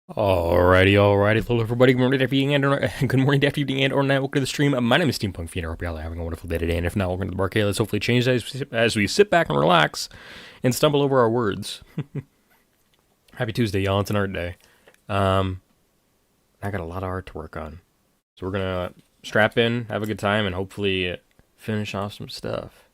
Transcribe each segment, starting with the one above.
Alrighty. Hello, everybody. Good morning, afternoon, and or, good morning, afternoon, and or night. Welcome to the stream. My name is Steampunk Fiend. I hope you're all having a wonderful day today. And if not, welcome to the Barkade. Let's hopefully change that as we sit back and relax and stumble over our words. Happy Tuesday, y'all. It's an art day. Um, I got a lot of art to work on, so we're gonna strap in, have a good time, and hopefully finish off some stuff.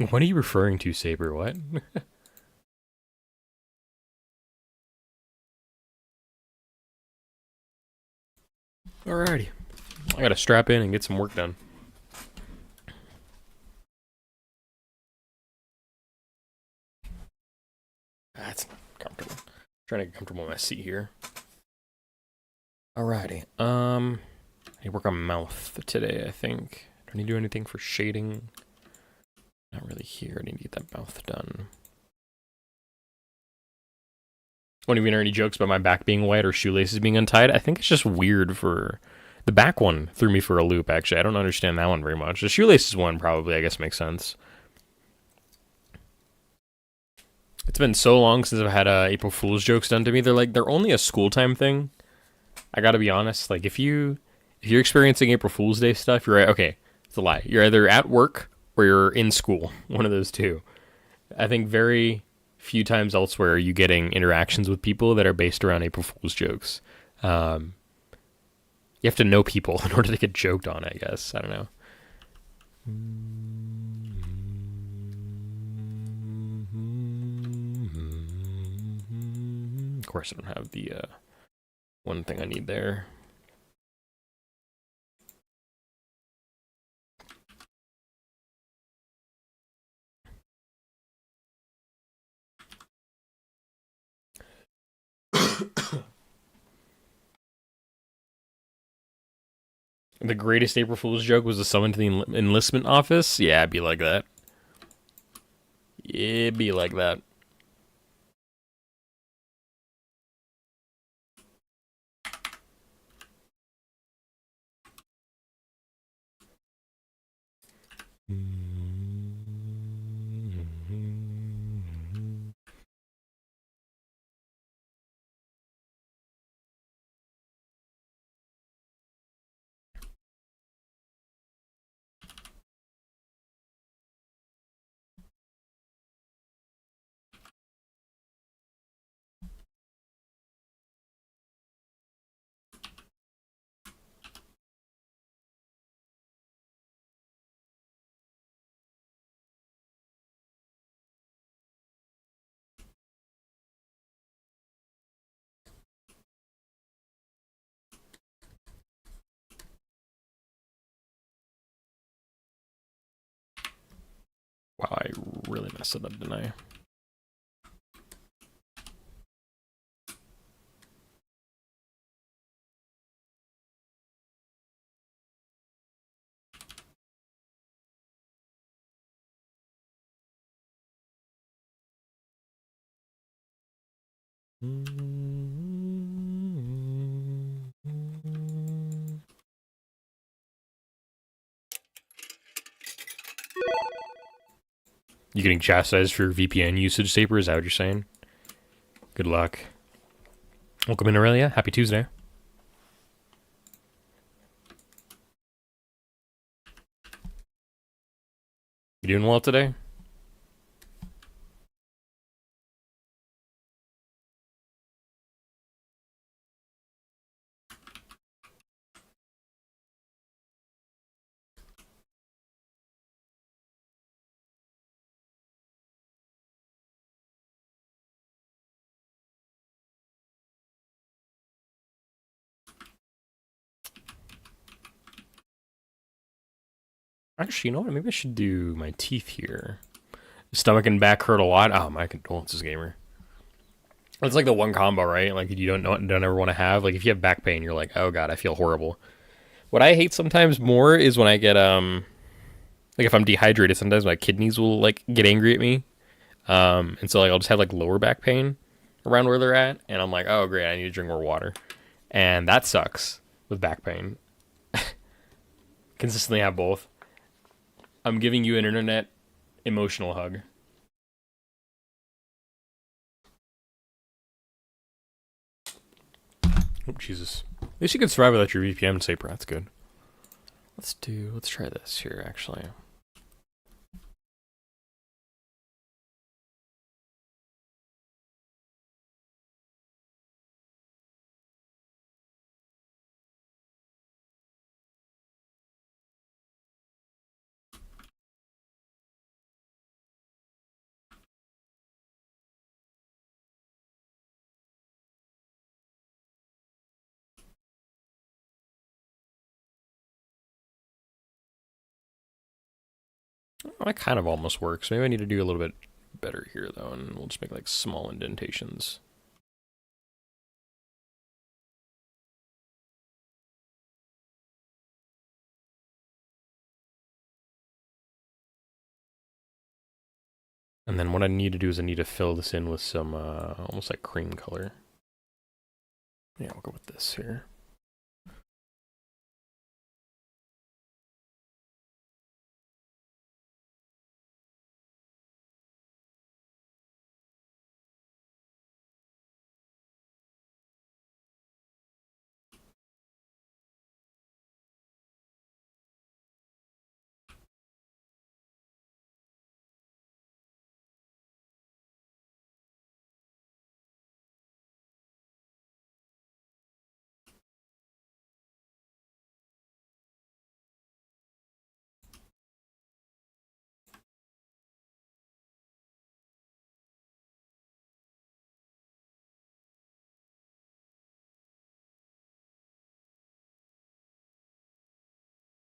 What are you referring to, Saber? What? Alrighty. I gotta strap in and get some work done. That's not comfortable. I'm trying to get comfortable in my seat here. Alrighty. I work on mouth today, I think. Do I need to do anything for shading? Not really here. I need to get that mouth done. What do you mean, are any jokes about my back being white or shoelaces being untied? I think it's just weird for... The back one threw me for a loop, actually. I don't understand that one very much. The shoelaces one probably, I guess, makes sense. It's been so long since I've had April Fool's jokes done to me. They're only a school time thing. I gotta be honest. Like, if you're experiencing April Fool's Day stuff, you're okay. It's a lie. You're either at work or you're in school. One of those two. I think very few times elsewhere are you getting interactions with people that are based around April Fool's jokes. Um, you have to know people in order to get joked on, I guess. I don't know. Of course, I don't have the one thing I need there. The greatest April Fool's joke was the summon to the enlistment office. Yeah, it'd be like that. It'd be like that. Wow, I really messed it up, didn't I? You getting chastised for your VPN usage, Saber? Is that what you're saying? Good luck. Welcome in, Aurelia. Happy Tuesday. You doing well today? Actually, you know what? Maybe I should do my teeth here. Stomach and back hurt a lot. Oh, my condolences, gamer. It's like the one combo, right? Like you don't ever want to have. Like if you have back pain, you're like, oh god, I feel horrible. What I hate sometimes more is when I get like if I'm dehydrated, sometimes my kidneys will like get angry at me. And so like I'll just have like lower back pain around where they're at, and I'm like, oh great, I need to drink more water, and that sucks with back pain. Consistently have both. I'm giving you an internet emotional hug. Oh Jesus. At least you can survive without your VPN saper. That's good. Let's try this here actually. Oh, that kind of almost works. Maybe I need to do a little bit better here though, and we'll just make like small indentations. And then what I need to do is I need to fill this in with some almost like cream color. Yeah, we'll go with this here.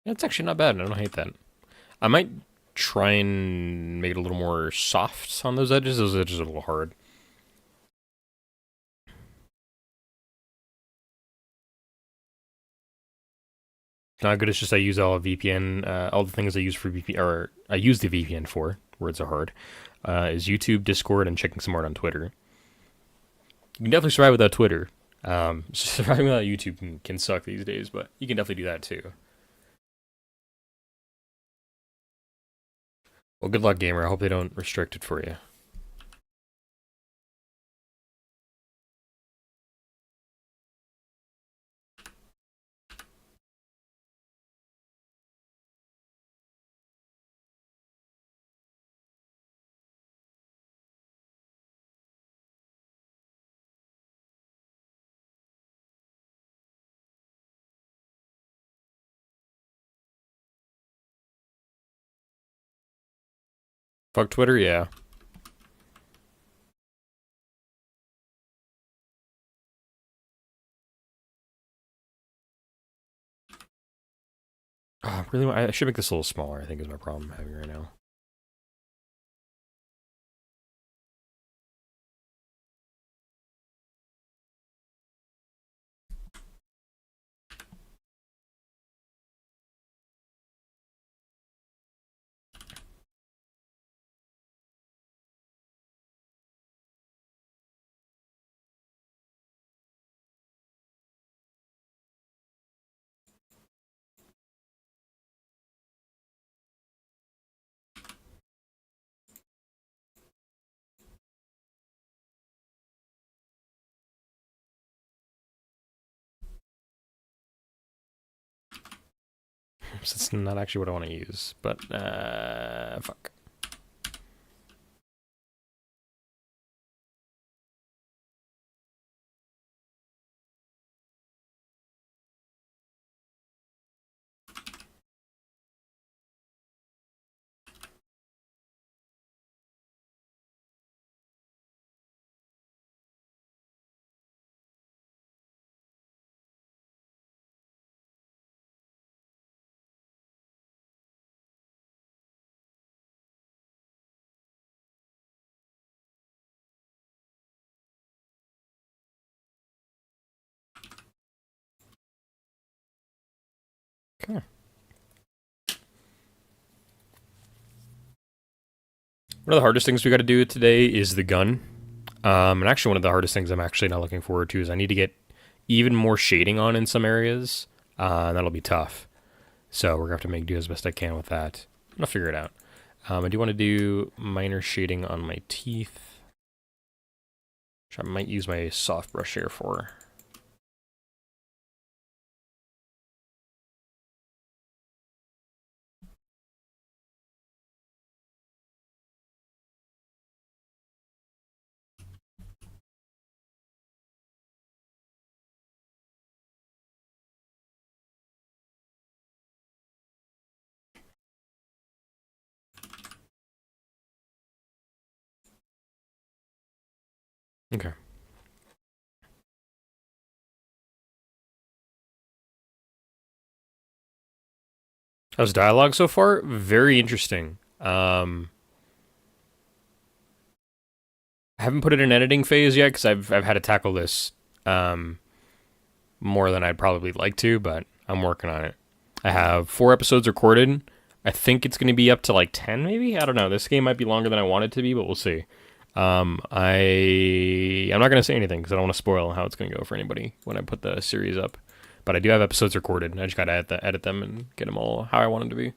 Yeah, it's actually not bad. I don't hate that. I might try and make it a little more soft on those edges. Those edges are a little hard. Not good. It's just I use all of VPN, all the things I use for VPN, or I use the VPN for. Words are hard. Is YouTube, Discord, and checking some art on Twitter. You can definitely survive without Twitter. Surviving without YouTube can suck these days, but you can definitely do that too. Well, good luck, gamer. I hope they don't restrict it for you. Fuck Twitter, yeah. Really, I should make this a little smaller. I think is my problem I'm having right now. So it's not actually what I want to use, but fuck. Okay. One of the hardest things we got to do today is the gun. And actually, one of the hardest things I'm actually not looking forward to is I need to get even more shading on in some areas. And that'll be tough. So we're gonna have to make do as best I can with that. I'll figure it out. I do want to do minor shading on my teeth, which I might use my soft brush here for. Okay. How's dialogue so far? Very interesting. I haven't put it in editing phase yet because I've had to tackle this um, more than I'd probably like to, but I'm working on it. I have 4 episodes recorded. I think it's going to be up to like 10, maybe. I don't know. This game might be longer than I want it to be, but we'll see. I'm not going to say anything because I don't want to spoil how it's going to go for anybody when I put the series up. But I do have episodes recorded. I just got to edit them and get them all how I want them to be.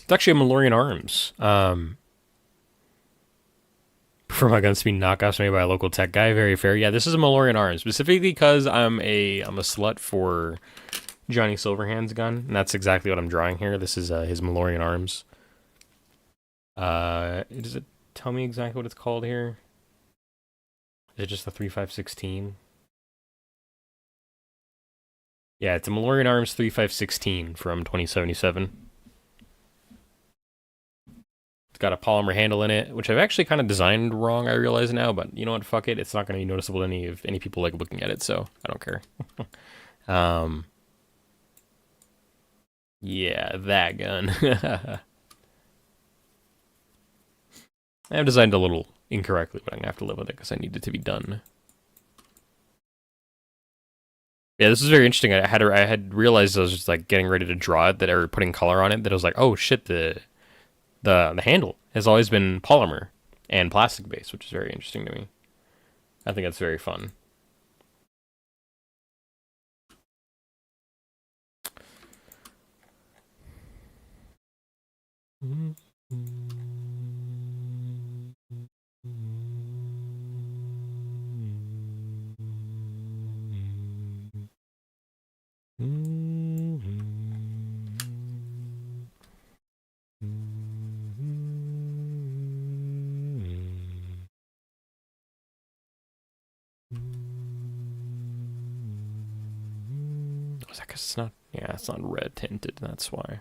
It's actually a Malorian Arms. For my guns to be knockoffs made by a local tech guy, very fair. Yeah, this is a Malorian Arms specifically because I'm a slut for Johnny Silverhand's gun, and that's exactly what I'm drawing here. This is his Malorian Arms. Does it tell me exactly what it's called here? Is it just the 3516? Yeah, it's a Malorian Arms 3516 from 2077. It's got a polymer handle in it, which I've actually kind of designed wrong, I realize now, but you know what, fuck it. It's not going to be noticeable to any people like looking at it, so I don't care. um, yeah, that gun. I've designed a little incorrectly, but I'm going to have to live with it because I need it to be done. Yeah, this is very interesting. I had realized I was just like getting ready to draw it, that or putting color on it, that I was like, oh shit, the handle has always been polymer and plastic based, which is very interesting to me. I think that's very fun. is that because it's not? Yeah, it's not red tinted. That's why.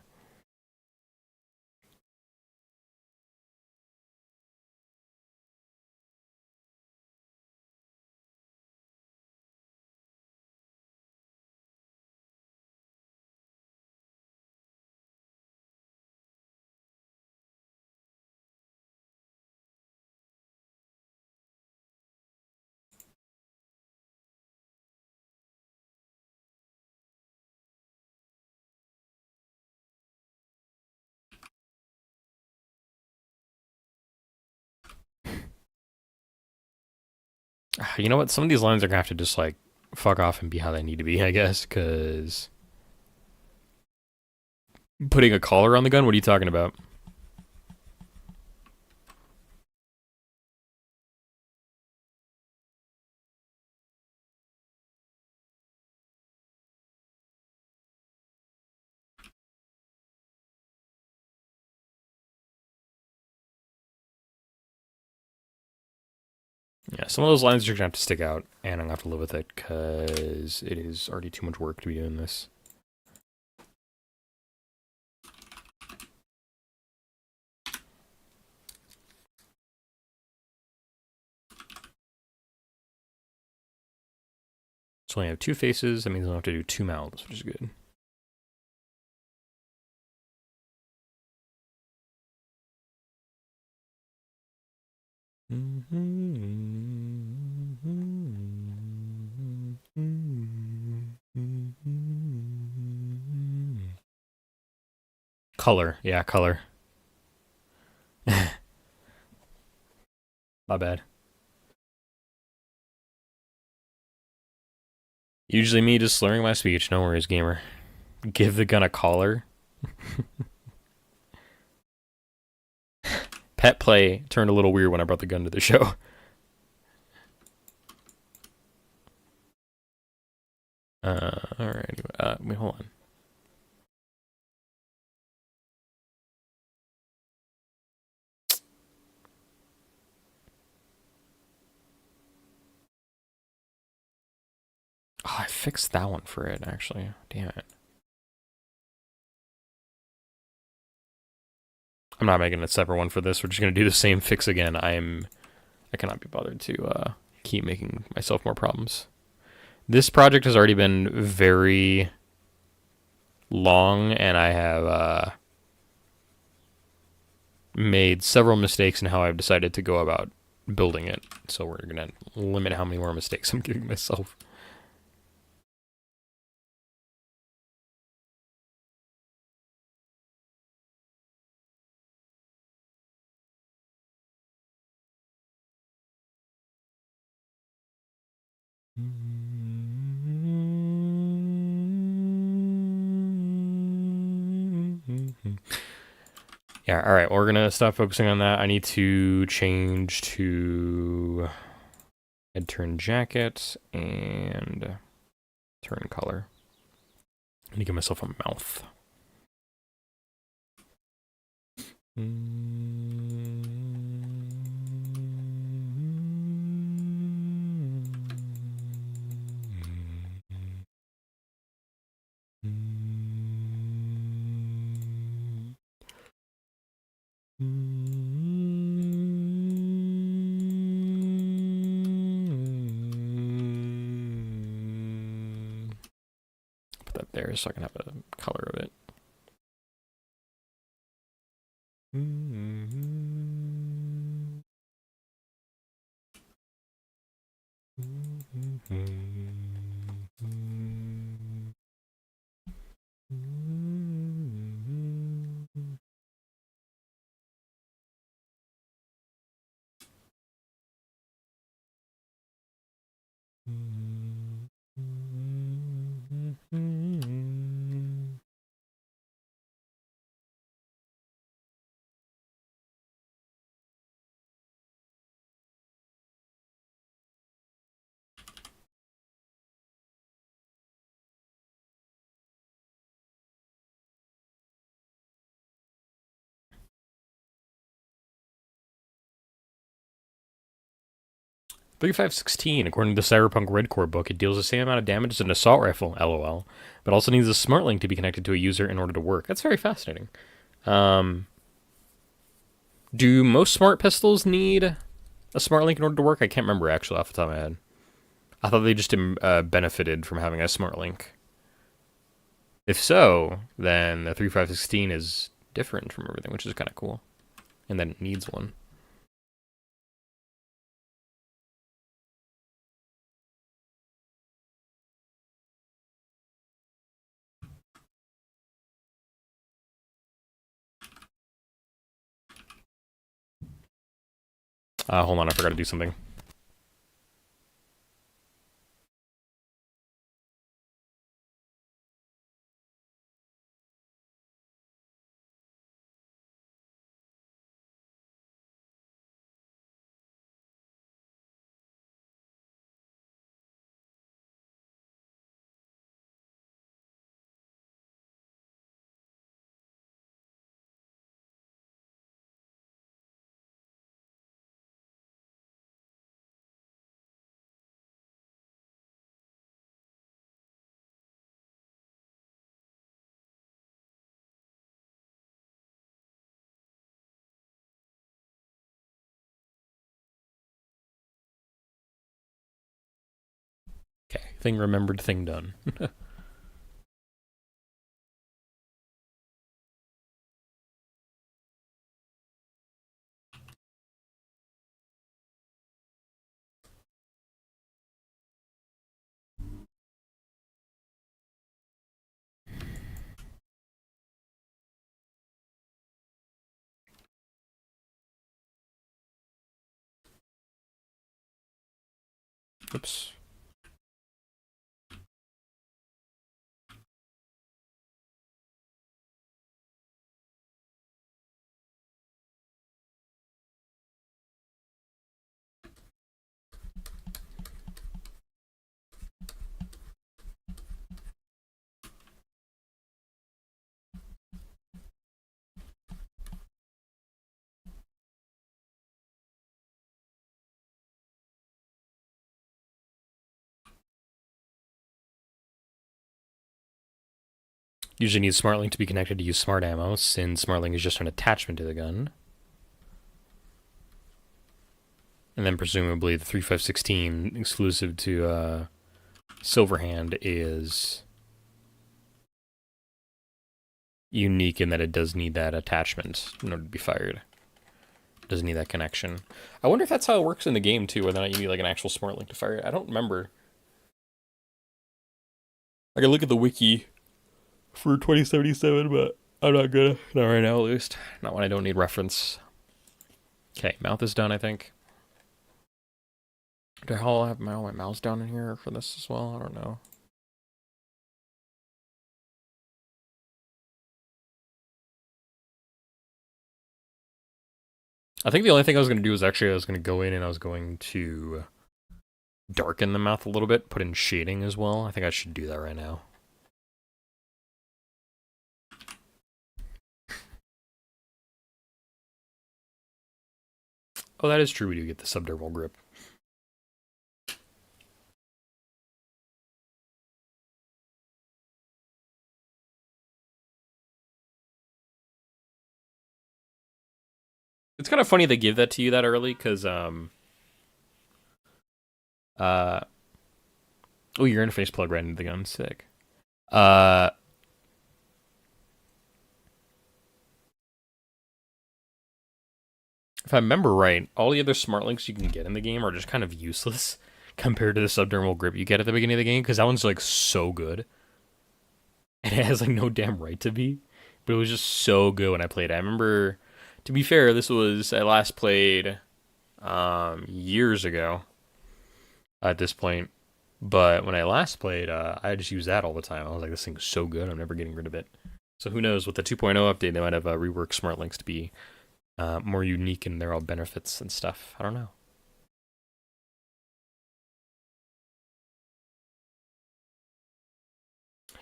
You know what? Some of these lines are gonna have to just like fuck off and be how they need to be, I guess. Because putting a collar on the gun. What are you talking about? Yeah, some of those lines are gonna have to stick out, and I'm gonna have to live with it because it is already too much work to be doing this. So I have two faces. That means I'll have to do two mouths, which is good. Color, yeah, color. My bad. Usually me just slurring my speech. No worries, gamer. Give the gun a collar. Pet play turned a little weird when I brought the gun to the show. Alright. Wait, hold on. Oh, I fixed that one for it, actually. Damn it. I'm not making a separate one for this. We're just gonna do the same fix again. I cannot be bothered to keep making myself more problems. This project has already been very long, and I have made several mistakes in how I've decided to go about building it. So we're gonna limit how many more mistakes I'm giving myself. Yeah, alright, we're gonna stop focusing on that. I need to change to head turn jacket and turn color. I need to give myself a mouth. Put that there so I can have a color of it. 3516, according to the Cyberpunk Red Core book, it deals the same amount of damage as an assault rifle, lol, but also needs a smart link to be connected to a user in order to work. That's very fascinating. Um, do most smart pistols need a smart link in order to work? I can't remember actually off the top of my head. I thought they just benefited from having a smart link. If so, then the 3516 is different from everything, which is kind of cool. And then it needs one. Hold on, I forgot to do something. Okay, thing remembered, thing done. Oops. Usually needs SmartLink to be connected to use smart ammo, since SmartLink is just an attachment to the gun. And then presumably the 3516 exclusive to Silverhand is unique in that it does need that attachment in order to be fired. It does need that connection. I wonder if that's how it works in the game too, whether or not you need like an actual smart link to fire it. I don't remember. I can look at the wiki for 2077, but I'm not gonna. Not right now, at least. Not when I don't need reference. Okay, mouth is done, I think. Do I have my mouse down in here for this as well? I don't know. I think the only thing I was going to do was actually I was going to go in and I was going to darken the mouth a little bit, put in shading as well. I think I should do that right now. Oh, that is true. We do get the subdermal grip. It's kind of funny they give that to you that early, because, oh, your interface plug right into the gun. Sick. If I remember right, all the other smart links you can get in the game are just kind of useless compared to the subdermal grip you get at the beginning of the game, because that one's like so good. And it has like no damn right to be. But it was just so good when I played it. I remember, to be fair, this was, I last played years ago at this point. But when I last played, I just used that all the time. I was like, this thing's so good, I'm never getting rid of it. So who knows, with the 2.0 update, they might have reworked smart links to be more unique in their all benefits and stuff. I don't know.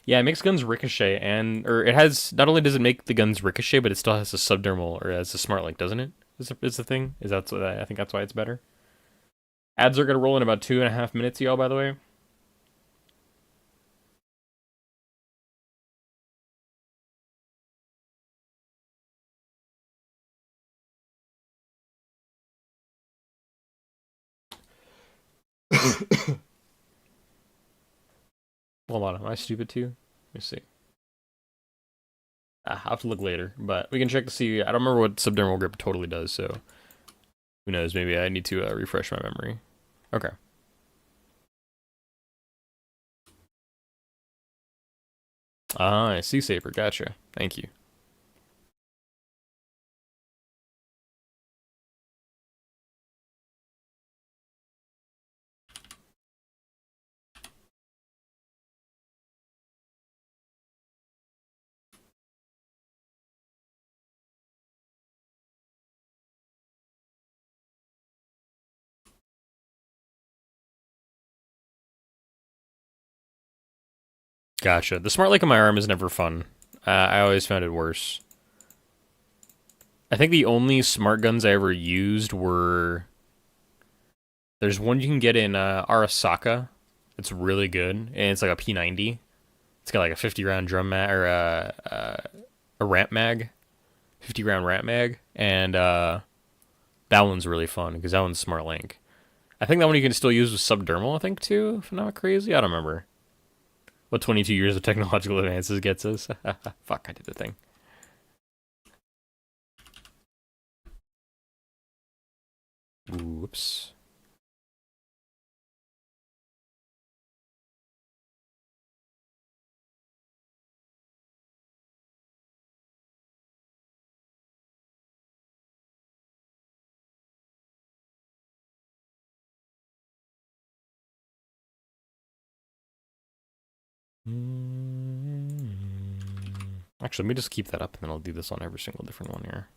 Yeah, it makes guns ricochet, or it has, not only does it make the guns ricochet, but it still has a subdermal, or has a smart link, doesn't it? Is the thing? Is that, I think that's why it's better? Ads are gonna roll in about 2.5 minutes, y'all. By the way. Hold on, am I stupid too? Let me see. I'll have to look later, but we can check to see. I don't remember what subdermal grip totally does, so who knows? Maybe I need to refresh my memory. Okay. Ah, I see, Saber. Gotcha. Thank you. Gotcha. The smart link on my arm is never fun. I always found it worse. I think the only smart guns I ever used were there's one you can get in Arasaka. It's really good, and it's like a P90. It's got like a 50 round drum mag or a ramp mag, 50 round ramp mag, and that one's really fun because that one's smart link. I think that one you can still use with subdermal. I think too, if I'm not crazy. I don't remember what 22 years of technological advances gets us. Fuck, I did the thing. Whoops. Actually, let me just keep that up and then I'll do this on every single different one here.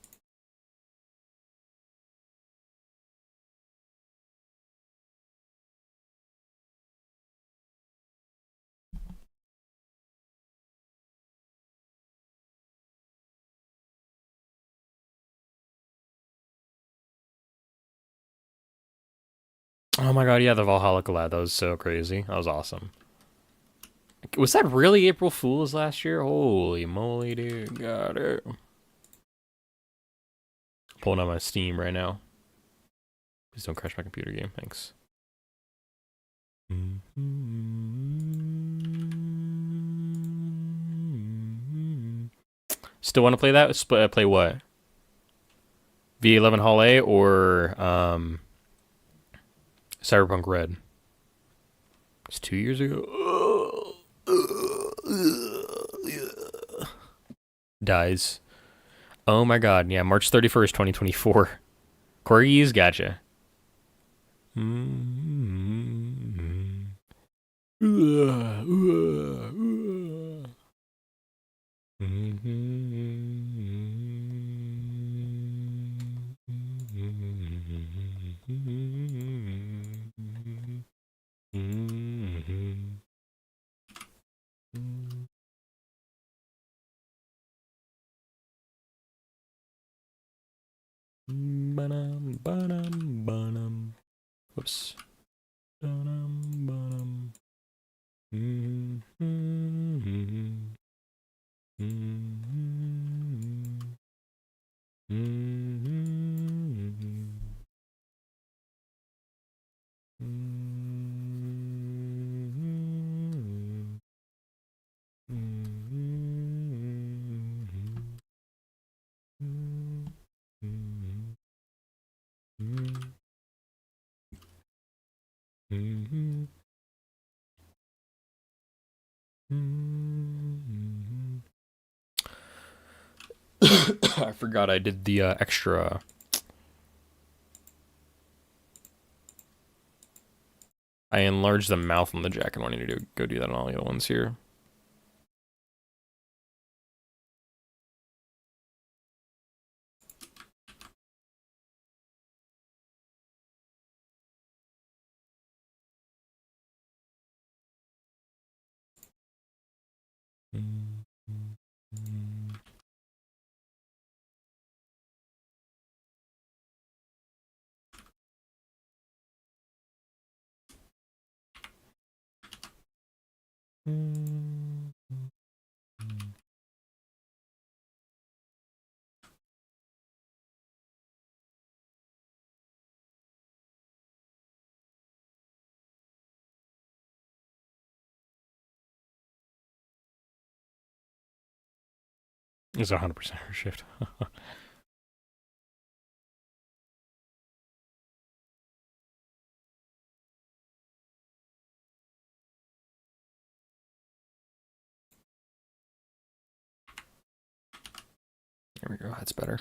Oh my god, yeah, the Valhalla collab. That was so crazy. That was awesome. Was that really April Fool's last year? Holy moly, dude. Got it. Pulling out my Steam right now. Please don't crash my computer game. Thanks. Still want to play that? Play what? V11 Hall A or Cyberpunk Red? It's 2 years ago. Dies. Oh my god, yeah, March 31st, 2024. Corgis, gotcha. Whoops. I forgot I did the extra. I enlarged the mouth on the jacket. I need to go do that on all the other ones here. It's 100% her shift. There we go. That's better.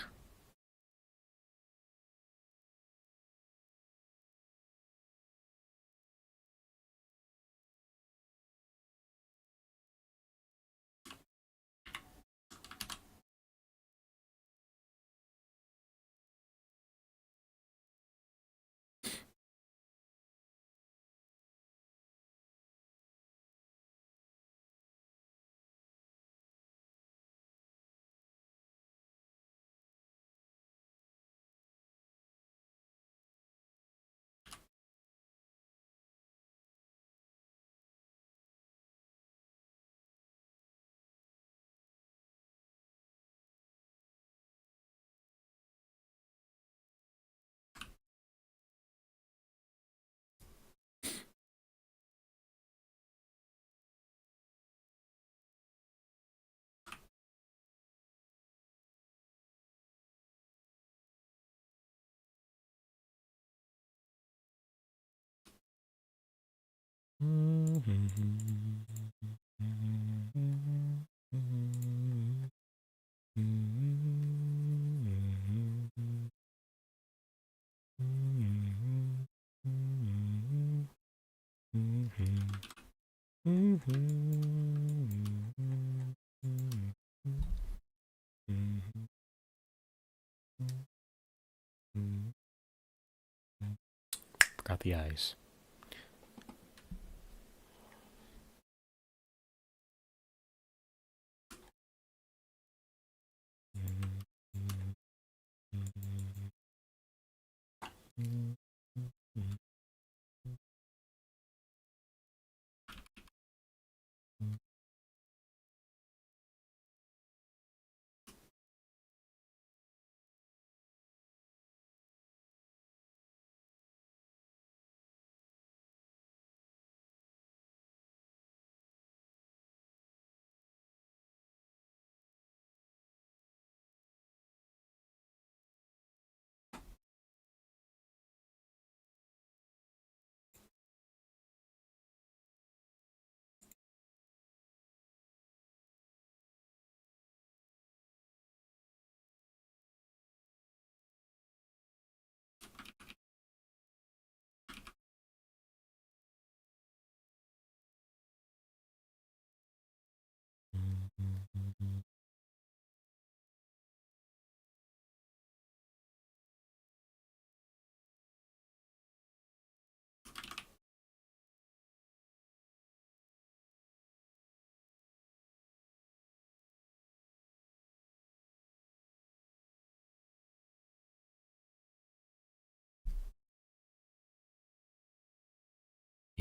Got the eyes.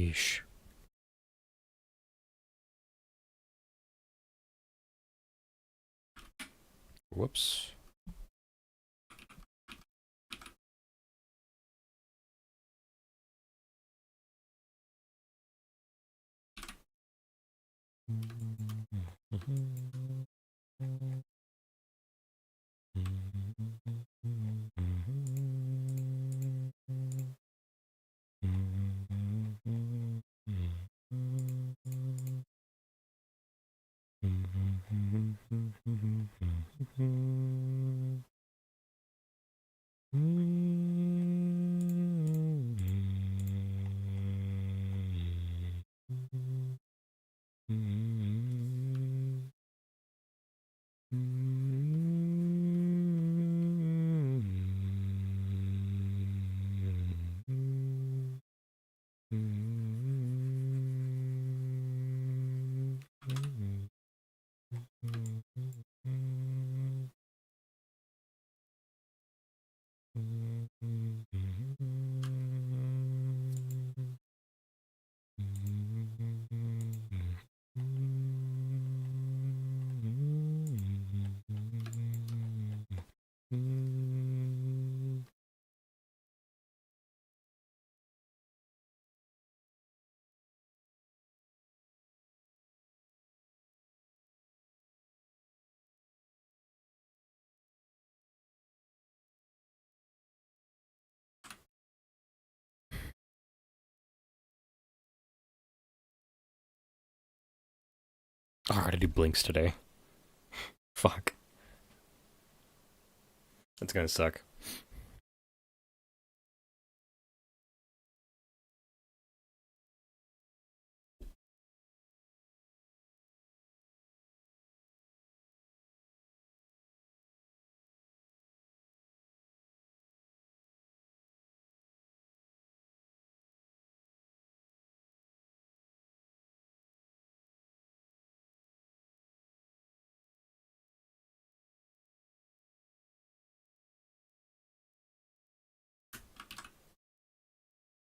Yeesh. Whoops. Oh, I gotta do blinks today. Fuck. That's gonna suck.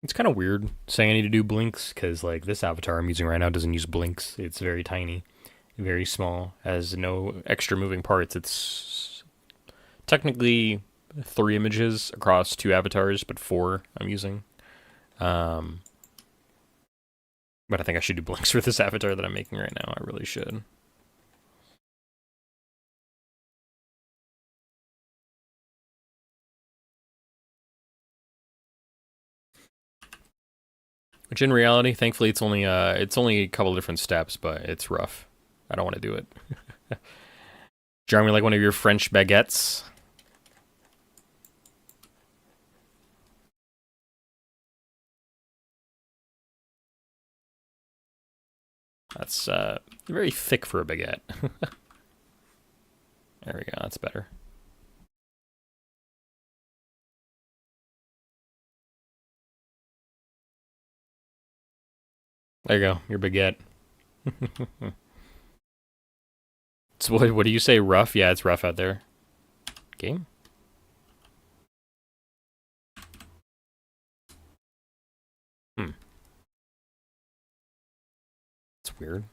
It's kind of weird saying I need to do blinks because like this avatar I'm using right now doesn't use blinks. It's very tiny, very small, has no extra moving parts. It's technically 3 images across 2 avatars, but 4 I'm using. Um, but I think I should do blinks for this avatar that I'm making right now. I really should. Which in reality, thankfully, it's only a couple different steps, but it's rough. I don't want to do it. Jar me like one of your French baguettes. That's very thick for a baguette. There we go. That's better. There you go. Your baguette. So what do you say? Rough? Yeah, it's rough out there. Game. Hmm. It's weird.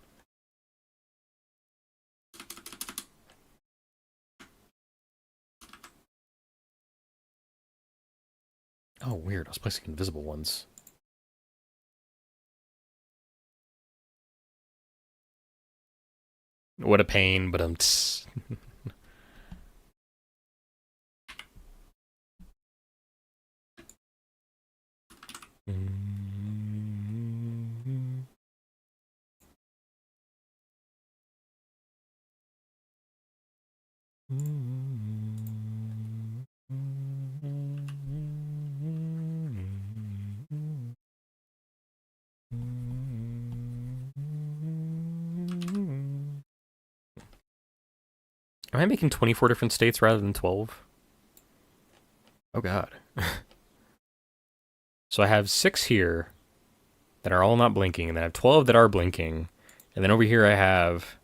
Oh, weird. I was placing invisible ones. What a pain, but Am I making 24 different states rather than 12? Oh god. So I have 6 here that are all not blinking, and then I have 12 that are blinking, and then over here I have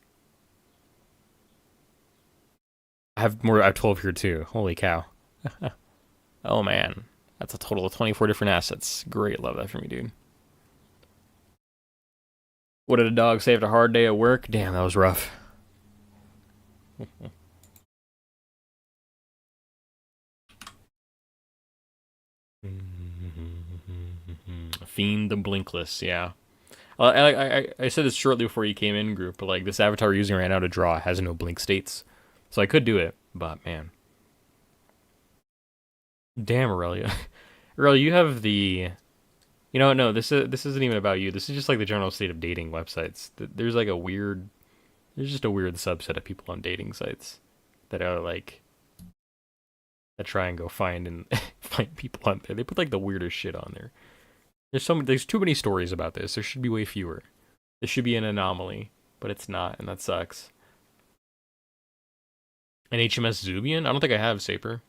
more. I have 12 here too. Holy cow! Oh man, that's a total of 24 different assets. Great, love that from you, dude. What did a dog say after a hard day at work? Damn, that was rough. Fiend the Blinkless, yeah. I said this shortly before you came in, group, but like this avatar we're using right now to draw has no blink states, so I could do it, but man, damn Aurelia, Aurelia, you have the, you know, no, this isn't even about you. This is just like the general state of dating websites. There's like a weird, there's just a weird subset of people on dating sites that are like that try and go find and find people on there. They put like the weirdest shit on there. There's too many stories about this. There should be way fewer. This should be an anomaly, but it's not, and that sucks. An HMS Zubian? I don't think I have Saper.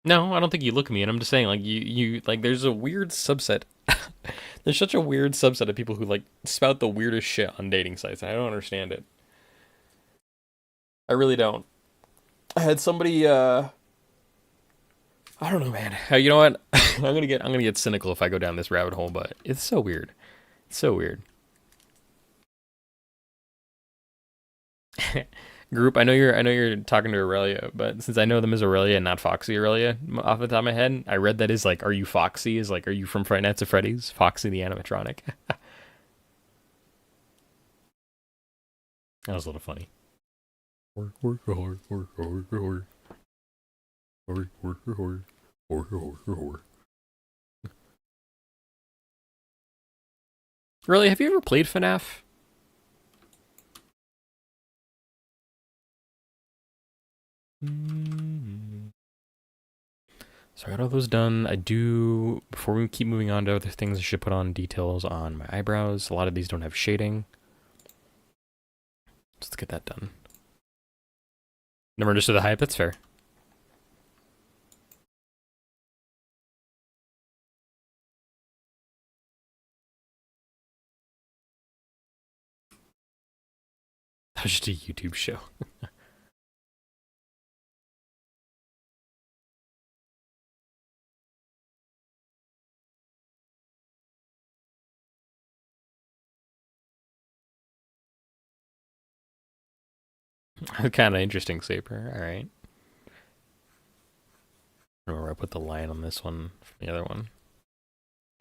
No, I don't think you look me, and I'm just saying, like you like. There's a weird subset. There's such a weird subset of people who like spout the weirdest shit on dating sites. And I don't understand it. I really don't. I had somebody. I don't know, man. You know what? I'm gonna get cynical if I go down this rabbit hole, but it's so weird. It's so weird. Group, I know you're talking to Aurelia, but since I know them as Aurelia and not Foxy Aurelia off the top of my head, I read that is like, are you Foxy? Is like, are you from Friday Nights at Freddy's? Foxy the animatronic. That was a little funny. Work, work, hard, work, hard, hard, hard, work, hard, work, hard, hard. Really, have you ever played FNAF? So I got all those done. I do, before we keep moving on to other things, I should put on details on my eyebrows. A lot of these don't have shading. Let's get that done. Never understood the hype, that's fair. That was just a YouTube show. Kind of interesting, Saber. Alright. I remember I put the line on this one from the other one.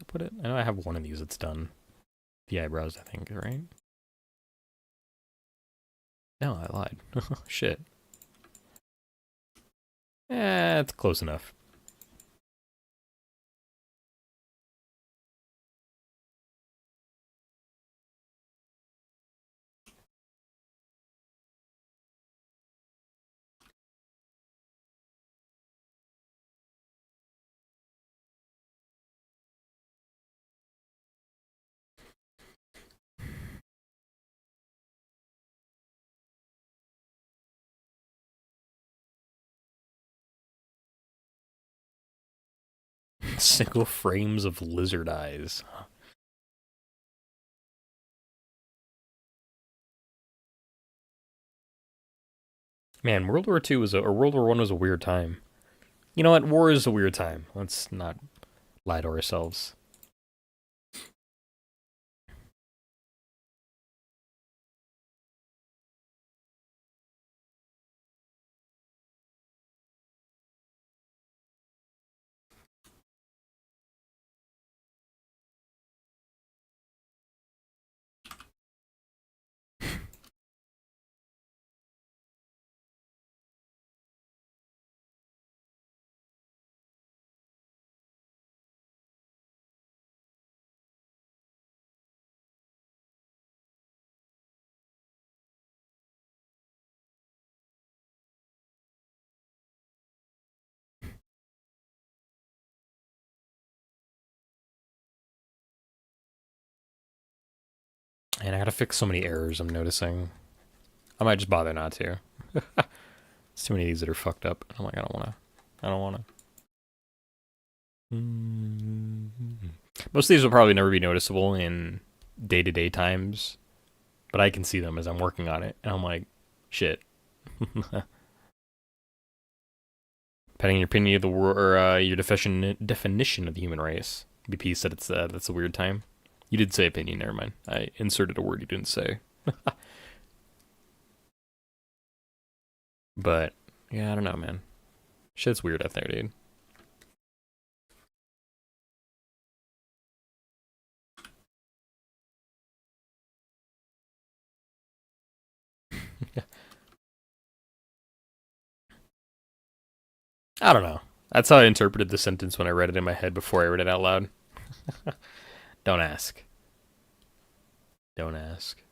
I put it. I know I have one of these that's done. The eyebrows, I think, right? No, I lied. Shit. It's close enough. Single frames of lizard eyes. Man, World War II was or World War One was a weird time. You know what? War is a weird time. Let's not lie to ourselves. And I gotta fix so many errors I'm noticing. I might just bother not to. It's too many of these that are fucked up. I'm like, I don't wanna. I don't wanna. Most of these will probably never be noticeable in day-to-day times, but I can see them as I'm working on it, and I'm like, shit. Depending on your opinion of the word or your definition of the human race, BP said that's a weird time. You did say opinion. Never mind. I inserted a word you didn't say. But yeah, I don't know, man. Shit's weird out there, dude. I don't know. That's how I interpreted the sentence when I read it in my head before I read it out loud. Don't ask. Don't ask.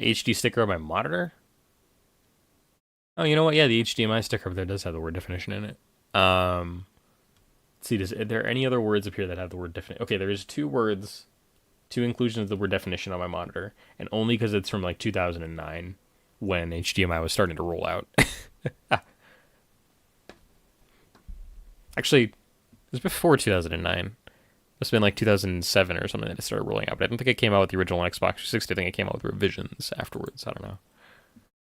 HD sticker on my monitor? Oh, you know what? Yeah, the HDMI sticker up there does have the word definition in it. Let's see, are there any other words up here that have the word definition? Okay, there is two words, two inclusions of the word definition on my monitor, and only because it's from like 2009 when HDMI was starting to roll out. Actually, it was before 2009. Must have been like 2007 or something that it started rolling out. But I don't think it came out with the original Xbox 360. I think it came out with revisions afterwards. I don't know.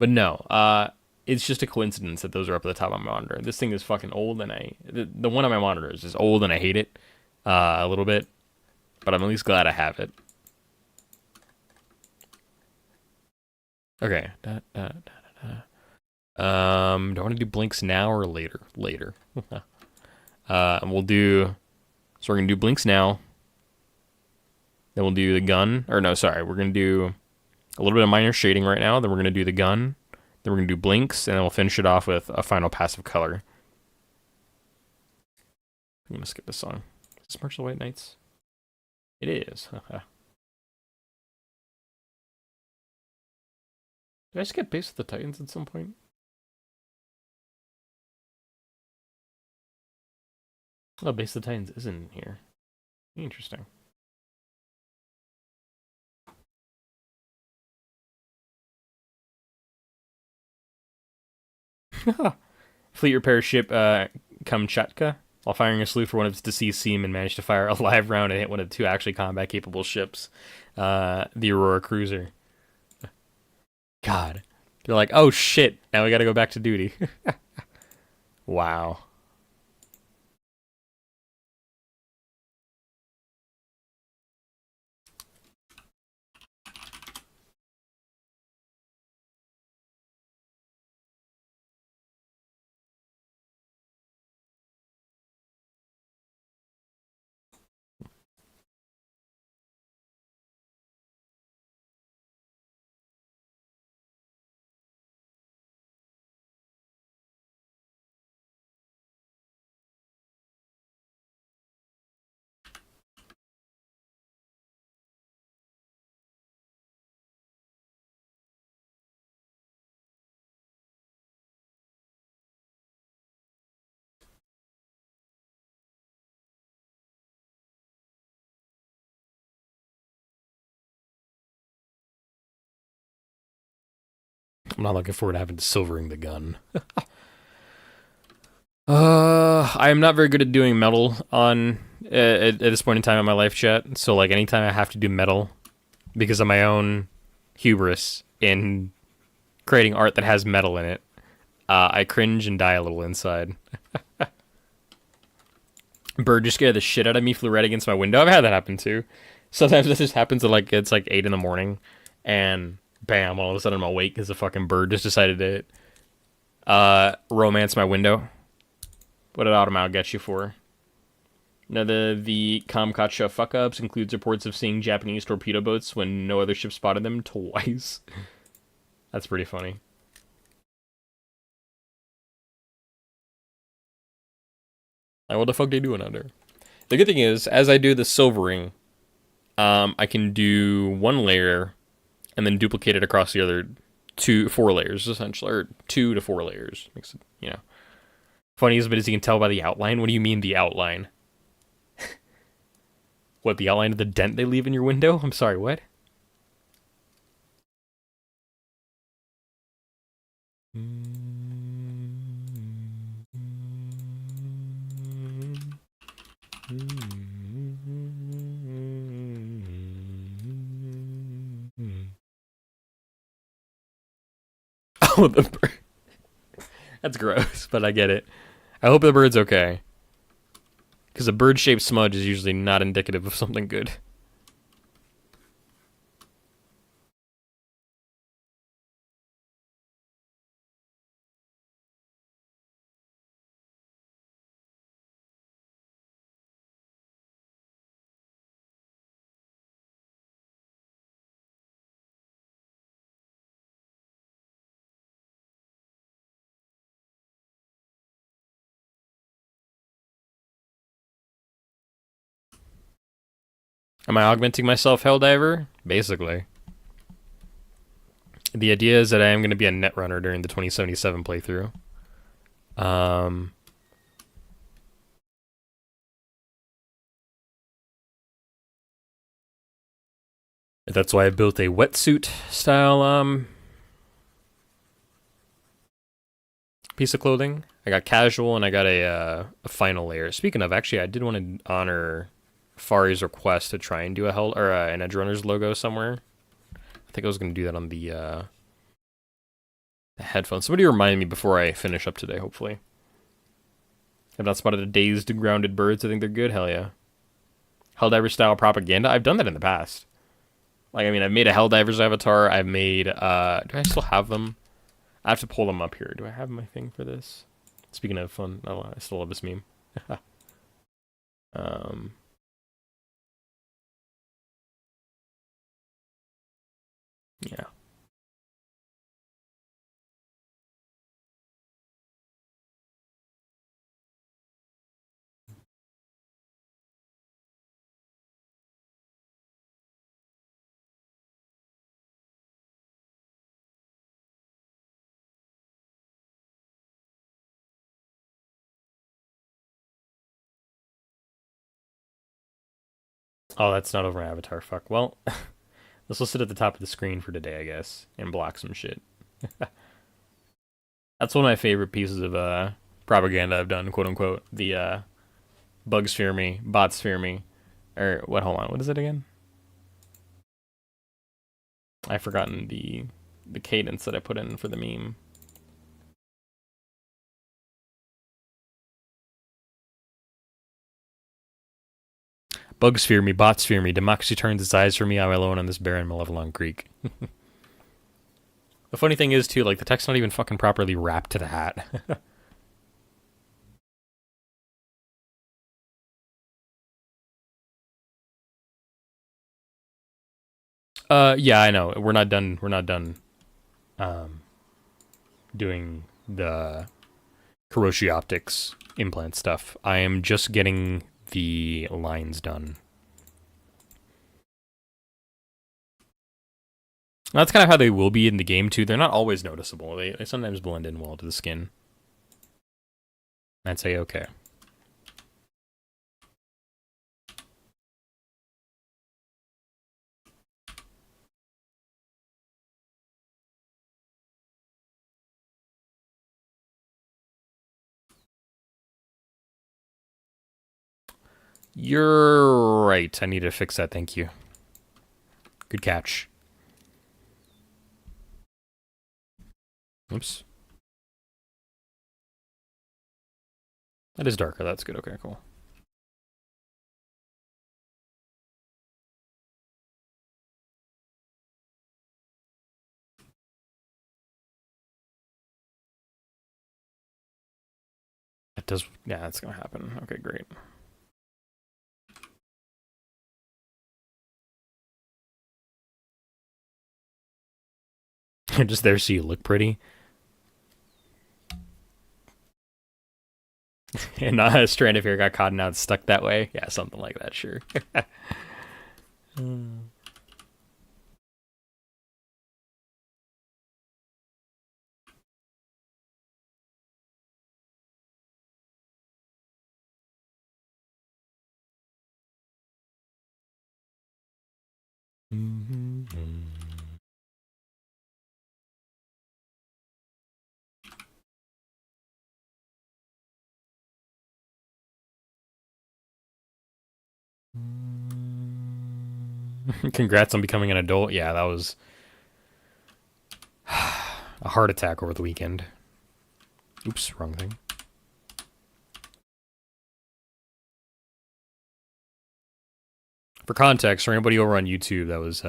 But no, it's just a coincidence that those are up at the top of my monitor. This thing is fucking old, and the one on my monitor is just old, and I hate it a little bit. But I'm at least glad I have it. Okay. Do I want to do blinks now or later? Later. And we'll do. So we're gonna do blinks now. Then we'll do the gun. Or no, sorry, we're gonna do a little bit of minor shading right now. Then we're gonna do the gun. Then we're gonna do blinks, and then we'll finish it off with a final passive color. I'm gonna skip this song. Is this March of the White Knights? It is. Did I just get base with the Titans at some point? Oh, base of the Titans isn't here. Interesting. Fleet repair ship Kamchatka, while firing a salute for one of its deceased seamen, managed to fire a live round and hit one of the two actually combat capable ships, the Aurora cruiser. God. They're like, oh shit, now we gotta go back to duty. Wow. I'm not looking forward to having to silvering the gun. I am not very good at doing metal on at this point in time in my life, chat. So like anytime I have to do metal because of my own hubris in creating art that has metal in it, I cringe and die a little inside. Bird just scared the shit out of me, flew right against my window. I've had that happen too. Sometimes this just happens at like it's like 8 in the morning, and bam, all of a sudden I'm awake because a fucking bird just decided to romance my window. What did Automal get you for? Now the Kamchatka fuck ups includes reports of seeing Japanese torpedo boats when no other ship spotted them twice. That's pretty funny. Like, what the fuck they doing out there? The good thing is, as I do the silvering, I can do one layer and then duplicate it across the other 4 layers, essentially, or 2 to 4 layers. Makes it, Funny as you can tell by the outline. What do you mean the outline? What, the outline of the dent they leave in your window? I'm sorry, what? Oh, the bird. That's gross, but I get it. I hope the bird's okay. Because a bird-shaped smudge is usually not indicative of something good. Am I augmenting myself, Helldiver? Basically. The idea is that I am going to be a netrunner during the 2077 playthrough. That's why I built a wetsuit style piece of clothing. I got casual and I got a final layer. Speaking of, actually, I did want to honor Fari's request to try and do an Edge Runners logo somewhere. I think I was going to do that on the headphones. Somebody remind me before I finish up today, hopefully. I've not spotted a dazed, grounded birds. I think they're good. Hell yeah. Helldiver style propaganda. I've done that in the past. Like, I mean, I've made a Helldiver's avatar. I've made, do I still have them? I have to pull them up here. Do I have my thing for this? Speaking of fun, oh, I still love this meme. um, yeah. Oh, that's not over my avatar. Fuck. Well, this will sit at the top of the screen for today, I guess, and block some shit. That's one of my favorite pieces of propaganda I've done, quote unquote. The bugs fear me, bots fear me, or what? Hold on, what is it again? I've forgotten the cadence that I put in for the meme. Bugs fear me, bots fear me, democracy turns its eyes from me, I'm alone on this barren, malevolent creek. The funny thing is, too, like, the text's not even fucking properly wrapped to the hat. Yeah, I know. We're not done um, doing the Hiroshi Optics implant stuff. I am just getting the lines done. That's kind of how they will be in the game, too. They're not always noticeable. They sometimes blend in well to the skin. I'd say okay. You're right. I need to fix that. Thank you. Good catch. Oops. That is darker. That's good. Okay, cool. That does. Yeah, that's gonna happen. Okay, great. Just there so you look pretty. And not a strand of hair got caught and now it's stuck that way. Yeah, something like that, sure. Congrats on becoming an adult. Yeah, that was a heart attack over the weekend. Oops, wrong thing. For context, for anybody over on YouTube that was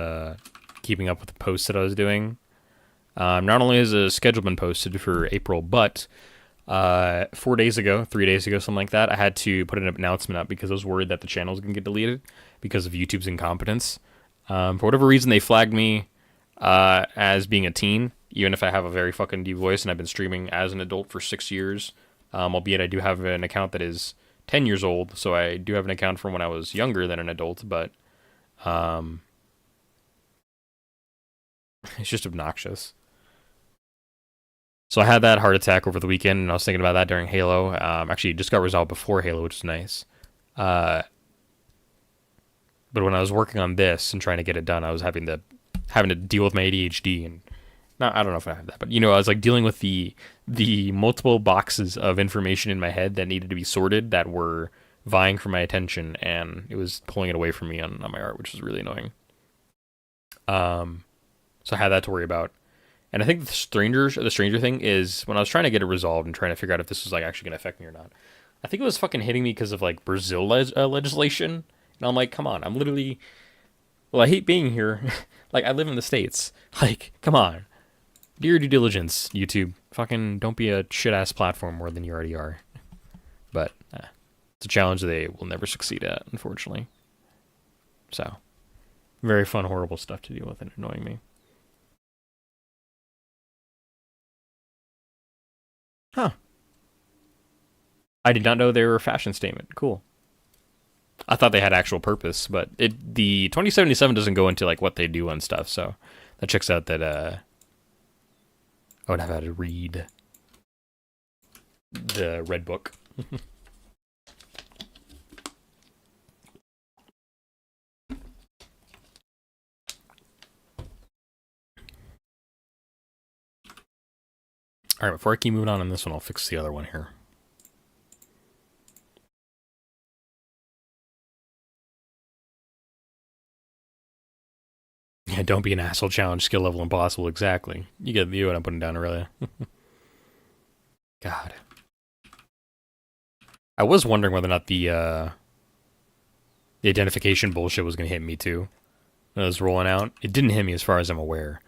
keeping up with the posts that I was doing, not only has a schedule been posted for April, but 4 days ago, 3 days ago, something like that, I had to put an announcement up because I was worried that the channel was going to get deleted because of YouTube's incompetence. For whatever reason, they flagged me as being a teen, even if I have a very fucking deep voice and I've been streaming as an adult for 6 years. Albeit I do have an account that is 10 years old, so I do have an account from when I was younger than an adult, but it's just obnoxious. So I had that heart attack over the weekend, and I was thinking about that during Halo. Actually, it just got resolved before Halo, which is nice. Uh, but when I was working on this and trying to get it done, I was having to deal with my ADHD and not, I don't know if I have that, but I was like dealing with the multiple boxes of information in my head that needed to be sorted that were vying for my attention, and it was pulling it away from me on my art, which was really annoying. So I had that to worry about. And I think the stranger thing is when I was trying to get it resolved and trying to figure out if this was like actually going to affect me or not. I think it was fucking hitting me because of like Brazil legislation, and I'm like, come on, I'm literally. Well, I hate being here. Like I live in the States. Like, come on, do your due diligence, YouTube. Fucking don't be a shit ass platform more than you already are. But it's a challenge they will never succeed at, unfortunately. So, very fun, horrible stuff to deal with and annoying me. Huh. I did not know they were a fashion statement. Cool. I thought they had actual purpose, but the 2077 doesn't go into like what they do and stuff, so that checks out that I would have had to read the red book. All right, before I keep moving on this one, I'll fix the other one here. Yeah, don't be an asshole. Challenge skill level impossible. Exactly. You get what I'm putting down, Aurelia. God. I was wondering whether or not the identification bullshit was gonna hit me too when I was rolling out. It didn't hit me as far as I'm aware.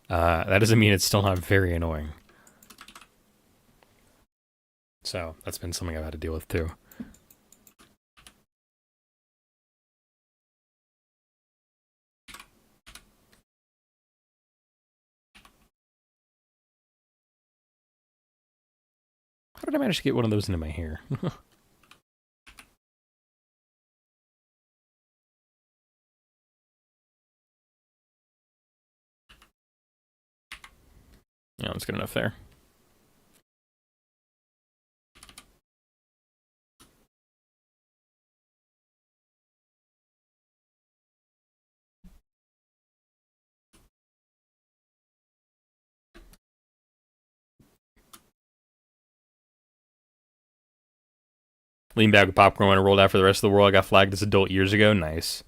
That doesn't mean it's still not very annoying. So that's been something I've had to deal with too. How did I manage to get one of those into my hair? Yeah, that's good enough there. Lean back with popcorn when I rolled out for the rest of the world. I got flagged as adult years ago. Nice.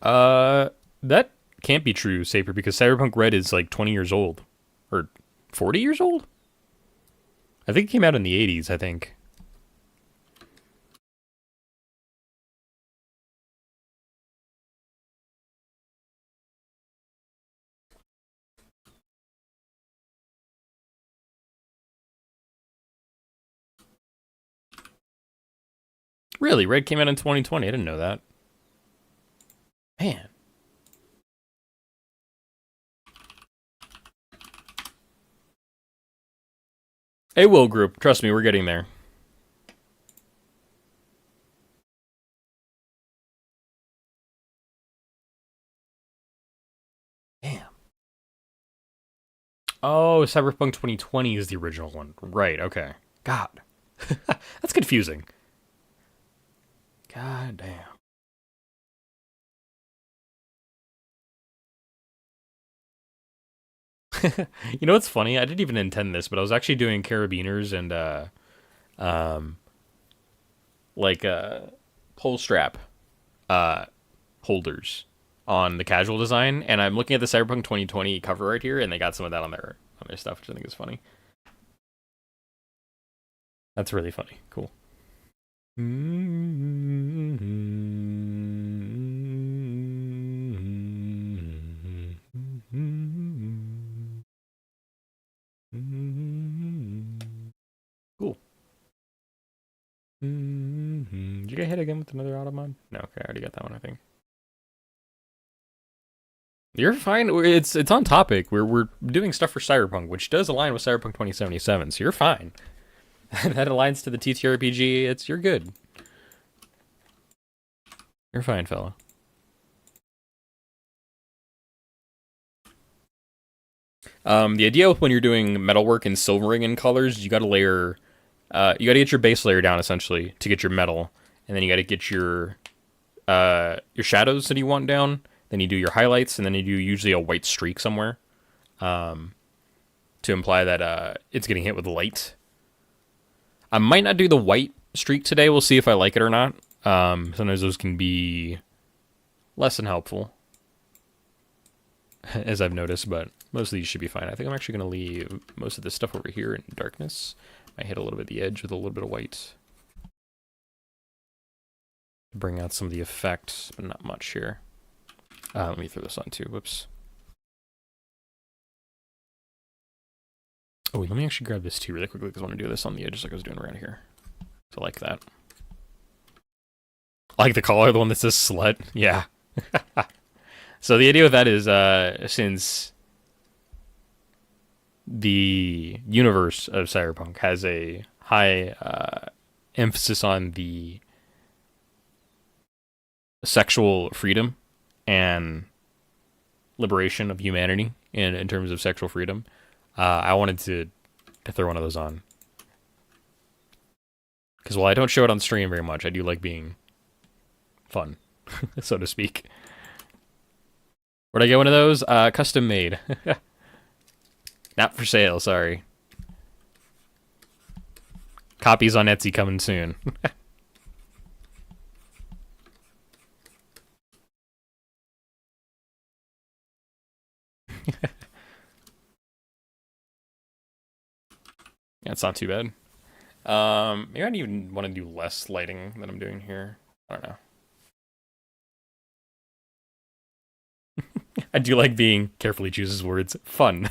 That can't be true, Saper, because Cyberpunk Red is like 20 years old. Or 40 years old? I think it came out in the 80s, I think. Really? Red came out in 2020. I didn't know that. Man. It will group. Trust me, we're getting there. Damn. Oh, Cyberpunk 2020 is the original one. Right, okay. God. That's confusing. God damn. You know what's funny? I didn't even intend this, but I was actually doing carabiners and um like pole strap uh holders on the casual design, and I'm looking at the Cyberpunk 2020 cover right here, and they got some of that on their stuff, which I think is funny. That's really funny. Cool. Cool. Did you get hit again with another auto mod? No, okay, I already got that one, I think. You're fine. It's on topic. We're doing stuff for Cyberpunk, which does align with Cyberpunk 2077, so you're fine. That aligns to the TTRPG. You're good. You're fine, fella. The idea with when you're doing metalwork and silvering in colors, you got to layer, you got to get your base layer down essentially to get your metal, and then you got to get your shadows that you want down. Then you do your highlights, and then you do usually a white streak somewhere, to imply that it's getting hit with light. I might not do the white streak today. We'll see if I like it or not. Sometimes those can be less than helpful, as I've noticed, but most of these should be fine. I think I'm actually going to leave most of this stuff over here in darkness. I hit a little bit the edge with a little bit of white. Bring out some of the effects, but not much here. Let me throw this on too. Whoops. Oh, wait, let me actually grab this too really quickly because I want to do this on the edge like I was doing around here. So I like that. I like the collar, the one that says slut. Yeah. So the idea with that is, since the universe of Cyberpunk has a high emphasis on the sexual freedom and liberation of humanity in terms of sexual freedom, I wanted to throw one of those on. Because while I don't show it on stream very much, I do like being fun. so to speak. Where'd I get one of those? Custom made. Not for sale, sorry. Copies on Etsy coming soon. Yeah, it's not too bad. Maybe I'd even want to do less lighting than I'm doing here. I don't know. I do like being, carefully chooses words, fun.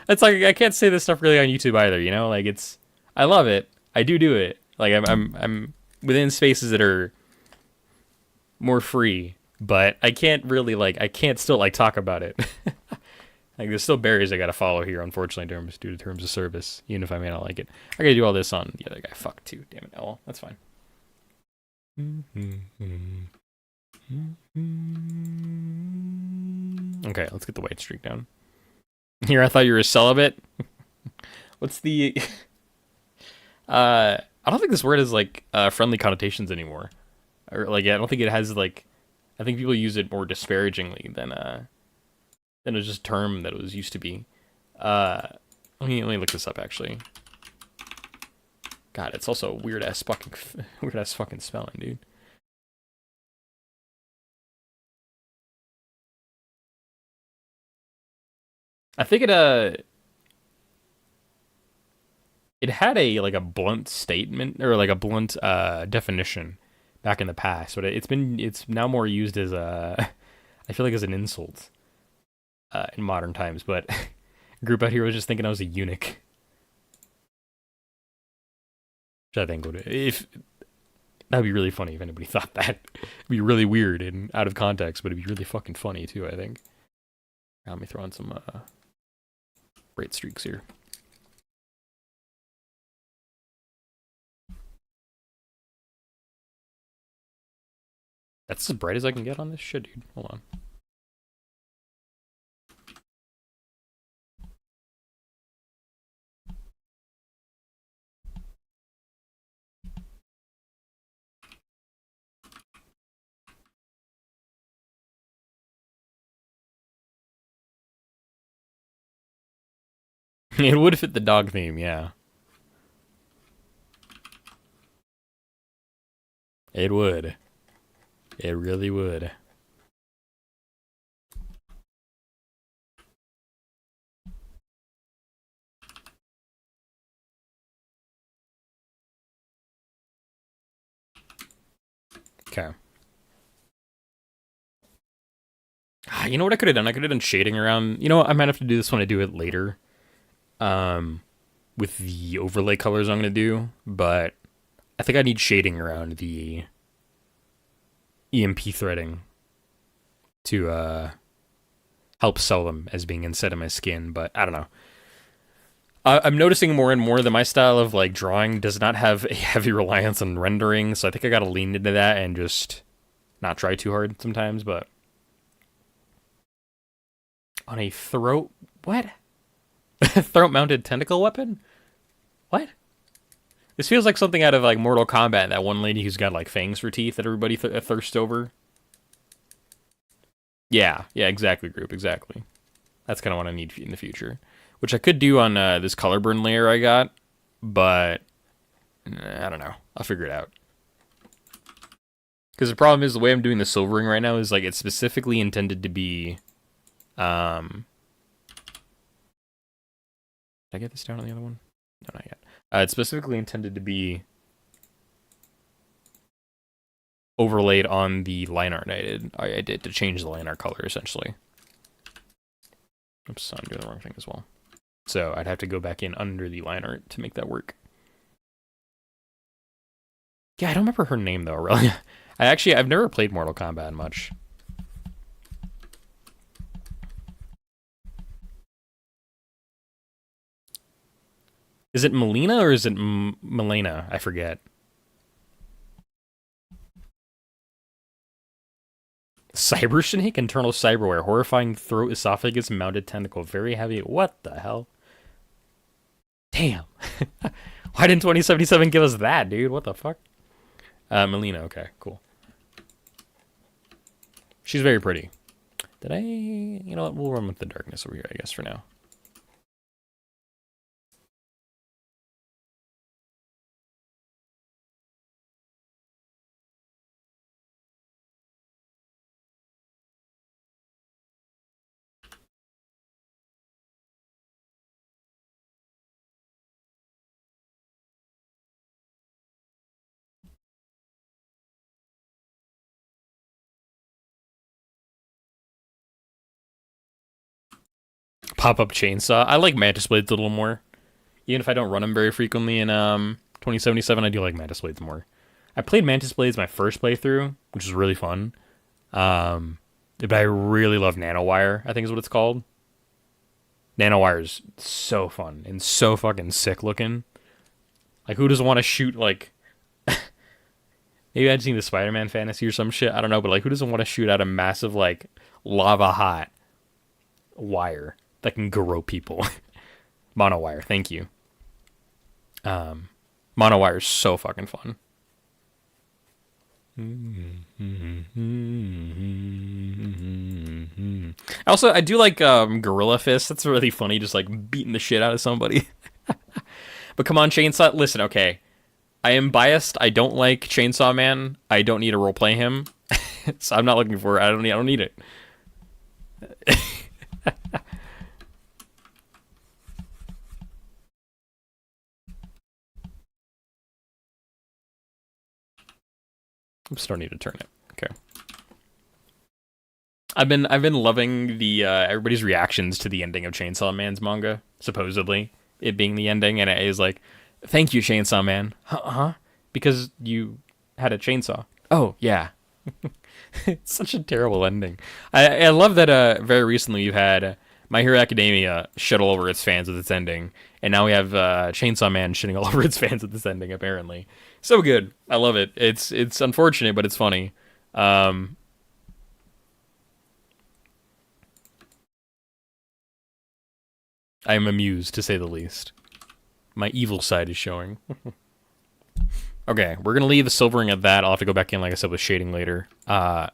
It's like, I can't say this stuff really on YouTube either, you know? Like, it's, I love it. I do it. Like, I'm within spaces that are more free, but I can't really, like, I can't still, like, talk about it. Like, there's still barriers I gotta follow here, unfortunately, due to terms of service, even if I may not like it. I gotta do all this on the other guy. Fuck, too. Damn it. Oh, well, that's fine. Okay, let's get the white streak down. Here, I thought you were a celibate. What's the... I don't think this word has, like, friendly connotations anymore. Or, like, I don't think it has, like... I think people use it more disparagingly than it was just a term that it was used to be. Let me look this up, actually. God, it's also weird-ass fucking spelling, dude. I think it had like a blunt statement or like a blunt definition back in the past, but it's now more used as a I feel like as an insult in modern times. But a group out here was just thinking I was a eunuch, which I think that'd be really funny if anybody thought that. It'd be really weird and out of context, but it'd be really fucking funny too, I think. Let me throw on some bright streaks here. That's as bright as I can get on this shit, dude. Hold on. It would fit the dog theme, yeah. It would. It really would. Okay. You know what I could have done? I could have done shading around. You know what? I might have to do this when I do it later. With the overlay colors I'm going to do. But I think I need shading around the EMP threading to help sell them as being instead of my skin. But I don't know. I'm noticing more and more that my style of like drawing does not have a heavy reliance on rendering, so I think I gotta lean into that and just not try too hard sometimes. But on a throat, what? Throat-mounted tentacle weapon? What? This feels like something out of like Mortal Kombat. That one lady who's got like fangs for teeth that everybody thirsts over. Yeah, exactly, group, exactly. That's kind of what I need in the future. Which I could do on this color burn layer I got, but I don't know. I'll figure it out. Because the problem is the way I'm doing the silvering right now is like it's specifically intended to be. Did I get this down on the other one? No, not yet. It's specifically intended to be overlaid on the line art I did to change the line art color essentially. Oops, I'm doing the wrong thing as well. So I'd have to go back in under the line art to make that work. Yeah, I don't remember her name though, really. I've never played Mortal Kombat much. Is it Melina or is it Melena? I forget. Cyber Snake, internal cyberware, horrifying throat, esophagus, mounted tentacle, very heavy. What the hell? Damn. Why didn't 2077 give us that, dude? What the fuck? Melina, okay, cool. She's very pretty. Did I? You know what? We'll run with the darkness over here, I guess, for now. Pop-up chainsaw. I like Mantis Blades a little more. Even if I don't run them very frequently in 2077, I do like Mantis Blades more. I played Mantis Blades my first playthrough, which was really fun. But I really love Nanowire, I think is what it's called. Nanowire is so fun and so fucking sick looking. Like, who doesn't want to shoot, like... Maybe I'd seen the Spider-Man fantasy or some shit, I don't know, but, like, who doesn't want to shoot out a massive, like, lava-hot wire that can garrote people? Monowire, thank you. Monowire is so fucking fun. Also, I do like Gorilla Fist. That's really funny, just like beating the shit out of somebody. But come on, Chainsaw. Listen, okay. I am biased. I don't like Chainsaw Man. I don't need to roleplay him. So I'm not looking for it. I don't need it. I'm still need to turn it. Okay. I've been loving the everybody's reactions to the ending of Chainsaw Man's manga, supposedly it being the ending, and it is like, thank you, Chainsaw Man. Huh? Because you had a chainsaw. Oh yeah. It's such a terrible ending. I love that very recently you had My Hero Academia shit all over its fans with its ending, and now we have Chainsaw Man shitting all over its fans with this ending. Apparently, so good. I love it. It's unfortunate, but it's funny. I am amused, to say the least. My evil side is showing. Okay, we're going to leave the silvering at that. I'll have to go back in, like I said, with shading later. But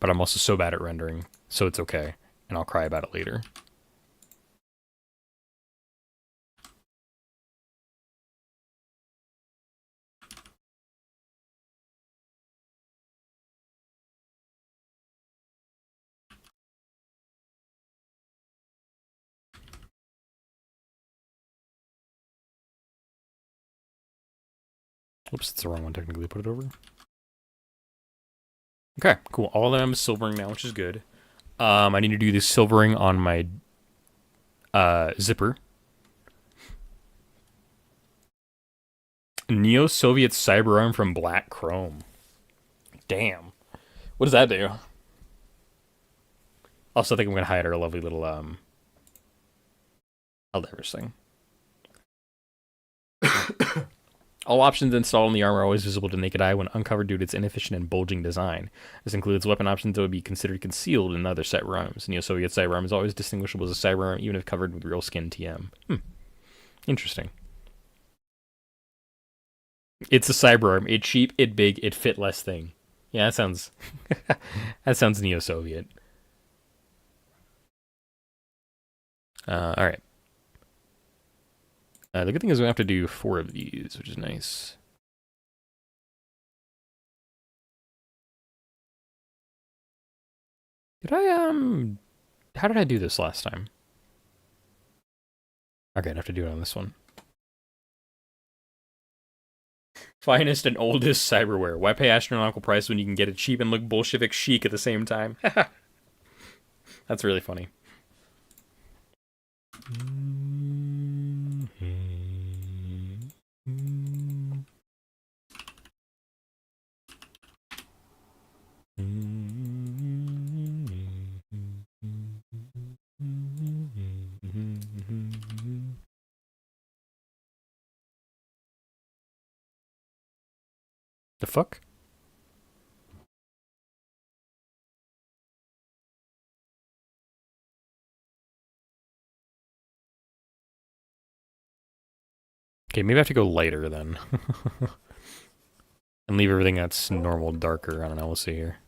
I'm also so bad at rendering, so it's okay. And I'll cry about it later. Oops, it's the wrong one technically. Put it over. Okay, cool. All of them is silvering now, which is good. I need to do this silvering on my zipper. Neo-Soviet cyberarm from Black Chrome. Damn. What does that do? Also, I think I'm gonna hide our lovely little Eldivers thing. All options installed in the armor are always visible to naked eye when uncovered due to its inefficient and bulging design. This includes weapon options that would be considered concealed in other cyberarms. Neo-Soviet cyberarm is always distinguishable as a cyberarm, even if covered with real skin TM. Interesting. It's a cyberarm. It's cheap, it's big, it fit less thing. Yeah, that sounds... that sounds Neo-Soviet. Alright. The good thing is we have to do 4 of these, which is nice. Did I, how did I do this last time? Okay, I'd have to do it on this one. Finest and oldest cyberware. Why pay astronomical price when you can get it cheap and look Bolshevik chic at the same time? That's really funny. The fuck? Okay, maybe I have to go lighter then. And leave everything that's normal darker. I don't know, we'll see here.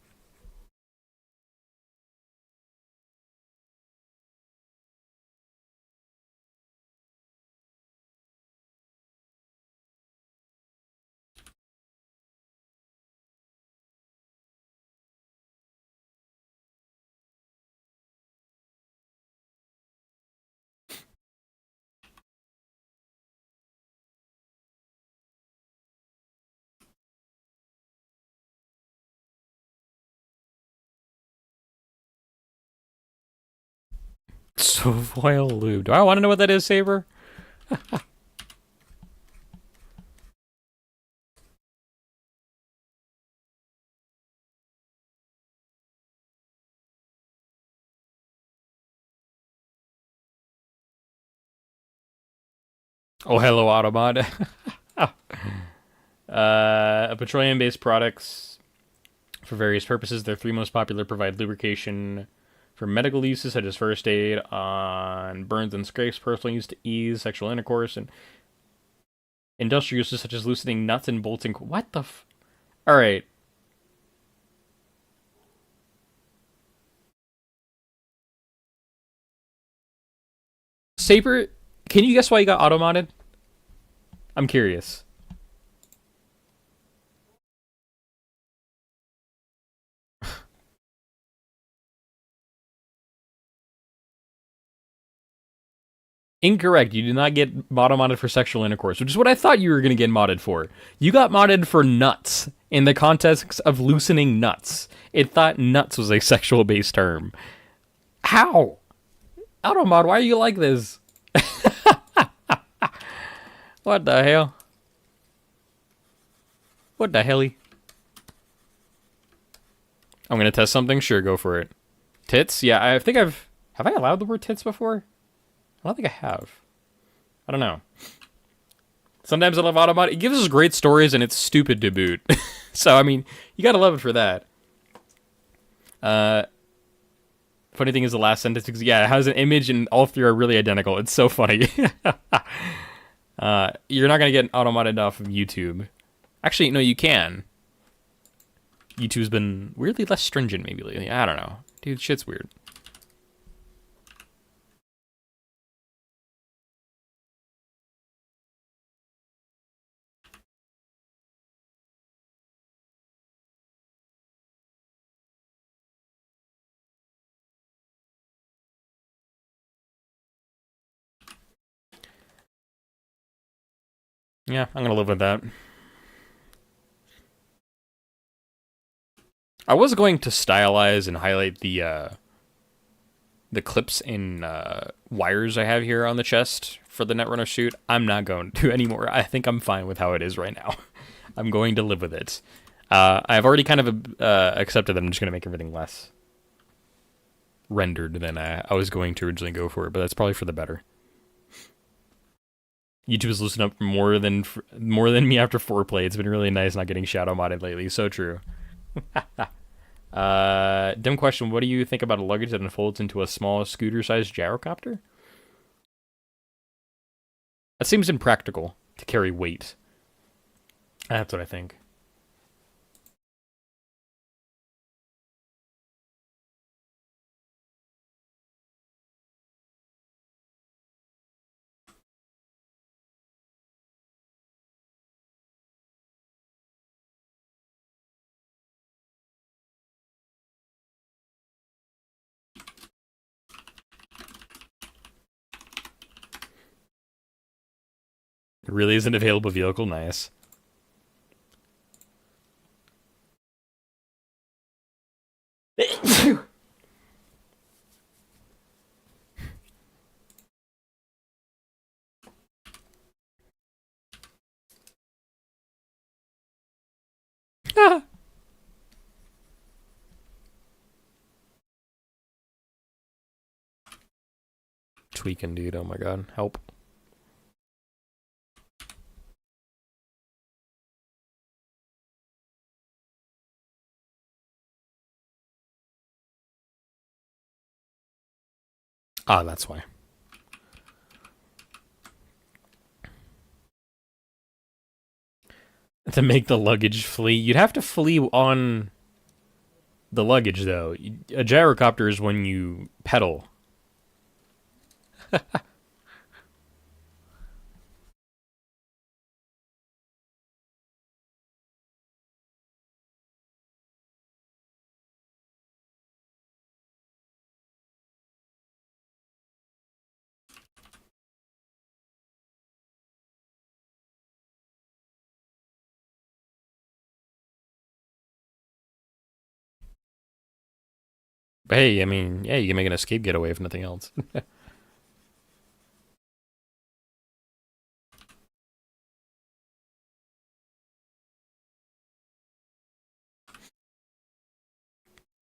Sofoil lube. Do I want to know what that is, Saber? Oh, hello, Autobot. Petroleum-based products for various purposes. Their three most popular provide lubrication for medical uses such as first aid on burns and scrapes, personal use to ease sexual intercourse, and industrial uses such as loosening nuts and bolting. What the? All right, Saber. Can you guess why you got auto modded? I'm curious. Incorrect. You did not get auto modded for sexual intercourse, which is what I thought you were going to get modded for. You got modded for nuts in the context of loosening nuts. It thought nuts was a sexual based term. How? Automod, why are you like this? What the hell? What the helly? I'm gonna test something. Sure, go for it. Tits? Yeah, I think I've. Have I allowed the word tits before? I don't think I have. I don't know. Sometimes I love Autobot. It gives us great stories and it's stupid to boot. So, I mean, you gotta love it for that. Uh, Funny thing is the last sentence, yeah, it has an image and all three are really identical. It's so funny. You're not gonna get Automodded off of YouTube. Actually, no, you can. YouTube's been weirdly less stringent maybe lately. I don't know. Dude, shit's weird. Yeah, I'm gonna live with that. I was going to stylize and highlight the clips and wires I have here on the chest for the Netrunner suit. I'm not going to anymore. I think I'm fine with how it is right now. I'm going to live with it. I've already kind of accepted that I'm just going to make everything less rendered than I was going to originally go for, but that's probably for the better. YouTube has loosened up more than me after foreplay. It's been really nice not getting shadow modded lately. So true. Dumb question. What do you think about a luggage that unfolds into a small scooter-sized gyrocopter? That seems impractical to carry weight. That's what I think. It really is an available vehicle. Nice. Tweaking, dude. Oh my god. Help. Ah, that's why. To make the luggage flee, you'd have to flee on the luggage, though. A gyrocopter is when you pedal. But hey, I mean, yeah, you can make an escape getaway if nothing else.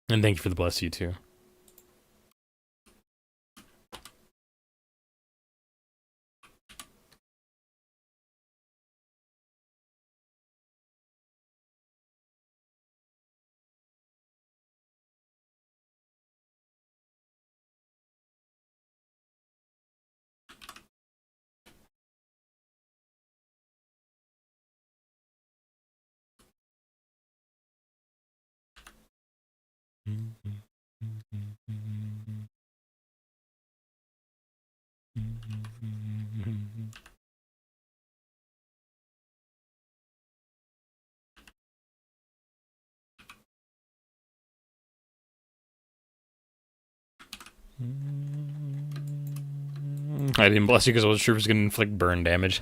And thank you for the bless you too. I didn't bless you because I wasn't sure if it was going to inflict burn damage.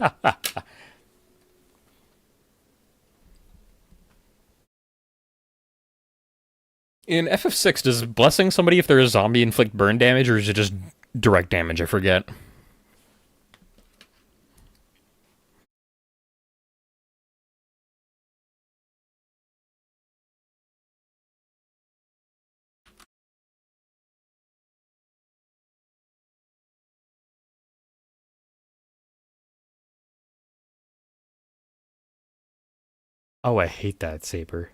In FF6, does blessing somebody if they're a zombie inflict burn damage, or is it just direct damage? I forget. Oh, I hate that, Saber.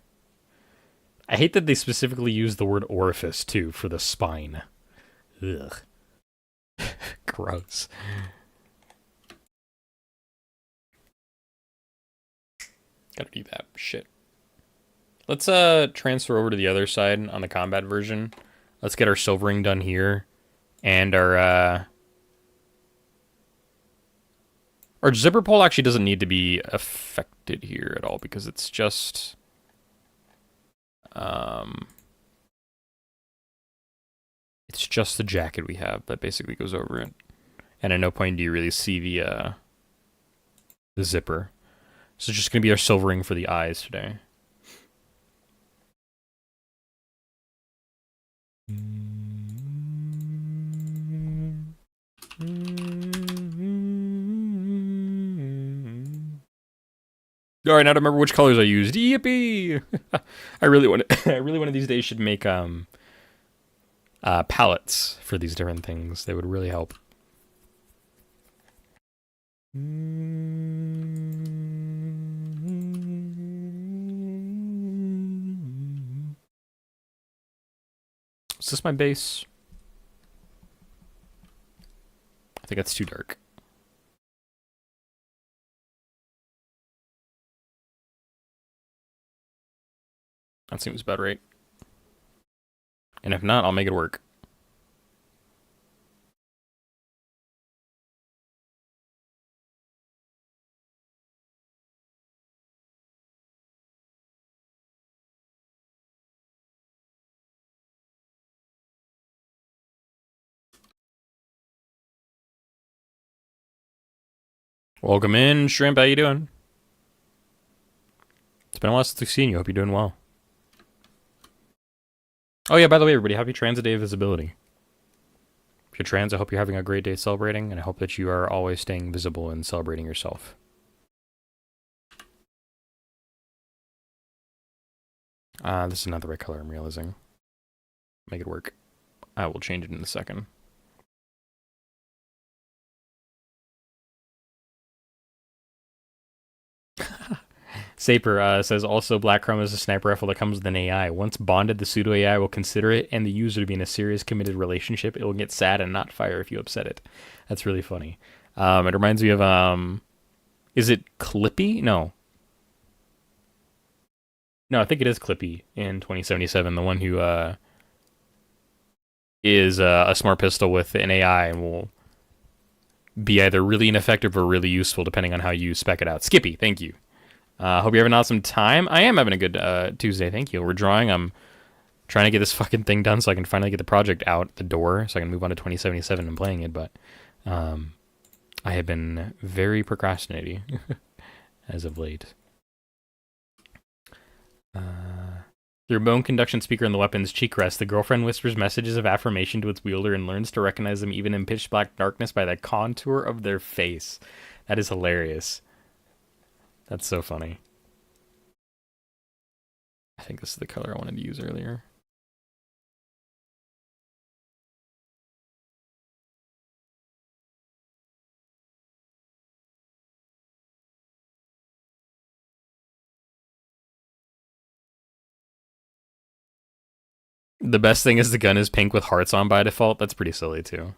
I hate that they specifically use the word orifice, too, for the spine. Ugh. Gross. Gotta do that. Shit. Let's transfer over to the other side on the combat version. Let's get our silvering done here. And our zipper pole actually doesn't need to be affected here at all because it's just the jacket we have that basically goes over it. And at no point do you really see the zipper. So it's just gonna be our silvering for the eyes today. All right, now to remember which colors I used. Yippee! I really want to. I really one of these days should make palettes for these different things. They would really help. Is this my base? I think that's too dark. That seems about right. And if not, I'll make it work. Welcome in, Shrimp. How you doing? It's been a while since I've seen you. Hope you're doing well. Oh yeah, by the way, everybody, happy Transit Day of Visibility. If you're trans, I hope you're having a great day celebrating, and I hope that you are always staying visible and celebrating yourself. This is not the right color, I'm realizing. Make it work. I will change it in a second. Saper says also Black Chrome is a sniper rifle that comes with an AI. Once bonded, the pseudo AI will consider it and the user to be in a serious committed relationship. It will get sad and not fire if you upset it. That's really funny. It reminds me of is it Clippy? No, I think it is Clippy in 2077, the one who is a smart pistol with an AI and will be either really ineffective or really useful depending on how you spec it out. Skippy, thank you. Hope you're having an awesome time. I am having a good Tuesday, thank you. We're drawing. I'm trying to get this fucking thing done so I can finally get the project out the door so I can move on to 2077 and playing it, but I have been very procrastinating as of late. Through a bone conduction speaker in the weapon's cheek rest, the girlfriend whispers messages of affirmation to its wielder and learns to recognize them even in pitch black darkness by the contour of their face. That is hilarious. That's so funny. I think this is the color I wanted to use earlier. The best thing is the gun is pink with hearts on by default. That's pretty silly too.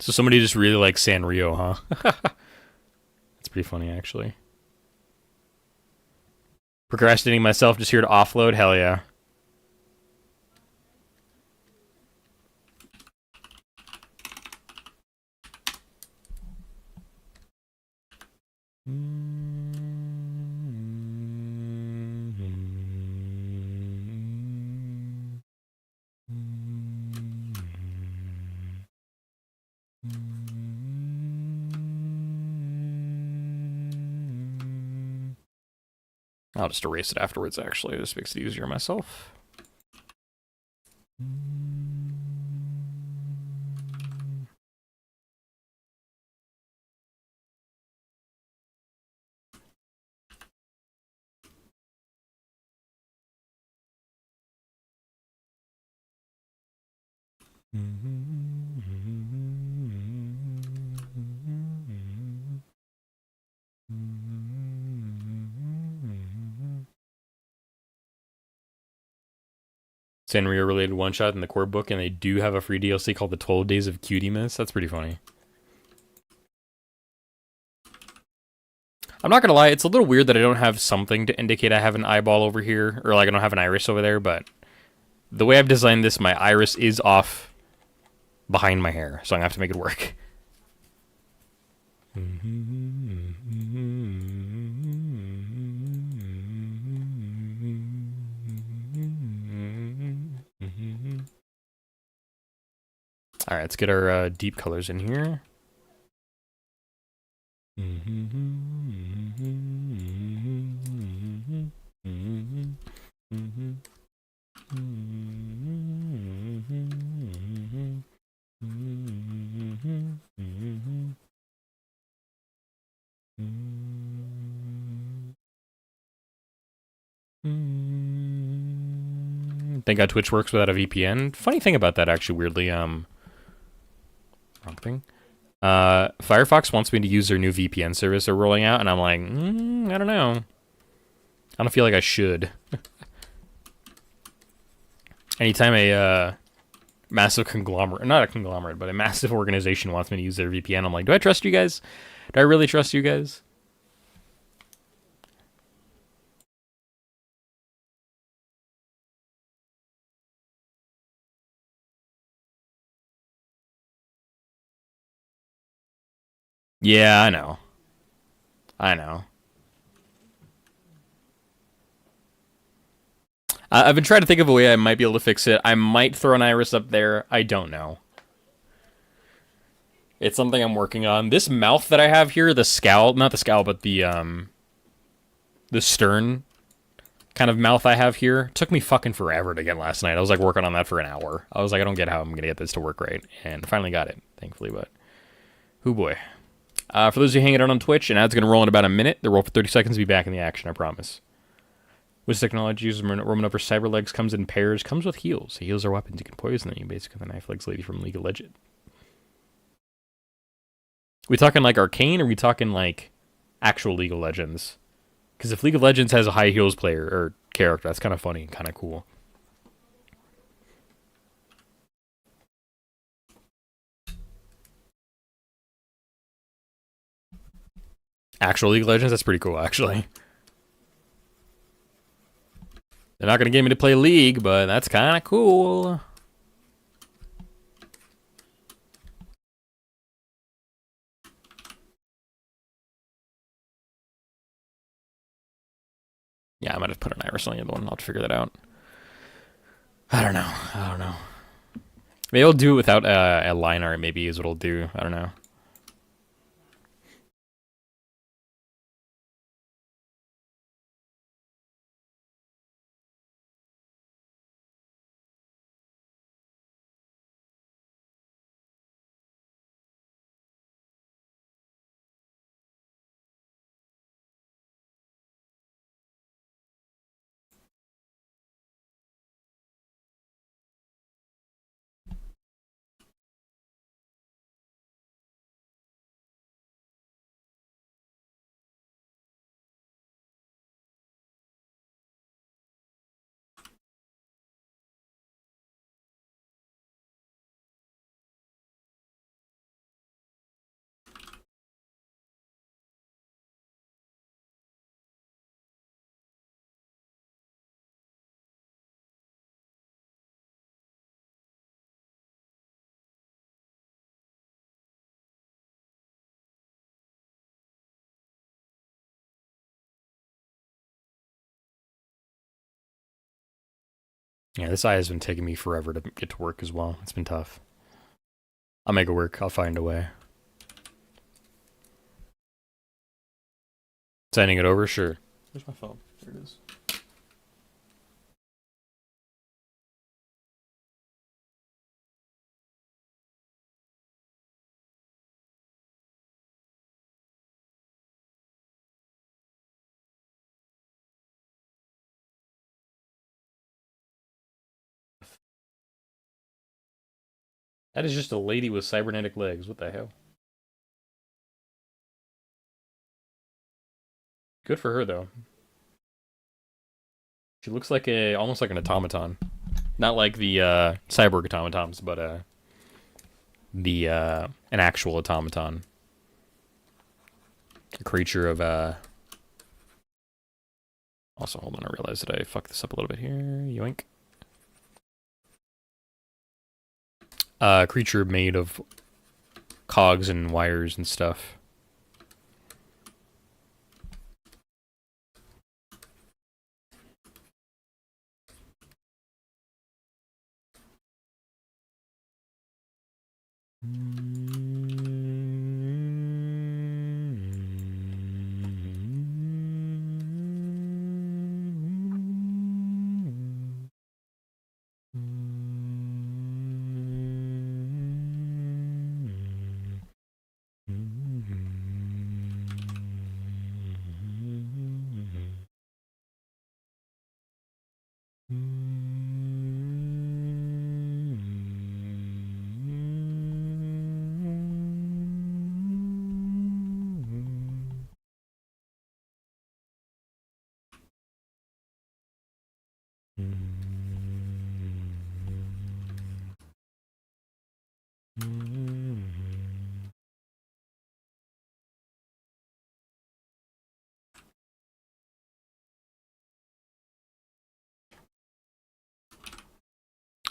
So somebody just really likes Sanrio, huh? That's pretty funny, actually. Procrastinating myself just here to offload? Hell yeah. I'll just erase it afterwards, actually. This makes it easier myself. Sanrio related one shot in the core book, and they do have a free DLC called the 12 Days of Cutie Miss. That's pretty funny. I'm not gonna lie, it's a little weird that I don't have something to indicate I have an eyeball over here, or like I don't have an iris over there, but the way I've designed this, my iris is off behind my hair, so I'm gonna have to make it work. All right, let's get our deep colors in here. Thank God Twitch works without a VPN. Funny thing about that, actually, weirdly, wrong thing. Firefox wants me to use their new VPN service they're rolling out, and I'm like, I don't know. I don't feel like I should. Anytime a massive conglomerate, not a conglomerate, but a massive organization wants me to use their VPN, I'm like, do I trust you guys? Do I really trust you guys? Yeah, I know. I know. I've been trying to think of a way I might be able to fix it. I might throw an iris up there. I don't know. It's something I'm working on. This mouth that I have here, the scowl, not the scowl, but the stern kind of mouth I have here, took me fucking forever to get last night. I was like working on that for an hour. I was like, I don't get how I'm gonna get this to work right, and finally got it, thankfully. But, hoo boy. For those of you hanging out on Twitch, an ad's gonna roll in about a minute. They'll roll for 30 seconds. Be back in the action, I promise. With technology, used roaming over cyber legs comes in pairs, comes with heals. Heals are weapons. You can poison them. You basically the knife legs lady from League of Legends. We talking like arcane, or we talking like actual League of Legends? Because if League of Legends has a high heals player or character, that's kind of funny and kind of cool. Actual League of Legends, that's pretty cool, actually. They're not gonna get me to play League, but that's kind of cool. Yeah, I might have put an iris on the other one. I'll have to figure that out. I don't know. Maybe I'll do it without a line art. Maybe is what I'll do. I don't know. Yeah, this eye has been taking me forever to get to work as well. It's been tough. I'll make it work. I'll find a way. Sending it over? Sure. Where's my phone? There it is. That is just a lady with cybernetic legs. What the hell? Good for her, though. She looks like almost like an automaton. Not like the cyborg automatons, but an actual automaton. A creature of Also, hold on, I realized that I fucked this up a little bit here. Yoink. Creature made of cogs and wires and stuff.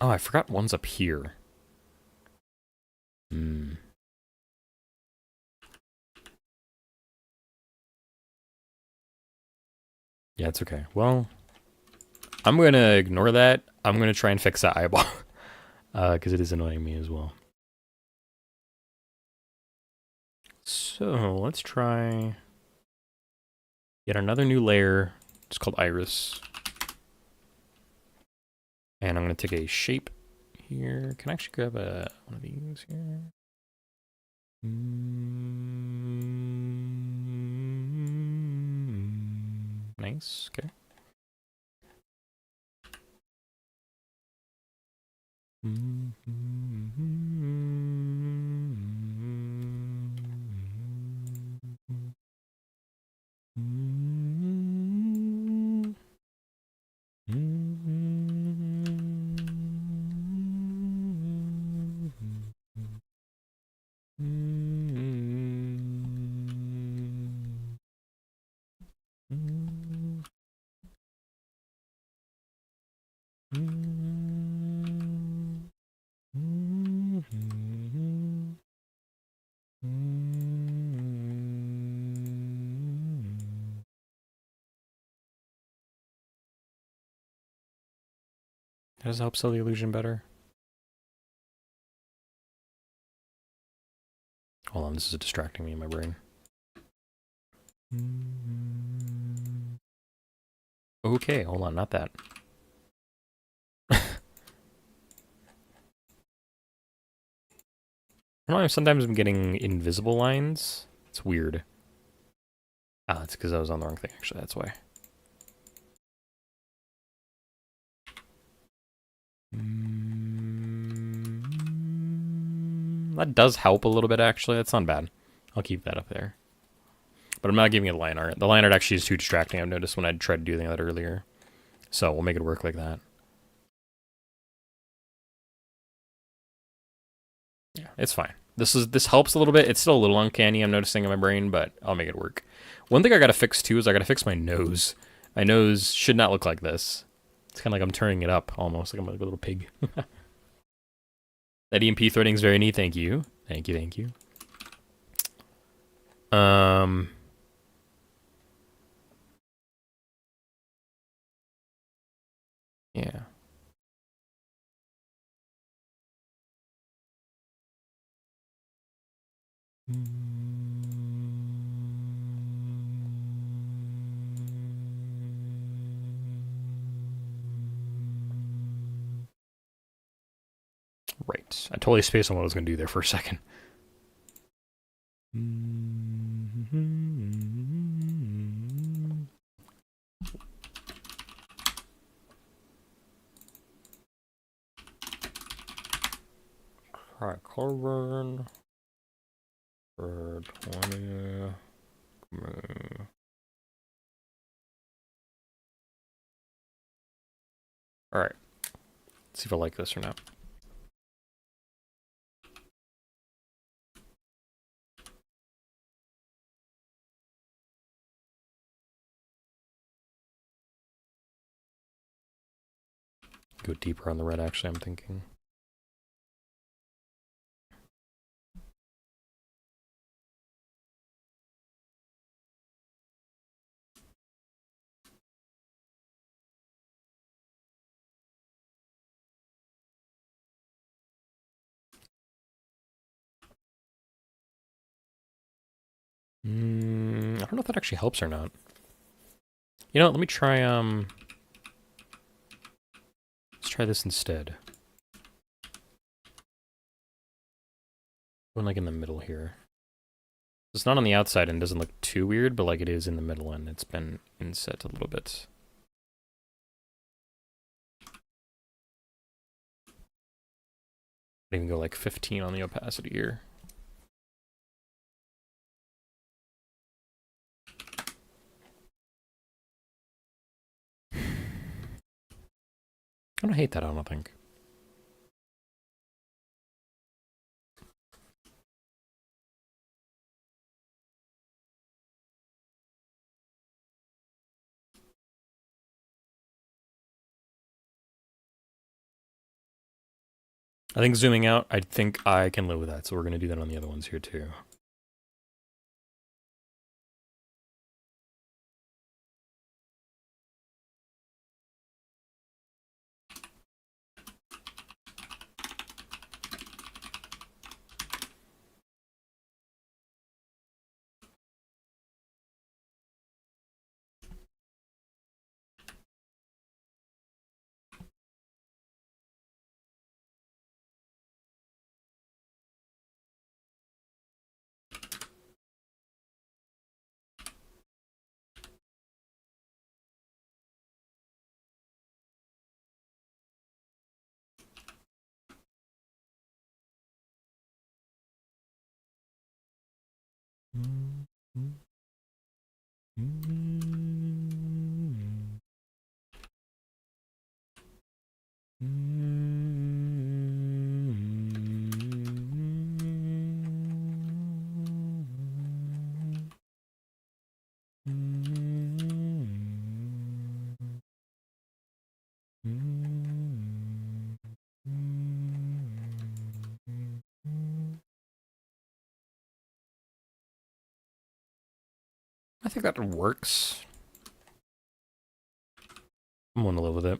Oh, I forgot one's up here. Yeah, it's okay. Well, I'm gonna ignore that. I'm gonna try and fix that eyeball. Because it is annoying me as well. So, let's try yet another new layer. It's called Iris. And I'm gonna take a shape here. Can I actually grab one of these here? Nice, okay. Does it help sell the illusion better? Hold on, this is distracting me in my brain. Okay, hold on, not that. I don't know, sometimes I'm getting invisible lines. It's weird. Ah, it's because I was on the wrong thing, actually, that's why. That does help a little bit, actually. That's not bad. I'll keep that up there. But I'm not giving it line art. The line art actually is too distracting, I've noticed when I tried to do that earlier. So we'll make it work like that. Yeah, it's fine. This helps a little bit. It's still a little uncanny, I'm noticing in my brain, but I'll make it work. One thing I gotta fix too is I gotta fix my nose. My nose should not look like this. It's kind of like I'm turning it up almost, like I'm like a little pig. That EMP threading is very neat. Thank you. Thank you. Thank you. Yeah. Right. I totally spaced on what I was going to do there for a second. Alright, carbon. For 20. Alright. Let's see if I like this or not. Go deeper on the red, actually, I'm thinking. I don't know if that actually helps or not. You know, let me try, let's try this instead. Going like in the middle here. It's not on the outside and doesn't look too weird, but like it is in the middle and it's been inset a little bit. Even go like 15 on the opacity here. I don't hate that, I don't think. I think zooming out, I think I can live with that, so we're going to do that on the other ones here too. I think that works. I'm willing to live with it.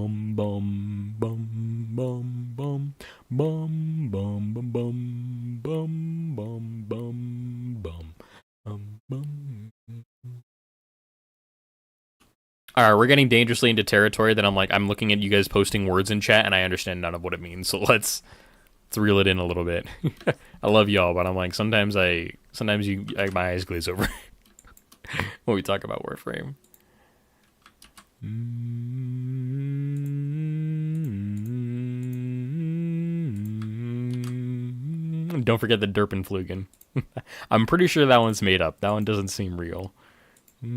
All right, we're getting dangerously into territory that I'm looking at you guys posting words in chat and I understand none of what it means. So let's reel it in a little bit. I love y'all, but I'm like my eyes glaze over when we talk about Warframe. Don't forget the Derpenflugen. I'm pretty sure that one's made up. That one doesn't seem real. I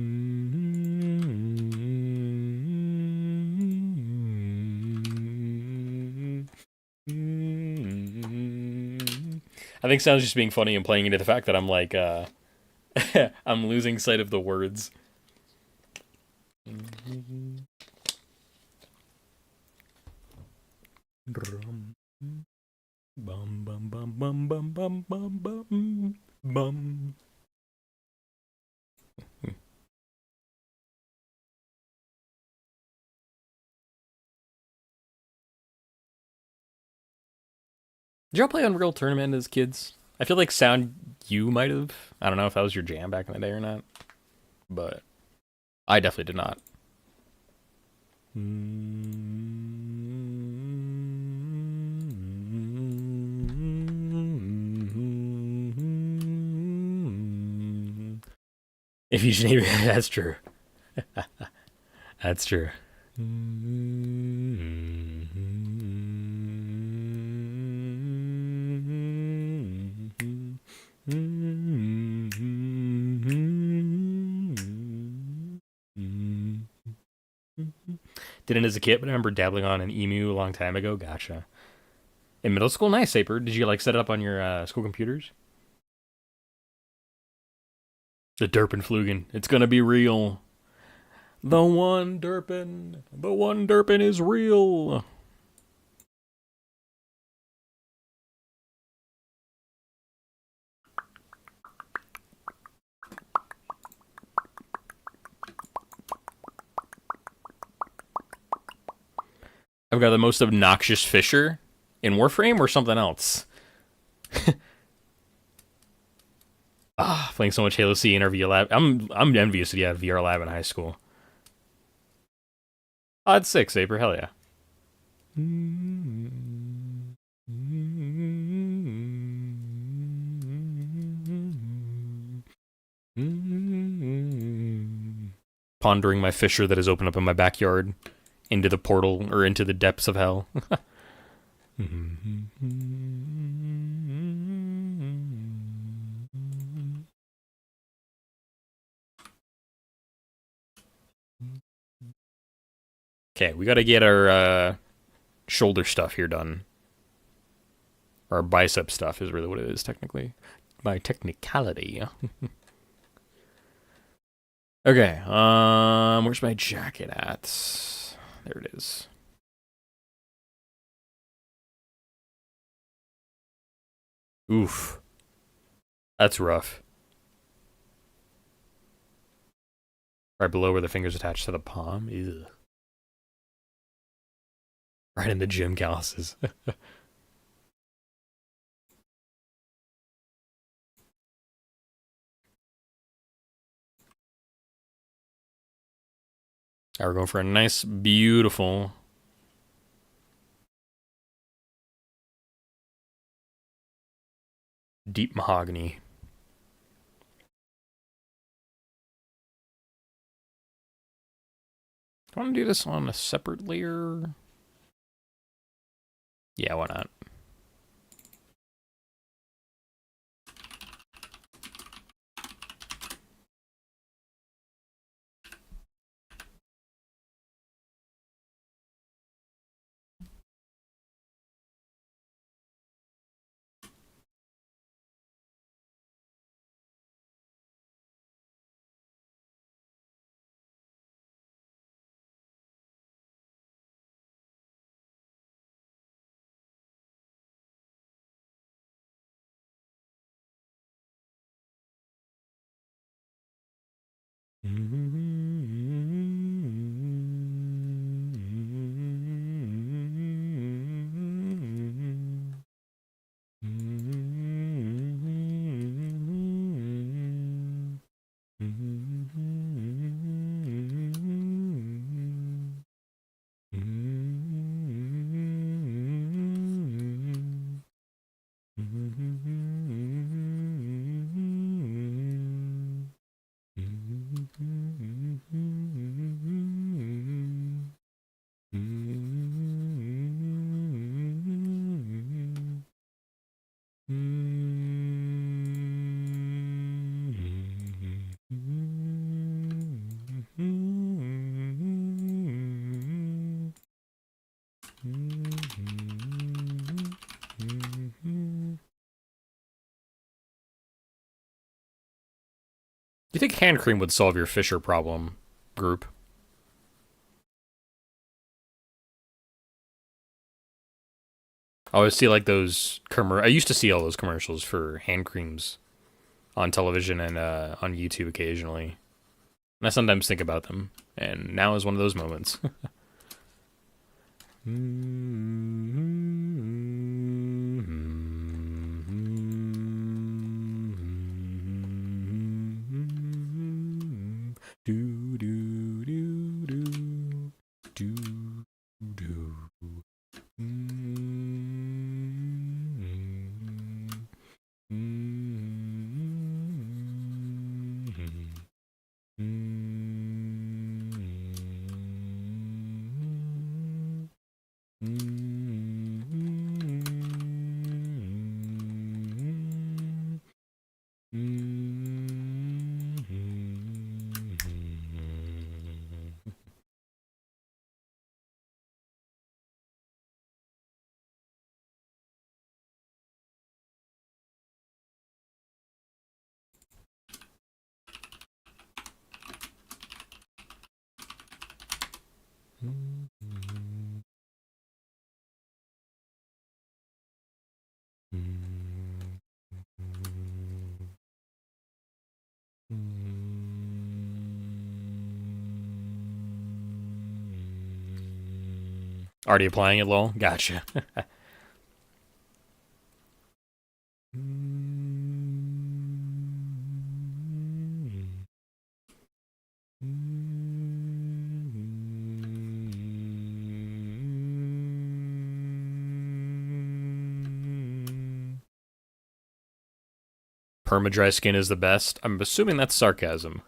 think sounds just being funny and playing into the fact that I'm like, I'm losing sight of the words. Bum bum bum bum bum bum bum bum bum. Did y'all play Unreal Tournament as kids? I feel like Sound you might have. I don't know if that was your jam back in the day or not, but I definitely did not. If you should name it, that's true. That's true. Didn't as a kid, but I remember dabbling on an emu a long time ago. Gotcha. In middle school, nice, Saper. Did you like set it up on your school computers? The Derpenflugen. It's gonna be real. The one Derpen. The one Derpen is real. I've got the most obnoxious fisher in Warframe or something else. Playing so much Halo C in our VR lab. I'm envious that you had VR lab in high school. Odd 6, Saber. Hell yeah. Pondering my fissure that has opened up in my backyard into the portal or into the depths of hell. Okay, we gotta get our shoulder stuff here done. Our bicep stuff is really what it is, technically. By technicality. Okay, where's my jacket at? There it is. Oof. That's rough. Right below where the finger's attached to the palm. Ew. Right in the gym calluses. Now we're going for a nice, beautiful deep mahogany. Do I want to do this on a separate layer? Yeah, why not? You think hand cream would solve your Fisher problem, group? I always see like those I used to see all those commercials for hand creams on television and on YouTube occasionally. And I sometimes think about them, and now is one of those moments. do do do do do do. Already applying it, lol. Gotcha. Perma-dry skin is the best. I'm assuming that's sarcasm.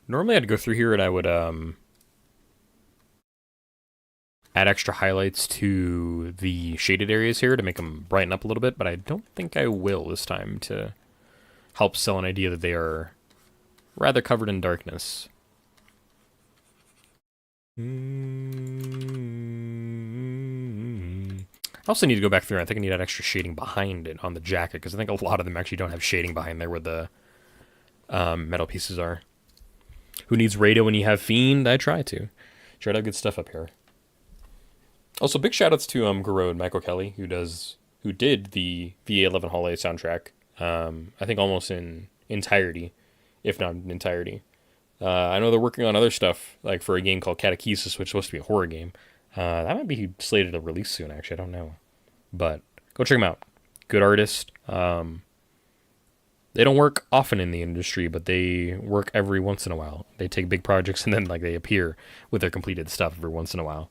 Normally I'd go through here and I would add extra highlights to the shaded areas here to make them brighten up a little bit, but I don't think I will this time to help sell an idea that they are rather covered in darkness. I also need to go back through. I think I need to add extra shading behind it on the jacket because I think a lot of them actually don't have shading behind there where the metal pieces are. Who needs radio when you have Fiend? I try to. Try to have good stuff up here. Also, big shoutouts to Garode, Michael Kelly, who did the VA11 Holiday soundtrack. I think almost in entirety, if not in entirety. I know they're working on other stuff, like for a game called Catechesis, which is supposed to be a horror game. That might be slated to release soon, actually. I don't know. But go check them out. Good artist. They don't work often in the industry, but they work every once in a while. They take big projects and then like they appear with their completed stuff every once in a while.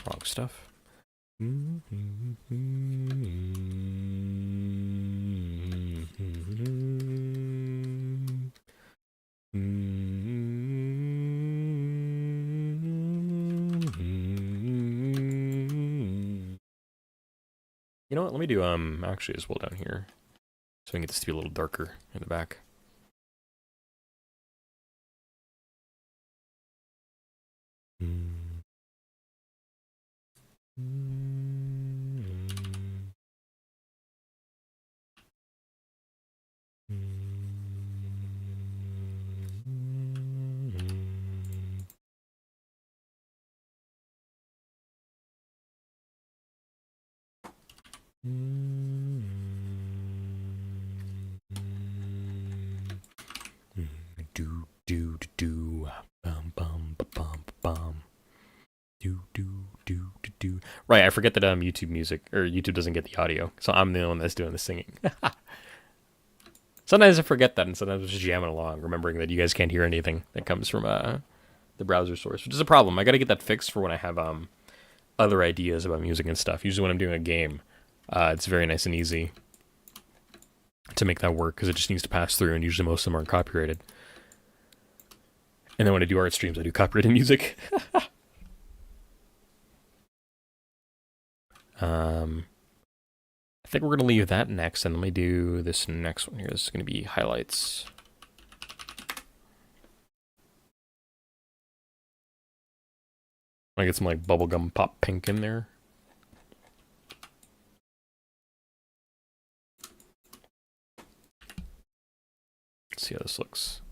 Wrong stuff. You know what? Let me do actually as well down here, so I can get this to be a little darker in the back. Do do do bum bum bum bum. Do do do do do. Right, I forget that YouTube music or YouTube doesn't get the audio, so I'm the one that's doing the singing. Sometimes I forget that, and sometimes I'm just jamming along, remembering that you guys can't hear anything that comes from the browser source, which is a problem. I got to get that fixed for when I have other ideas about music and stuff. Usually when I'm doing a game, it's very nice and easy to make that work because it just needs to pass through, and usually most of them aren't copyrighted. And then when I do art streams, I do copyrighted music. I think we're going to leave that next, and let me do this next one here. This is going to be highlights. I get some like bubblegum pop pink in there. Let's see how this looks.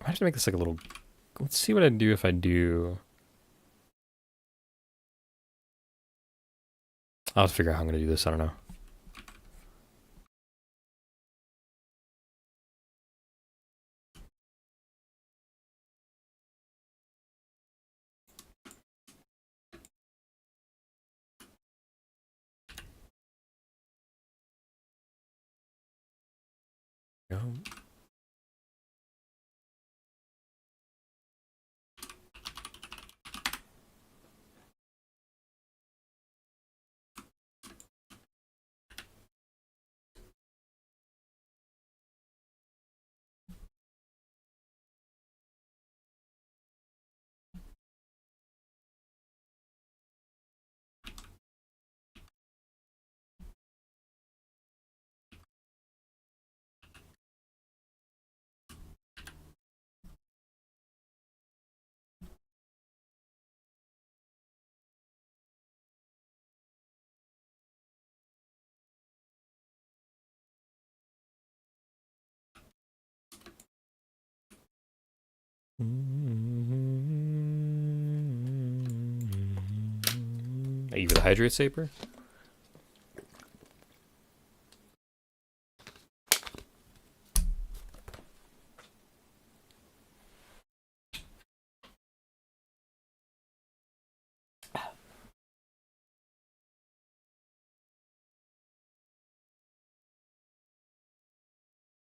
I have to make this like a little... Let's see what I'd do if I do... I'll have to figure out how I'm going to do this. I don't know. Go. Are you the hydrate saber?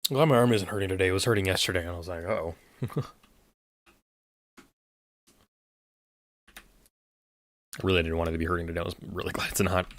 Glad my arm isn't hurting today. It was hurting yesterday, and I was like, oh. I really didn't want it to be hurting today. I was really glad it's not.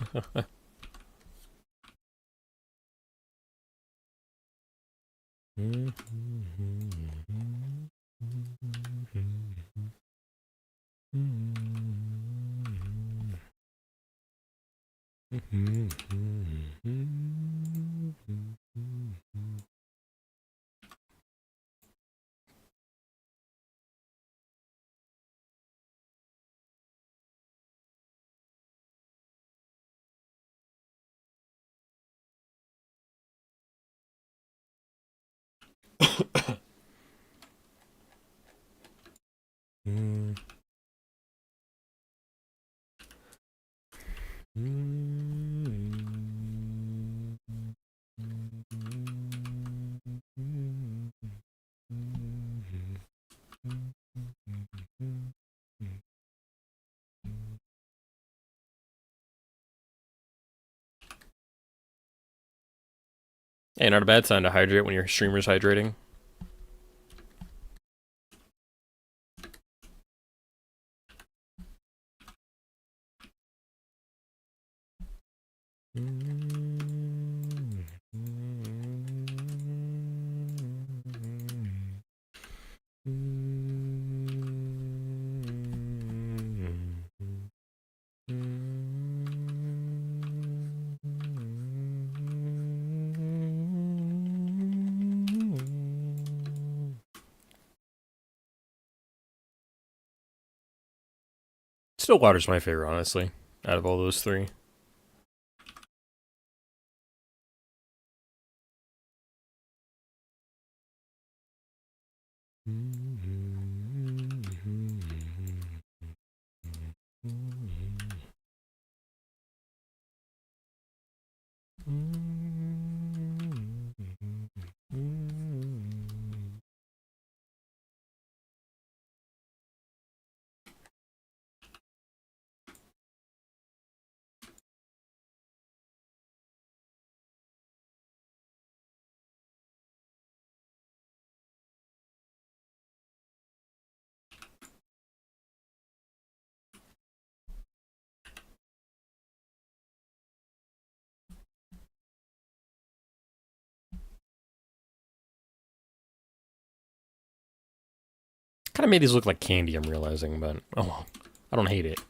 Hey, not a bad sign to hydrate when your streamer's hydrating. Still, water's my favorite, honestly, out of all those three. Kind of made these look like candy, I'm realizing, but oh well. I don't hate it.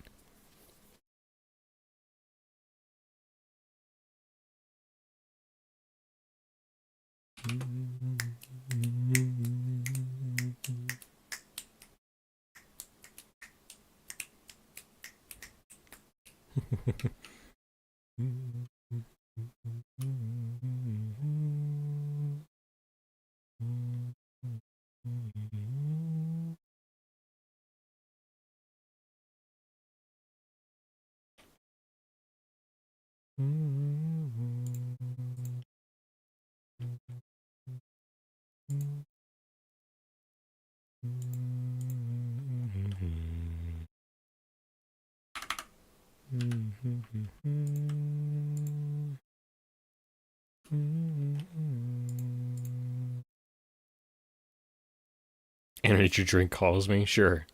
Energy drink calls me, sure.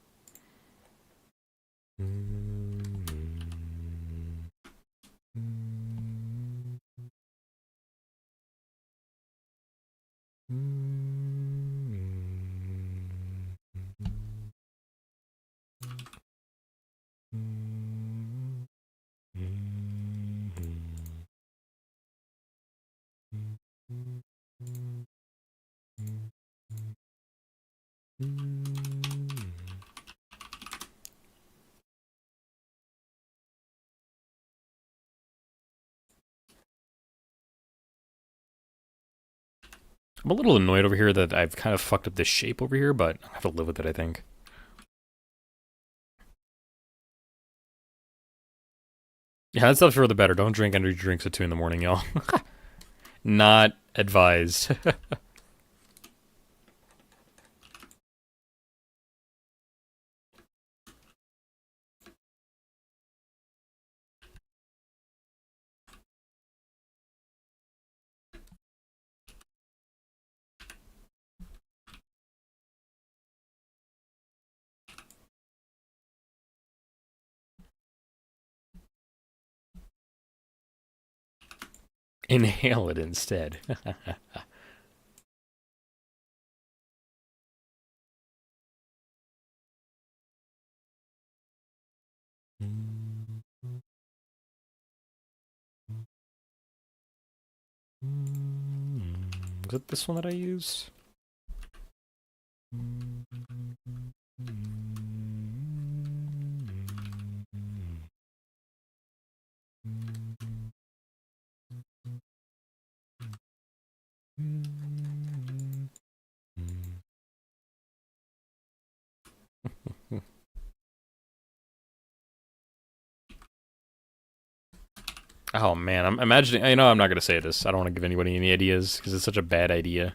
I'm a little annoyed over here that I've kind of fucked up this shape over here, but I have to live with it, I think. Yeah, that stuff's for the better. Don't drink energy drinks at 2 in the morning, y'all. Not advised. Inhale it instead. Is it this one that I use? Oh man, I'm imagining. I know I'm not gonna say this. I don't want to give anybody any ideas because it's such a bad idea.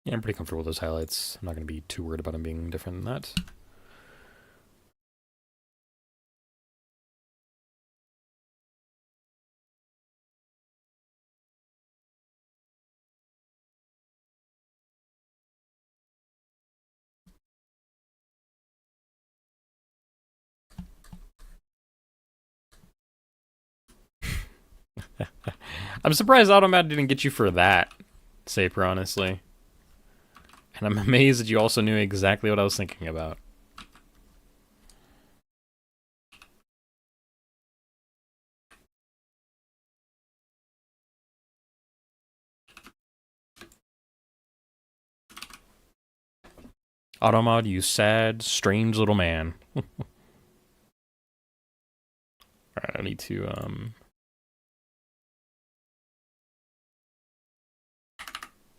Yeah, I'm pretty comfortable with those highlights. I'm not gonna be too worried about them being different than that. I'm surprised Automat didn't get you for that, Saper, honestly. And I'm amazed that you also knew exactly what I was thinking about. Automod, you sad, strange little man. Alright, I need to,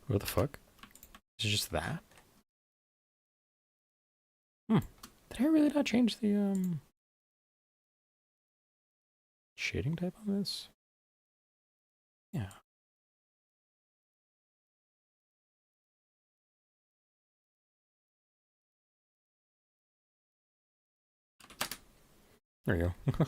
what the fuck? Is it just that? Did I really not change the, shading type on this? Yeah. There you go.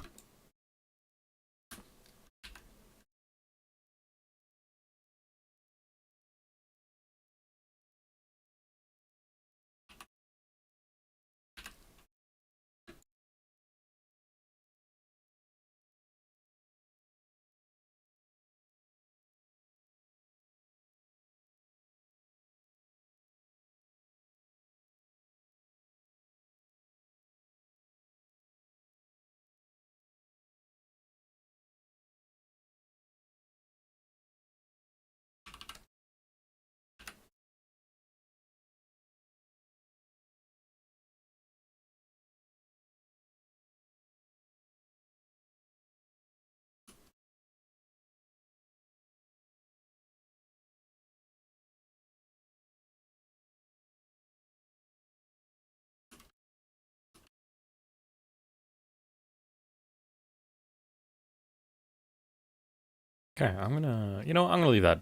Okay, I'm gonna, I'm gonna leave that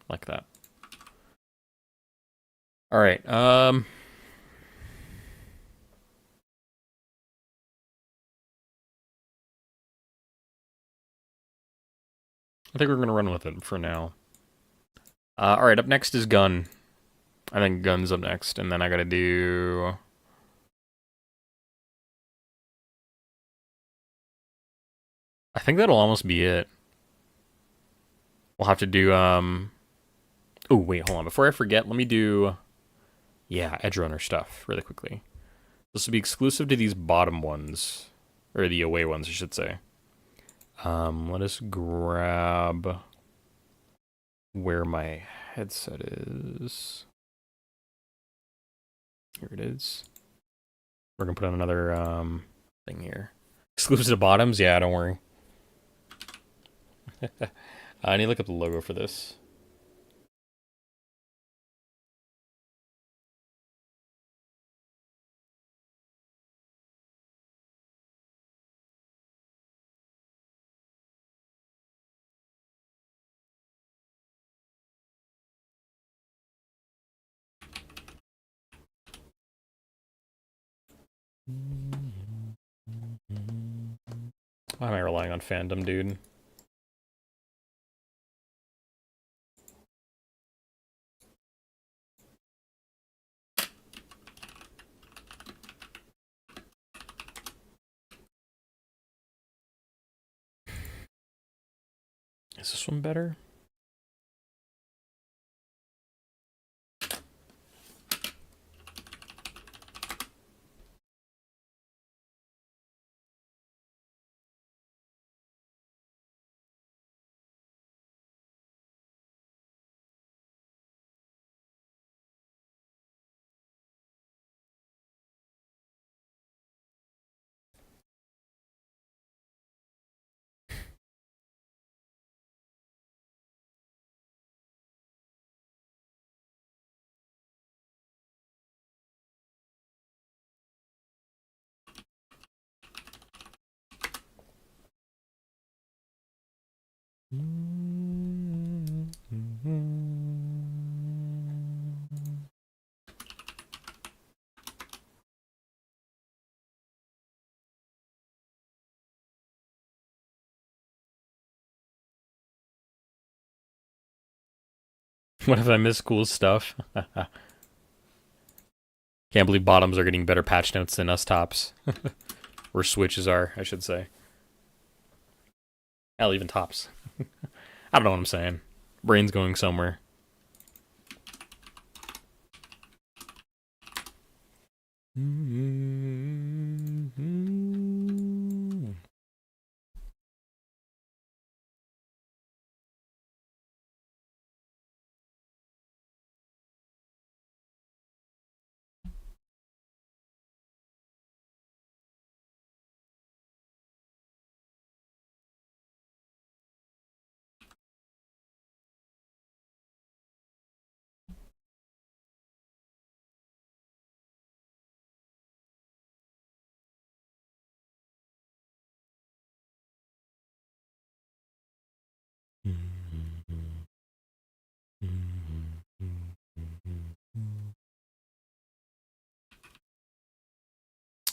like that. All right. I think we're gonna run with it for now. All right. Up next is gun. I think gun's up next, and then I gotta do. I think that'll almost be it. We'll have to do. Oh wait, hold on. Before I forget, let me do. Yeah, edge runner stuff really quickly. This will be exclusive to these bottom ones, or the away ones, I should say. Let us grab where my headset is. Here it is. We're gonna put on another thing here. Exclusive to bottoms? Yeah, don't worry. I need to look up the logo for this. Why am I relying on fandom, dude? Is this one better? What if I miss cool stuff? Can't believe bottoms are getting better patch notes than us tops. Or switches are, I should say. Hell, even tops. I don't know what I'm saying. Brain's going somewhere.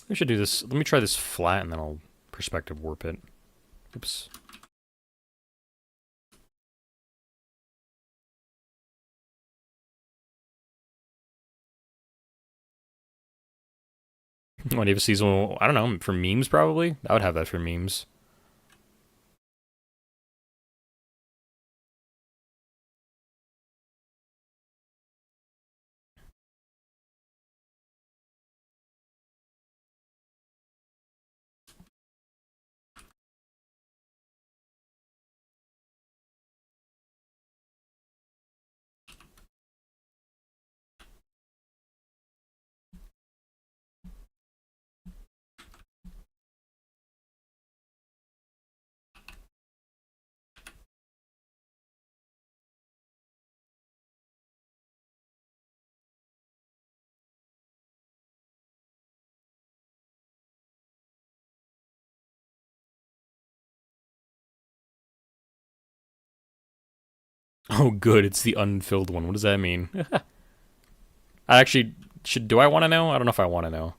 I should do this. Let me try this flat and then I'll perspective warp it. Oops. What do you have a seasonal? I don't know. For memes, probably? I would have that for memes. Oh, good. It's the unfilled one. What does that mean? I actually should. Do I want to know? I don't know if I want to know.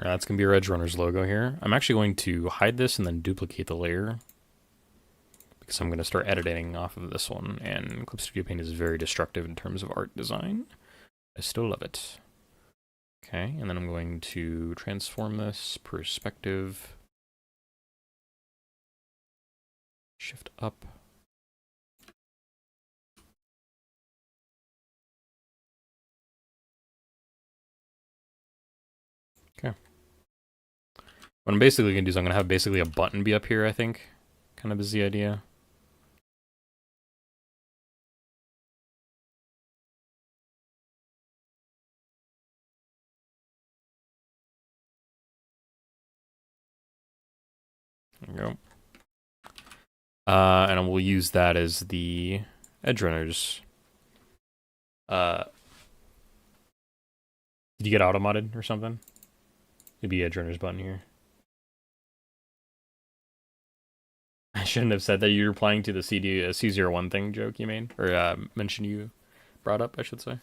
That's going to be our Edge Runners logo here. I'm actually going to hide this and then duplicate the layer because I'm going to start editing off of this one, and Clip Studio Paint is very destructive in terms of art design. I still love it. Okay, and then I'm going to transform this perspective. Shift up. Okay. What I'm basically going to do is I'm going to have basically a button be up here, I think. Kind of is the idea. There we go. And we'll use that as the edge runners. Did you get auto-modded or something? Maybe edge runners button here. I shouldn't have said that. You're replying to the C01 thing joke you made, or mention you brought up, I should say.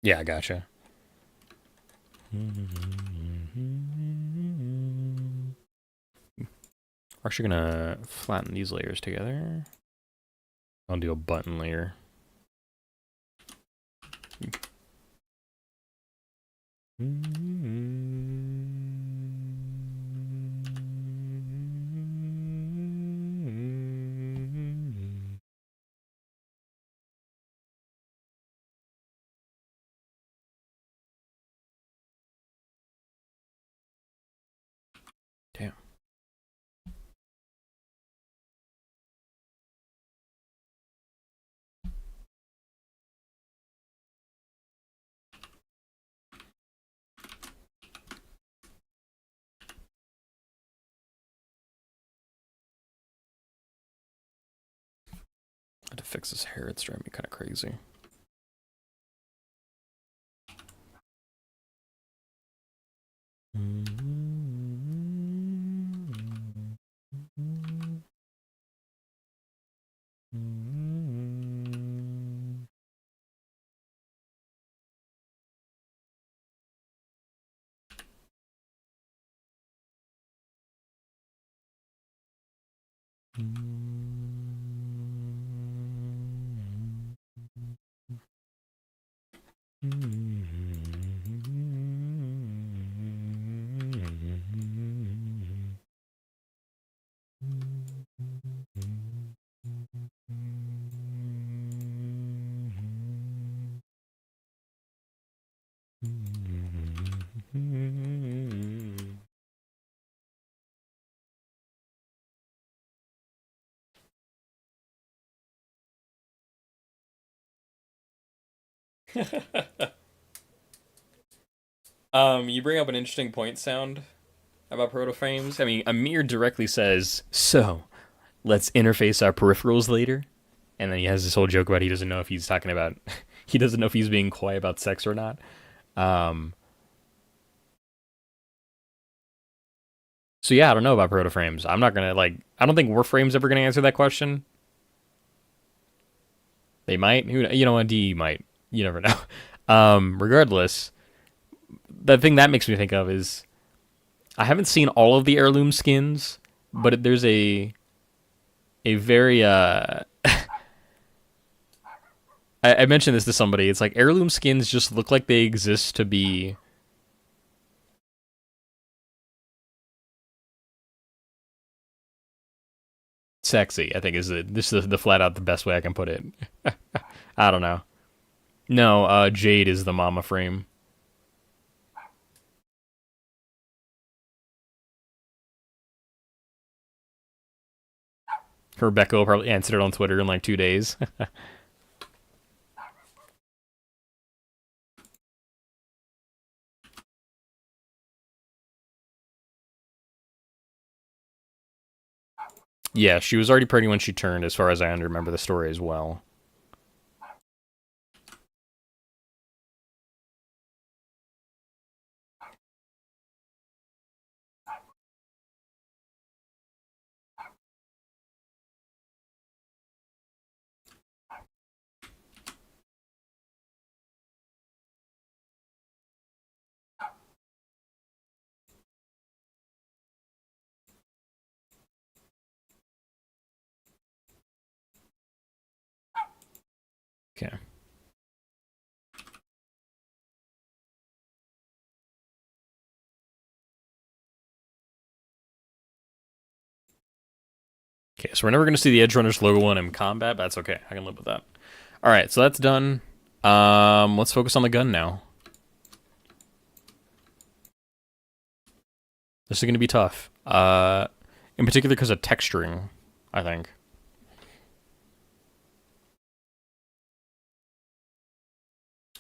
Yeah, gotcha. We're actually gonna flatten these layers together. I'll do a button layer. Damn. I had to fix this hair, it's driving me kind of crazy. You bring up an interesting point, Sound, about proto frames. I mean, Amir directly says, "So, let's interface our peripherals later," and then he has this whole joke about he doesn't know if he's talking about, he doesn't know if he's being coy about sex or not. So yeah, I don't know about proto frames. I'm not gonna I don't think Warframe's ever gonna answer that question. They might. Who you know? D might. You never know. Regardless, the thing that makes me think of is I haven't seen all of the heirloom skins, but there's a very I mentioned this to somebody. It's like heirloom skins just look like they exist to be Sexy, I think is this is the flat out the best way I can put it. I don't know. No, Jade is the mama frame. Rebecca will probably answer it on Twitter in like 2 days. Yeah, she was already pretty when she turned, as far as I remember the story as well. Okay. Okay, so we're never going to see the Edge Runners logo in combat, but that's okay. I can live with that. All right, so that's done. Let's focus on the gun now. This is going to be tough. In particular because of texturing, I think.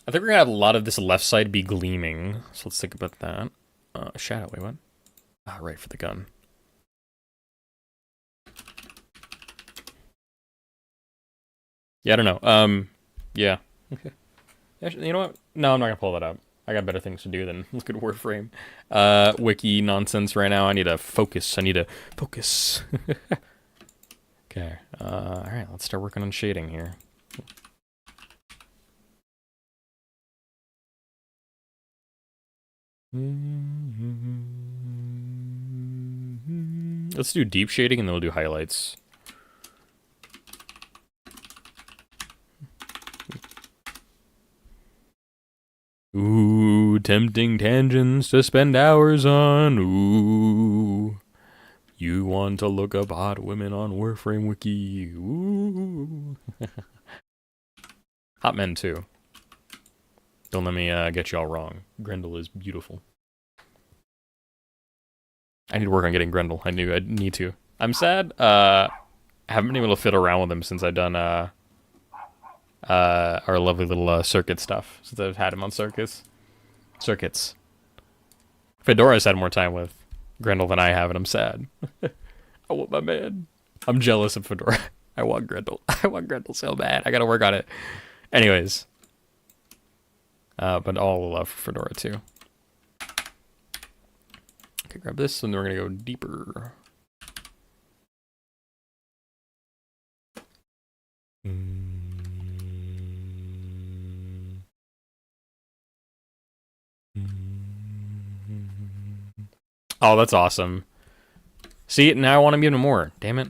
I think we're going to have a lot of this left side be gleaming. So let's think about that. Shadow, wait, what? Ah, right, for the gun. Yeah, I don't know. Yeah. Okay. Actually, you know what? No, I'm not gonna pull that up. I got better things to do than look at Warframe. Wiki nonsense right now. I need to focus. I need to focus. Okay. Alright, let's start working on shading here. Let's do deep shading and then we'll do highlights. Ooh, tempting tangents to spend hours on. Ooh. You want to look up hot women on Warframe Wiki. Ooh. Hot men, too. Don't let me get you all wrong. Grendel is beautiful. I need to work on getting Grendel. I knew I'd need to. I'm sad. I haven't been able to fit around with him since I've done our lovely little circuit stuff. Since I've had him on circuits. Fedora's had more time with Grendel than I have, and I'm sad. I want my man. I'm jealous of Fedora. I want Grendel. I want Grendel so bad. I gotta work on it. Anyways. But all the love for Fedora, too. Okay, grab this, and then we're gonna go deeper. Oh, that's awesome. See, now I want him even more. Damn it.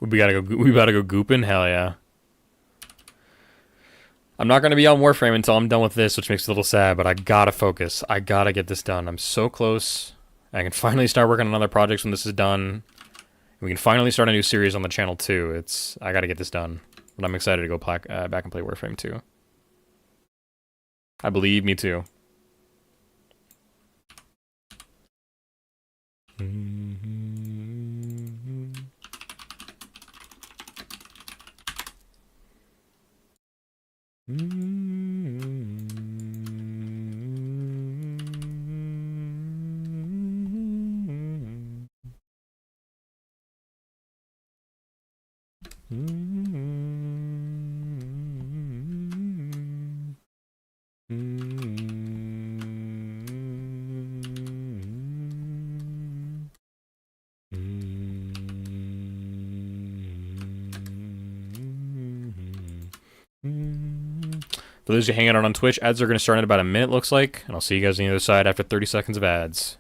We gotta go. We gotta go gooping. Hell yeah! I'm not gonna be on Warframe until I'm done with this, which makes it a little sad. But I gotta focus. I gotta get this done. I'm so close. I can finally start working on other projects when this is done. We can finally start a new series on the channel too. I gotta get this done. But I'm excited to go back and play Warframe too. I believe me too. For those of you hanging out on Twitch, ads are going to start in about a minute, looks like. And I'll see you guys on the other side after 30 seconds of ads.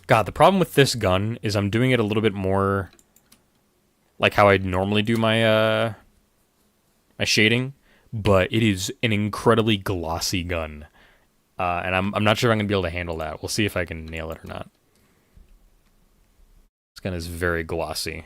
God, the problem with this gun is I'm doing it a little bit more like how I normally do my my shading, but it is an incredibly glossy gun. And I'm not sure if I'm going to be able to handle that. We'll see if I can nail it or not. This gun is very glossy.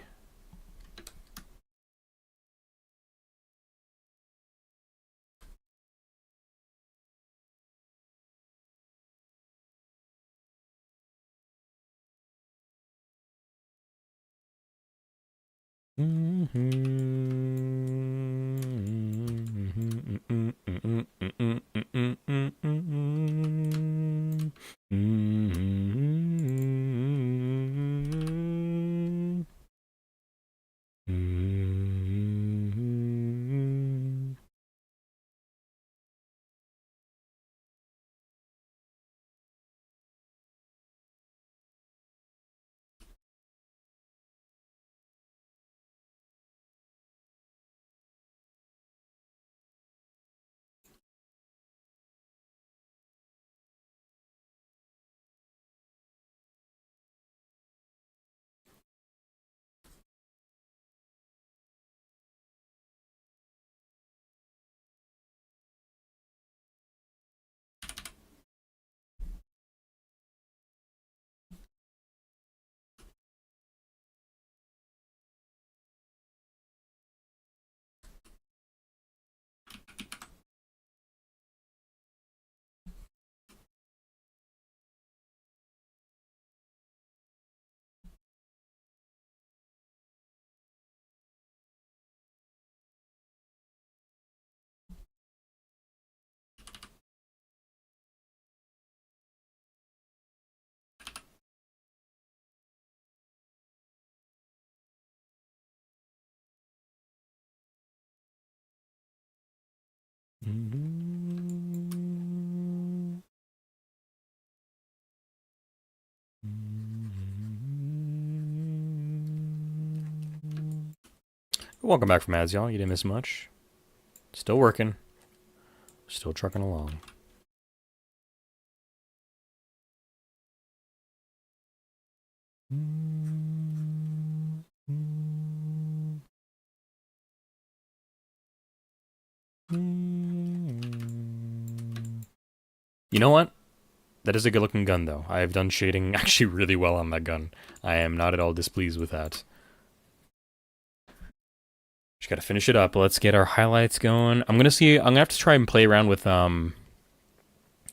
Welcome back from ads, y'all. You didn't miss much. Still working. Still trucking along. You know what? That is a good looking gun though. I have done shading actually really well on that gun. I am not at all displeased with that. Just gotta finish it up. Let's get our highlights going. I'm gonna have to try and play around with some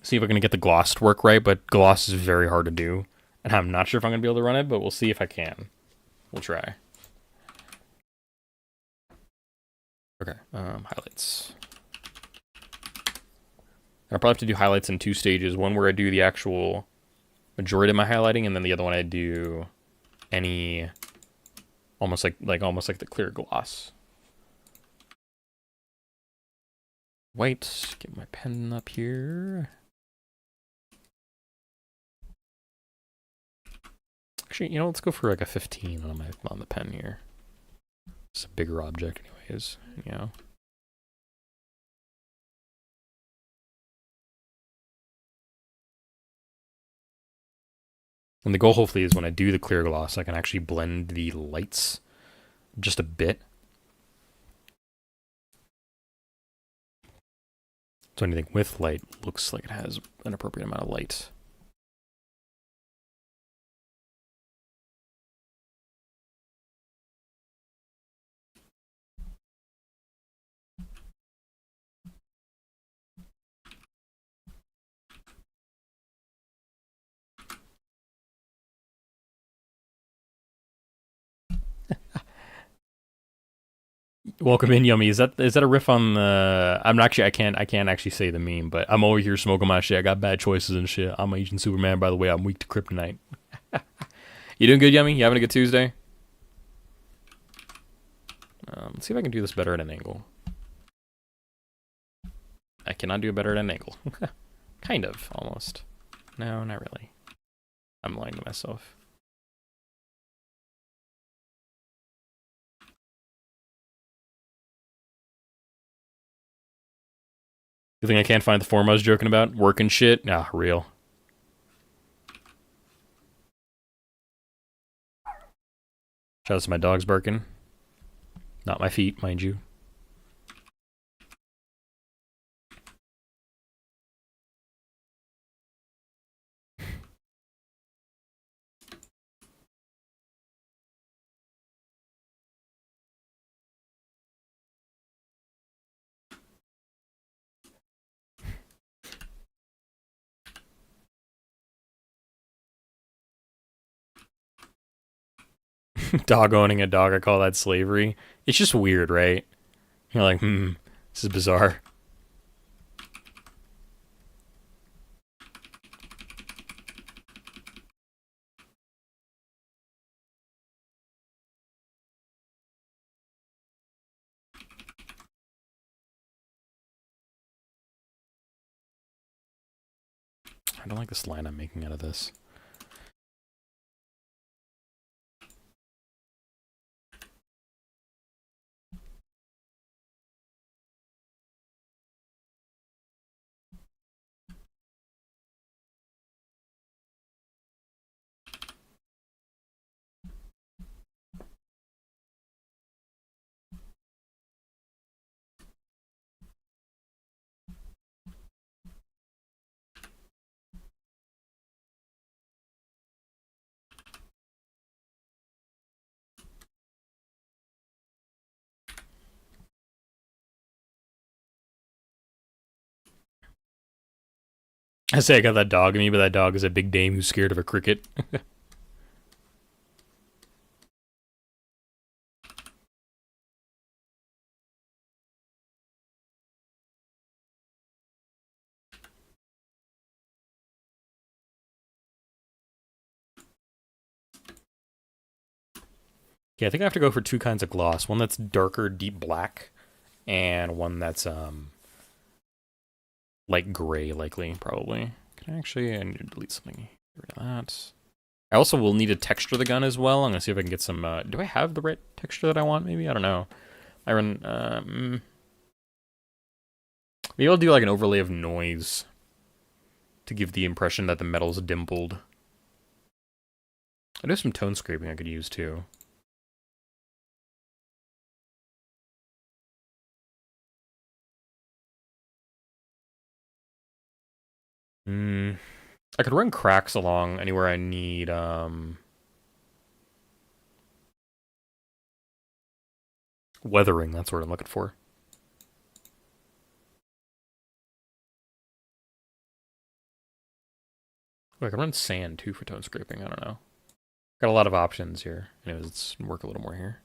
See if I can get the gloss to work right, but gloss is very hard to do. And I'm not sure if I'm going to be able to run it, but we'll see if I can. We'll try. Okay, highlights. I'll probably have to do highlights in 2 stages. One where I do the actual majority of my highlighting, and then the other one I do any almost like the clear gloss. Wait, get my pen up here. Actually, you know, let's go for like a 15 on the pen here. It's a bigger object anyways, you know. And the goal hopefully is when I do the clear gloss, I can actually blend the lights just a bit. So anything with light looks like it has an appropriate amount of light. Welcome in, Yummy. Is that a riff on the? I'm actually I can't actually say the meme, but I'm over here smoking my shit. I got bad choices and shit. I'm Agent Superman, by the way. I'm weak to kryptonite. You doing good, Yummy? You having a good Tuesday? Let's see if I can do this better at an angle. I cannot do it better at an angle. Kind of, almost. No, not really. I'm lying to myself. You think I can't find the form I was joking about? Working shit? Nah, real. Shout out to my dogs barking. Not my feet, mind you. Dog owning a dog, I call that slavery. It's just weird, right? You're like, this is bizarre. I don't like this line I'm making out of this. I say I got that dog in me, but that dog is a big dame who's scared of a cricket. Yeah, I think I have to go for 2 kinds of gloss. One that's darker, deep black, and one that's light gray, likely, probably. Can I actually? I need to delete something. Get rid of that. I also will need to texture the gun as well. I'm gonna see if I can get some. Do I have the right texture that I want? Maybe I don't know. I run. Maybe I'll do like an overlay of noise to give the impression that the metal's dimpled. I do have some tone scraping I could use too. I could run cracks along anywhere I need, weathering, that's what I'm looking for. Like, I run sand too for tone scraping. I don't know. Got a lot of options here. Anyways, let's work a little more here.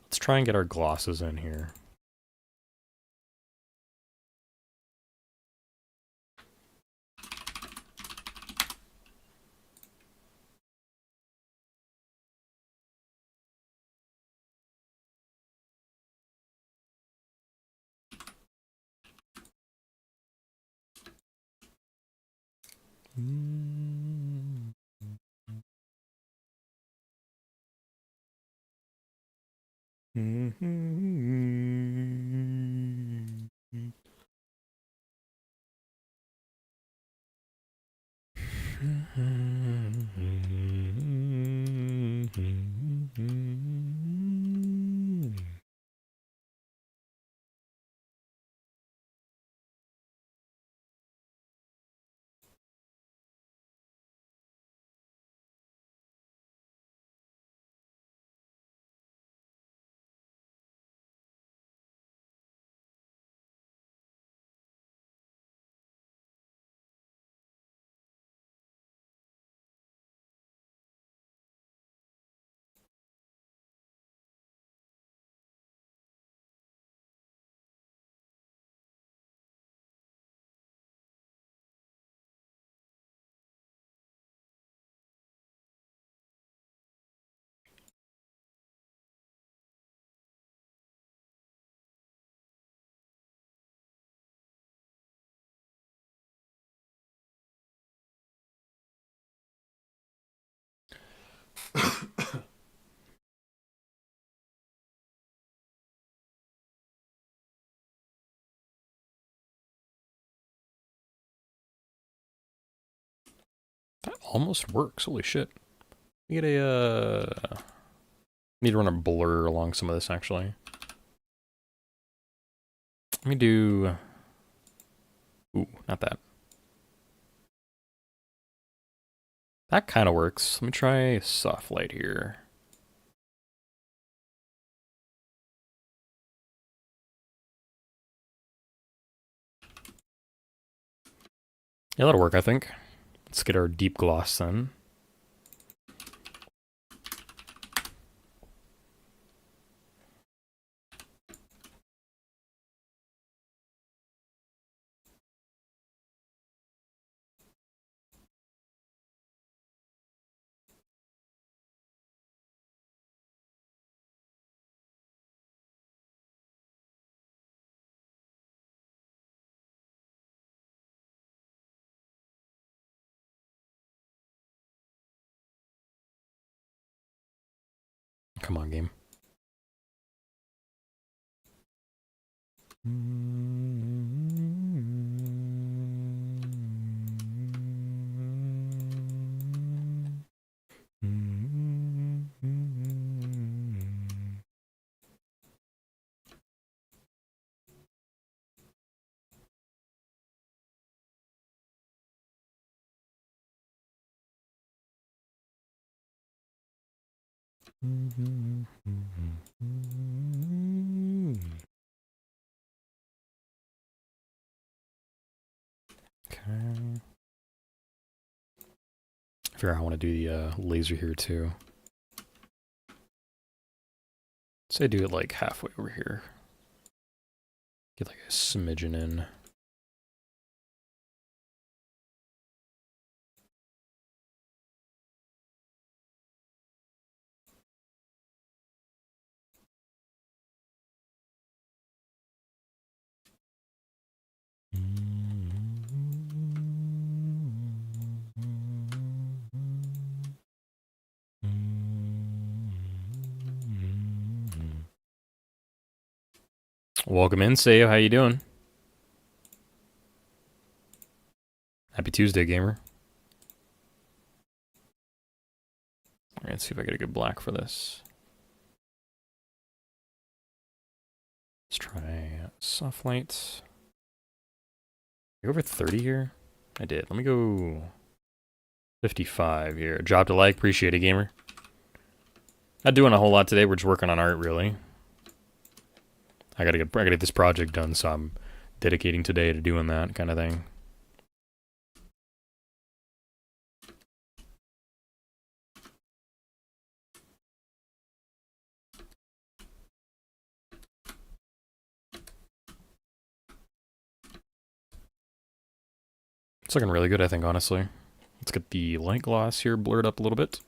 Let's try and get our glosses in here. That almost works. Holy shit. We get a, need to run a blur along some of this, actually. Let me do... Ooh, not that. That kind of works. Let me try soft light here. Yeah, that'll work, I think. Let's get our deep gloss then. Come on, game. Okay. I figure I want to do the laser here too. Say do it like halfway over here. Get like a smidgen in. Welcome in, Sayo. How you doing? Happy Tuesday, gamer. Alright, let's see if I get a good black for this. Let's try soft lights. You over 30 here? I did. Let me go 55 here. Dropped a like. Appreciate it, gamer. Not doing a whole lot today. We're just working on art, really. I gotta get this project done, so I'm dedicating today to doing that kind of thing. It's looking really good, I think, honestly. Let's get the light gloss here blurred up a little bit.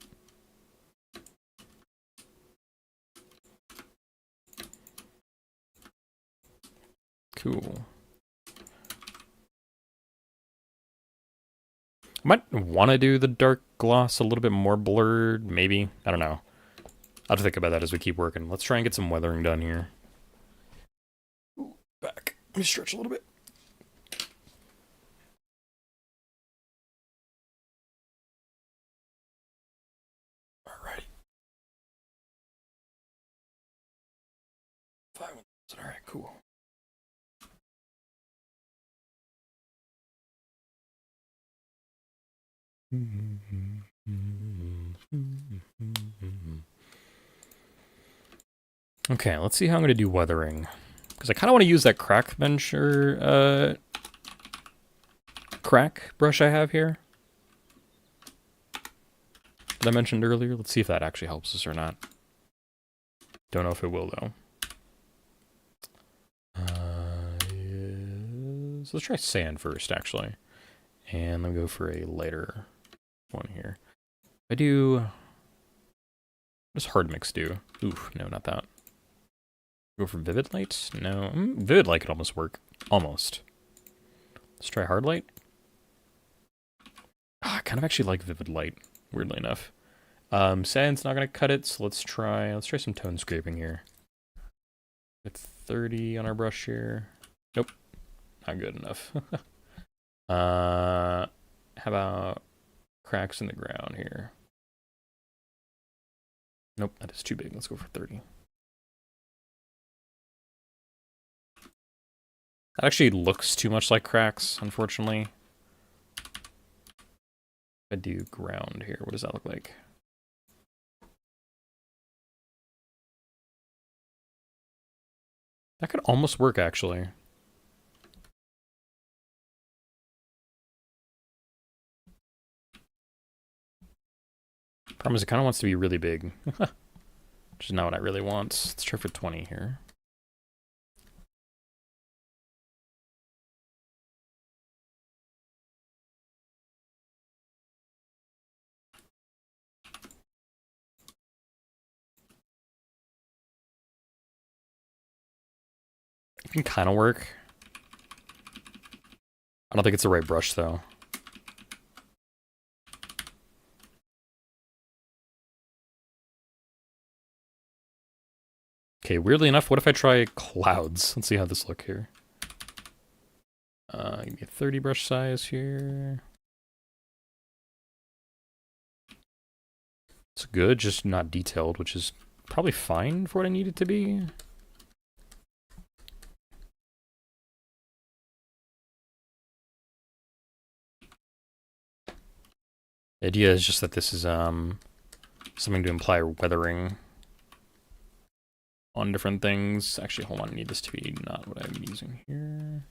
Cool. I might want to do the dark gloss a little bit more blurred, maybe. I don't know. I'll have to think about that as we keep working. Let's try and get some weathering done here. Back. Let me stretch a little bit. Alright. 5 Alright, cool. Okay, let's see how I'm going to do weathering. Because I kind of want to use that crack bench or crack brush I have here that I mentioned earlier. Let's see if that actually helps us or not. Don't know if it will, though. So let's try sand first, actually. And let me go for a lighter one here. I do... What does hard mix do? Oof, no, not that. Go for vivid light? No. Vivid light could almost work. Almost. Let's try hard light. I kind of actually like vivid light, weirdly enough. Sand's not gonna cut it, so let's try some tone scraping here. With 30 on our brush here. Nope. Not good enough. How about cracks in the ground here? Nope, that is too big. Let's go for 30. That actually looks too much like cracks, unfortunately. I do ground here. What does that look like? That could almost work, actually. Problem is, it kind of wants to be really big. Which is not what I really want. Let's try for 20 here. It can kind of work. I don't think it's the right brush, though. Okay, weirdly enough, what if I try clouds? Let's see how this look here. Give me a 30 brush size here. It's good, just not detailed, which is probably fine for what I need it to be. The idea is just that this is something to imply weathering on different things. Actually, hold on, I need this to be not what I'm using here.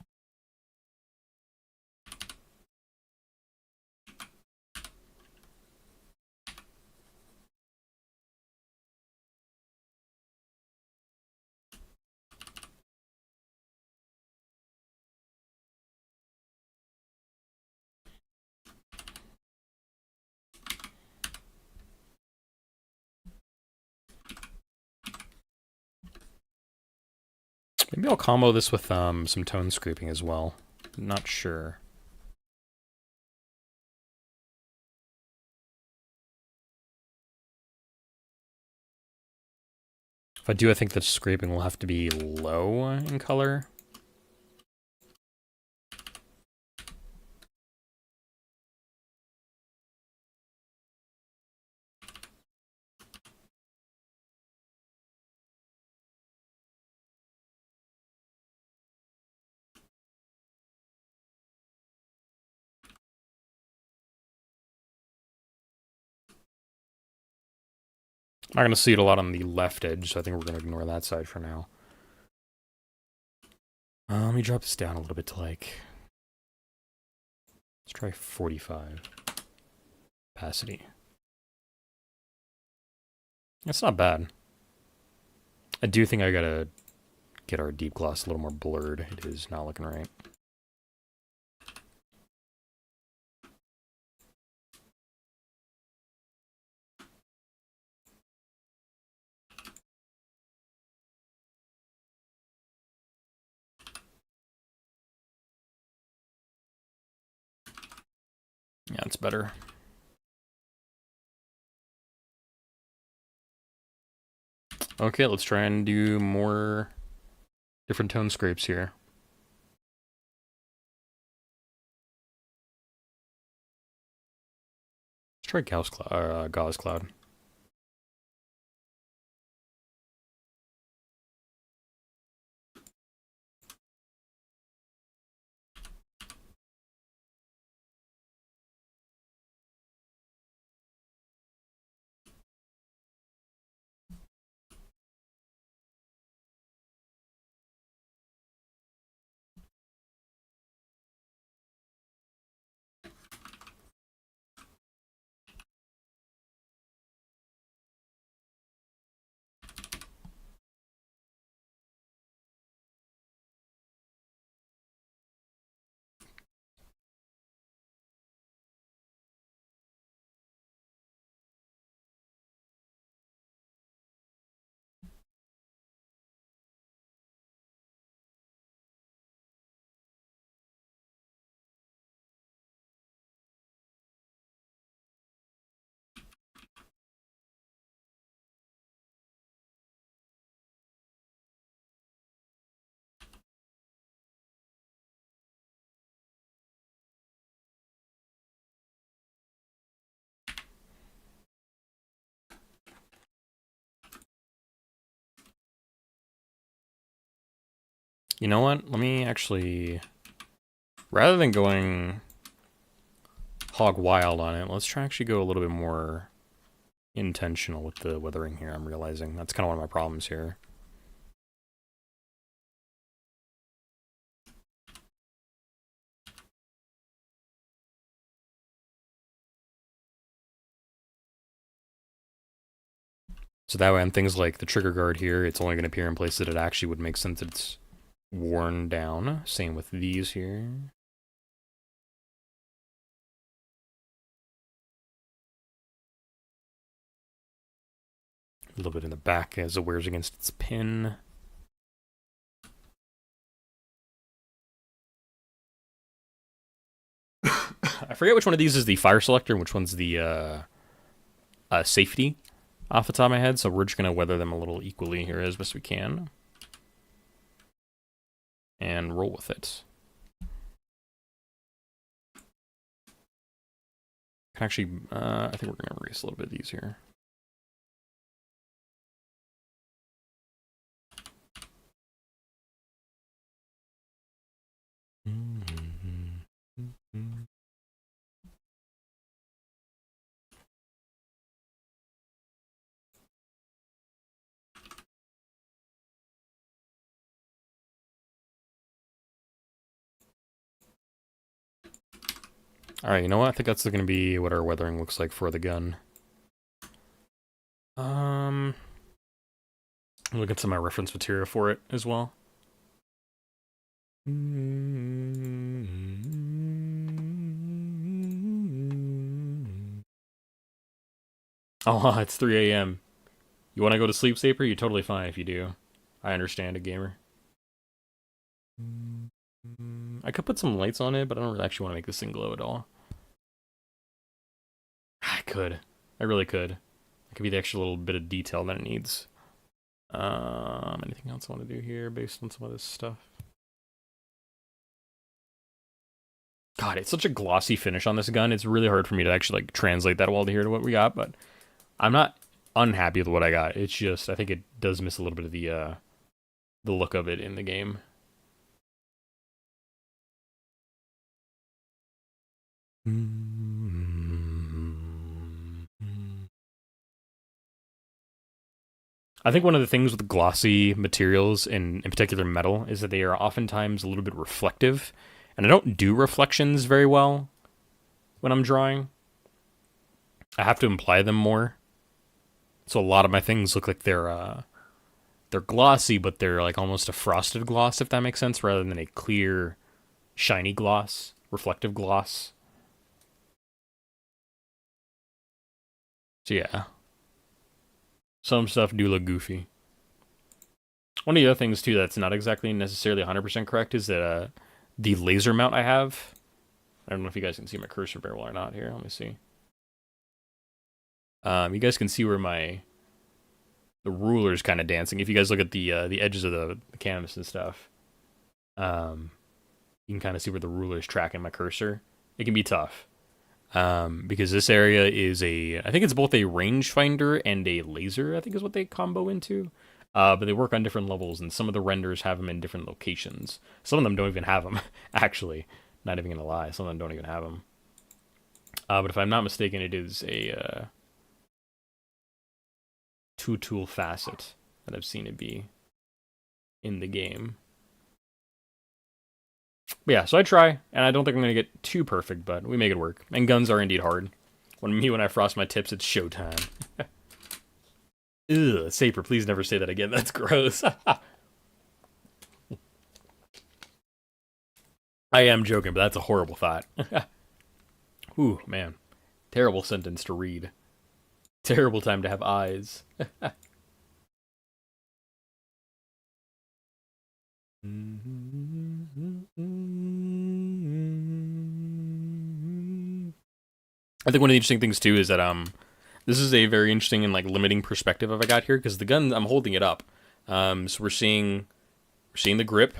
Maybe I'll combo this with some tone scraping as well. Not sure. If I do, I think the scraping will have to be low in color. I'm not going to see it a lot on the left edge, so I think we're going to ignore that side for now. Let me drop this down a little bit to like... Let's try 45. Opacity. That's not bad. I do think I gotta get our deep gloss a little more blurred. It is not looking right. Yeah, it's better. Okay, let's try and do more different tone scrapes here. Let's try Gauze Cloud. You know what? Let me actually, rather than going hog wild on it, let's try actually go a little bit more intentional with the weathering here. I'm realizing that's kind of one of my problems here. So that way on things like the trigger guard here, it's only going to appear in places that it actually would make sense that it's worn down. Same with these here. A little bit in the back as it wears against its pin. I forget which one of these is the fire selector and which one's the safety off the top of my head, so we're just going to weather them a little equally here as best we can. And roll with it. Actually, I think we're going to erase a little bit of these here. Alright, you know what? I think that's going to be what our weathering looks like for the gun. Look at some of my reference material for it as well. Oh, it's 3 a.m. You want to go to sleep, Saper? You're totally fine if you do. I understand, a gamer. I could put some lights on it, but I don't really actually want to make this thing glow at all. I could. I really could. It could be the extra little bit of detail that it needs. Anything else I want to do here based on some of this stuff? God, it's such a glossy finish on this gun. It's really hard for me to actually like translate that well to here to what we got, but I'm not unhappy with what I got. It's just I think it does miss a little bit of the look of it in the game. I think one of the things with glossy materials, in particular metal, is that they are oftentimes a little bit reflective. And I don't do reflections very well when I'm drawing. I have to imply them more. So a lot of my things look like they're glossy, but they're like almost a frosted gloss, if that makes sense, rather than a clear, shiny gloss, reflective gloss. So yeah. Some stuff do look goofy. One of the other things, too, that's not exactly necessarily 100% correct is that the laser mount I have I don't know if you guys can see my cursor very well or not here. Let me see. You guys can see where the ruler's kind of dancing. If you guys look at the edges of the canvas and stuff, you can kind of see where the ruler is tracking my cursor. It can be tough because this area is I think it's both a rangefinder and a laser, I think is what they combo into. But they work on different levels, and some of the renders have them in different locations. Some of them don't even have them, actually. Not even gonna lie, some of them don't even have them. But if I'm not mistaken, it is a two-tool facet that I've seen it be in the game. But yeah, so I try, and I don't think I'm gonna get too perfect, but we make it work. And guns are indeed hard. When I frost my tips, it's showtime. Ugh, Saper, please never say that again. That's gross. I am joking, but that's a horrible thought. Ooh, man. Terrible sentence to read. Terrible time to have eyes. I think one of the interesting things too is that this is a very interesting and like limiting perspective I got here because the gun I'm holding it up. So we're seeing the grip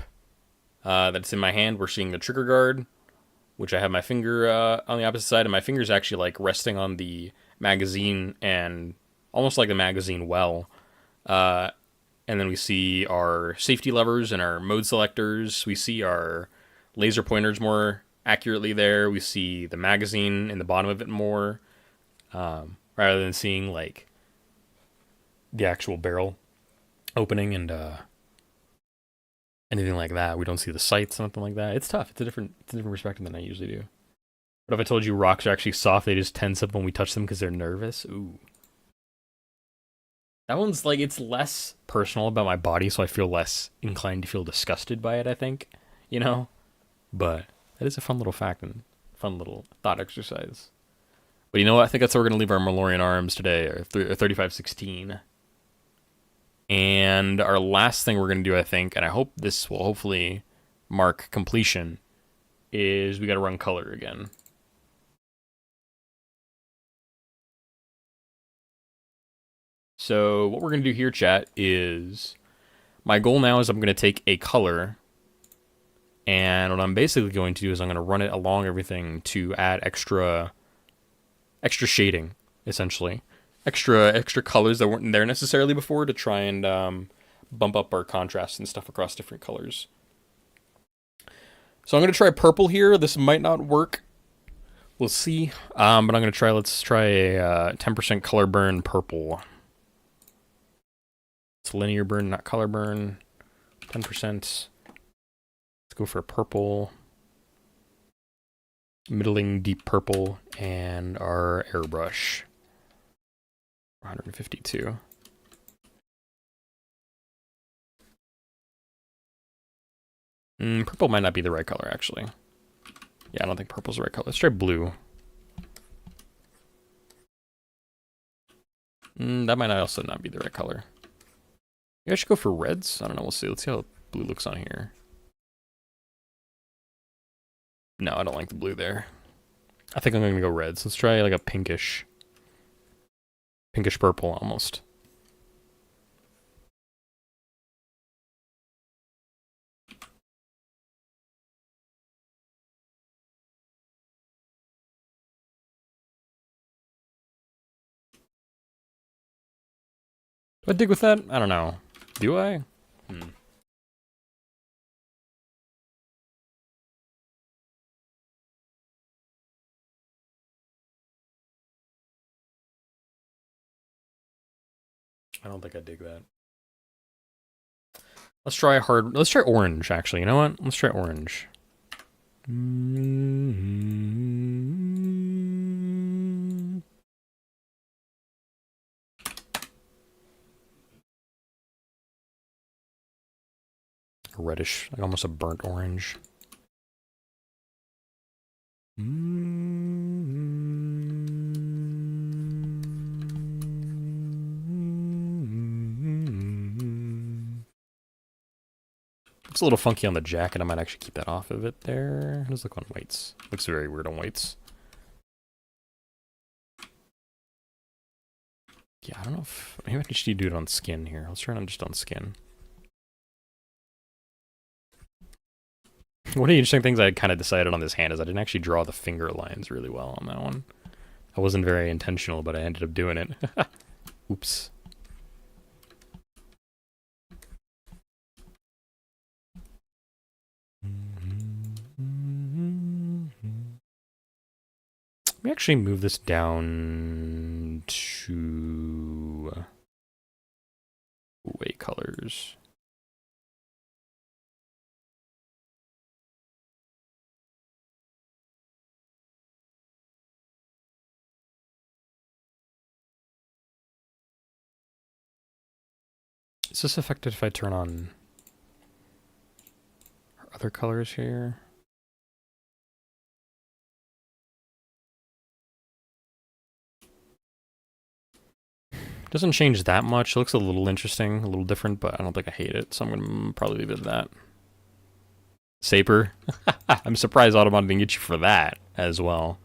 that's in my hand. We're seeing the trigger guard, which I have my finger on the opposite side, and my finger's actually like resting on the magazine and almost like the magazine well. And then we see our safety levers and our mode selectors. We see our laser pointers more accurately there. We see the magazine in the bottom of it more, rather than seeing like the actual barrel opening and anything like that. We don't see the sights, something like that. It's tough. It's a different perspective than I usually do. But if I told you rocks are actually soft, they just tense up when we touch them because they're nervous? Ooh. That one's like, it's less personal about my body, so I feel less inclined to feel disgusted by it, I think. You know? But that is a fun little fact and fun little thought exercise. But you know what? I think that's where we're going to leave our Malorian arms today, or 3516. And our last thing we're going to do, I think, and I hope this will hopefully mark completion, is we got to run color again. So what we're going to do here, chat, is my goal now is I'm going to take a color, and what I'm basically going to do is I'm going to run it along everything to add extra shading, essentially. Extra colors that weren't there necessarily before to try and bump up our contrast and stuff across different colors. So I'm going to try purple here. This might not work. We'll see. But I'm going to try, let's try a 10% color burn purple. It's linear burn, not color burn. 10%. Let's go for purple. Middling deep purple and our airbrush. 152. Purple might not be the right color, actually. Yeah, I don't think purple's the right color. Let's try blue. That might also not be the right color. Maybe I should go for reds? I don't know, we'll see. Let's see how blue looks on here. No, I don't like the blue there. I think I'm going to go reds. Let's try like a pinkish purple almost. Do I dig with that? I don't know. Do I? I don't think I dig that. Let's try orange, actually. You know what? Let's try orange. Reddish, like almost a burnt orange. Looks a little funky on the jacket. I might actually keep that off of it there. How does it look on whites? Looks very weird on whites. Yeah, I don't know if... Maybe I just need to do it on skin here. Let's try it on just on skin. One of the interesting things I kind of decided on this hand is I didn't actually draw the finger lines really well on that one. I wasn't very intentional, but I ended up doing it. Oops. Let me actually move this down to weight colors. Is this affected if I turn on other colors here? Doesn't change that much. It looks a little interesting, a little different, but I don't think I hate it, so I'm gonna probably leave it at that. Saper. I'm surprised Automata didn't get you for that as well.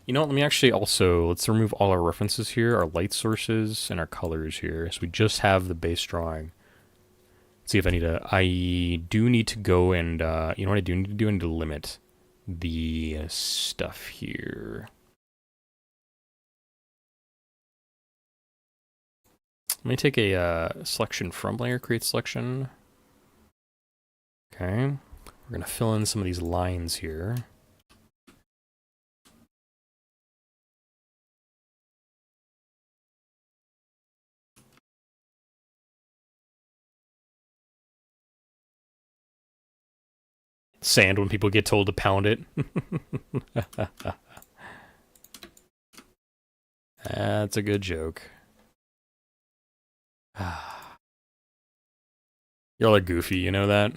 You know what, let me actually also, let's remove all our references here, our light sources, and our colors here, so we just have the base drawing. Let's see if I do need to go and, you know what I do need to do? I need to limit the stuff here. Let me take a selection from layer, create selection. Okay, we're gonna fill in some of these lines here. Sand when people get told to pound it. That's a good joke. Y'all are goofy, you know that?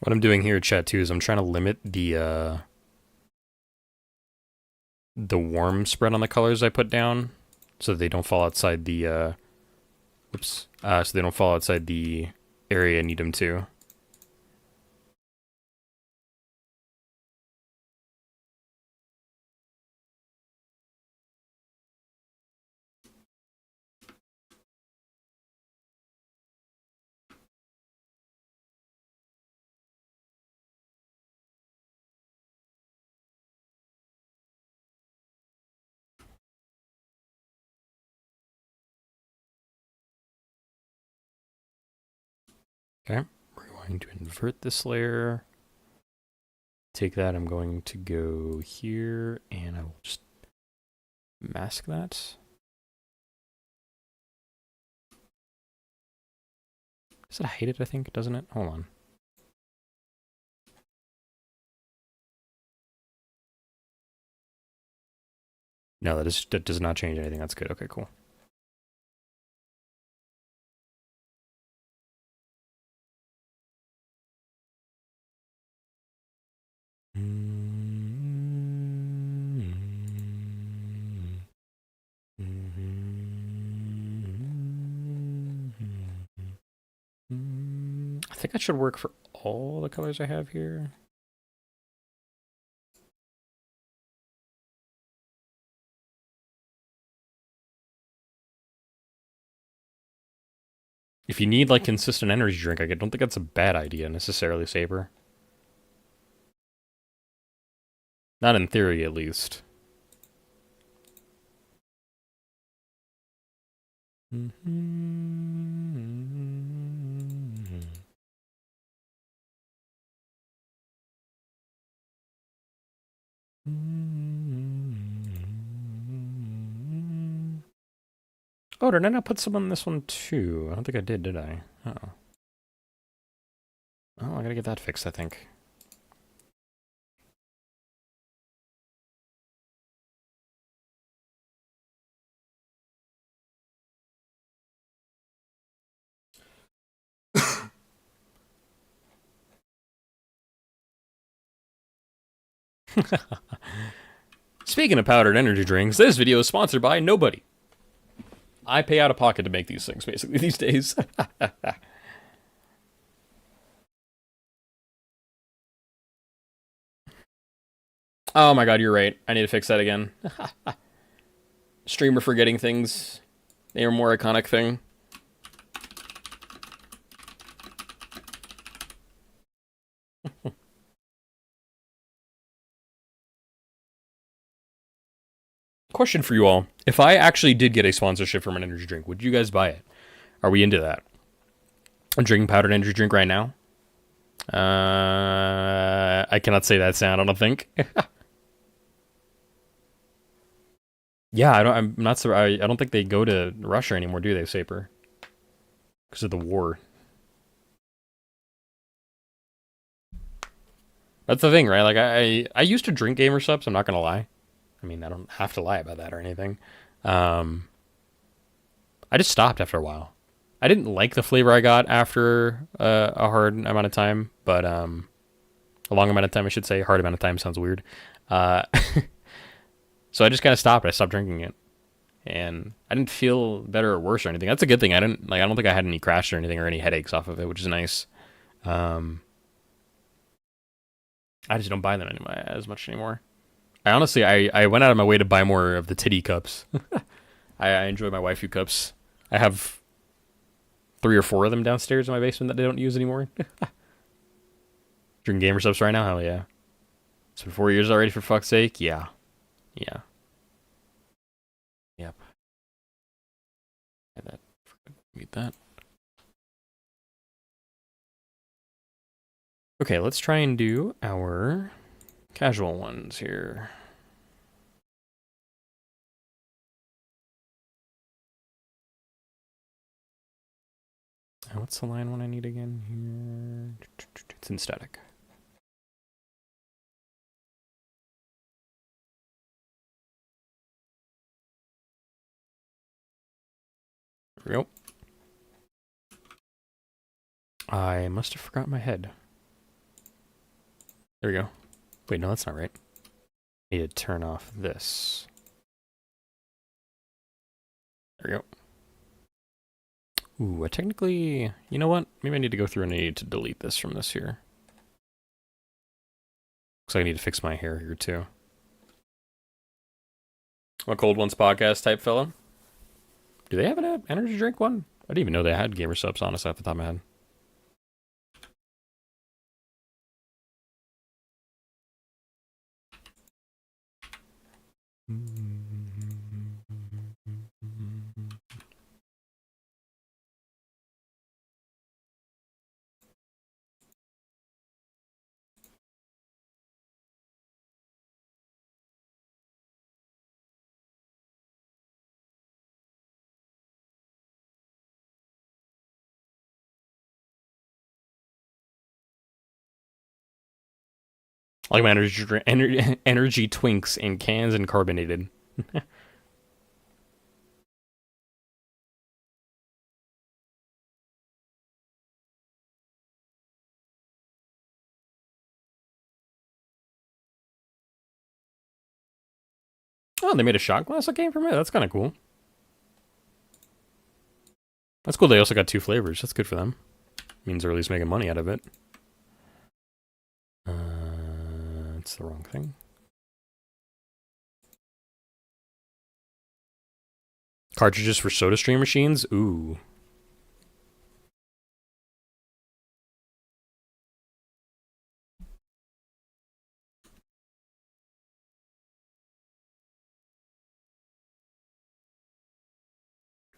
What I'm doing here, chat, too, is I'm trying to limit the warm spread on the colors I put down, so they don't fall outside the, so they don't fall outside the area I need them to. Okay, we're going to invert this layer. Take that, I'm going to go here, and I will just mask that. Does it hide it, I think, doesn't it? Hold on. No, that does not change anything. That's good. Okay, cool. I think that should work for all the colors I have here. If you need like consistent energy drink, I don't think that's a bad idea necessarily, Saber. Not in theory, at least. Oh, did I not put some on this one too? I don't think I did I? Oh. Oh, I gotta get that fixed, I think. Speaking of powdered energy drinks, this video is sponsored by nobody. I pay out of pocket to make these things, basically, these days. Oh my god, you're right. I need to fix that again. Streamer forgetting things. They are more iconic thing. Question for you all. If I actually did get a sponsorship from an energy drink, would you guys buy it? Are we into that? I'm drinking powdered energy drink right now. I cannot say that sound, I don't think. Yeah, I'm not so. I don't think they go to Russia anymore, do they, Saper? Because of the war. That's the thing, right? Like I used to drink gamer subs. I'm not gonna lie. I mean, I don't have to lie about that or anything. Um, I just stopped after a while. I didn't like the flavor I got after a hard amount of time, but a long amount of time, I should say. Hard amount of time sounds weird. Uh, so I just kind of stopped. I stopped drinking it, and I didn't feel better or worse or anything. That's a good thing. I didn't like. I don't think I had any crashes or anything or any headaches off of it, which is nice. Um, I just don't buy them anymore, as much anymore. I honestly, I went out of my way to buy more of the titty cups. I enjoy my waifu cups. I have 3 or 4 of them downstairs in my basement that I don't use anymore. Drinking gamer subs right now? Hell yeah. It's been 4 years already, for fuck's sake? Yeah. Yeah. Yep. That. Mute that. Okay, let's try and do our casual ones here. What's the line one I need again here? It's in static. There we go. I must have forgot my head. There we go. Wait, no, that's not right. I need to turn off this. There we go. Ooh, I technically... You know what? Maybe I need to go through and I need to delete this from this here. Looks like I need to fix my hair here, too. I'm a Cold Ones podcast type fella. Do they have an energy drink one? I didn't even know they had gamer subs, honestly, off the top of my head. I like my energy twinks in cans and carbonated. Oh, they made a shot glass that came from it? That's kind of cool. That's cool. They also got 2 flavors. That's good for them. Means they're at least making money out of it. It's the wrong thing. Cartridges for SodaStream machines? Ooh.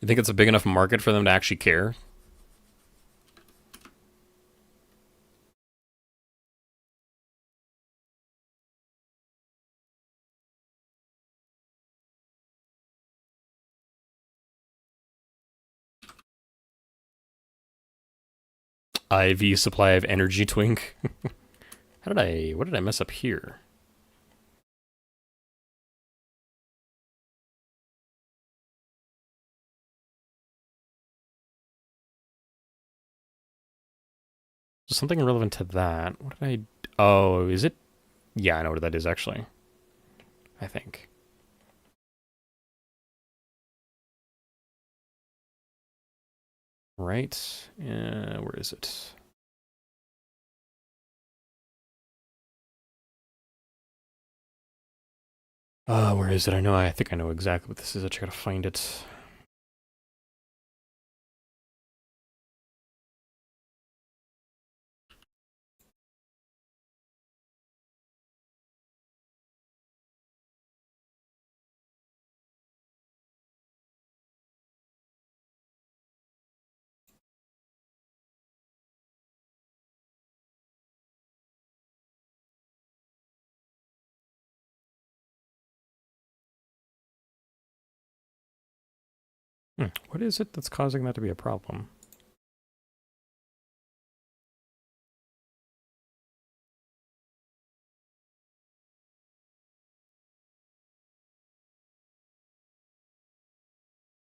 You think it's a big enough market for them to actually care? IV supply of energy twink. What did I mess up here? Something relevant to that. What did I, oh, is it? Yeah, I know what that is actually. I think. Right? Where is it? Where is it? I think I know exactly what this is. I just gotta find it. What is it that's causing that to be a problem?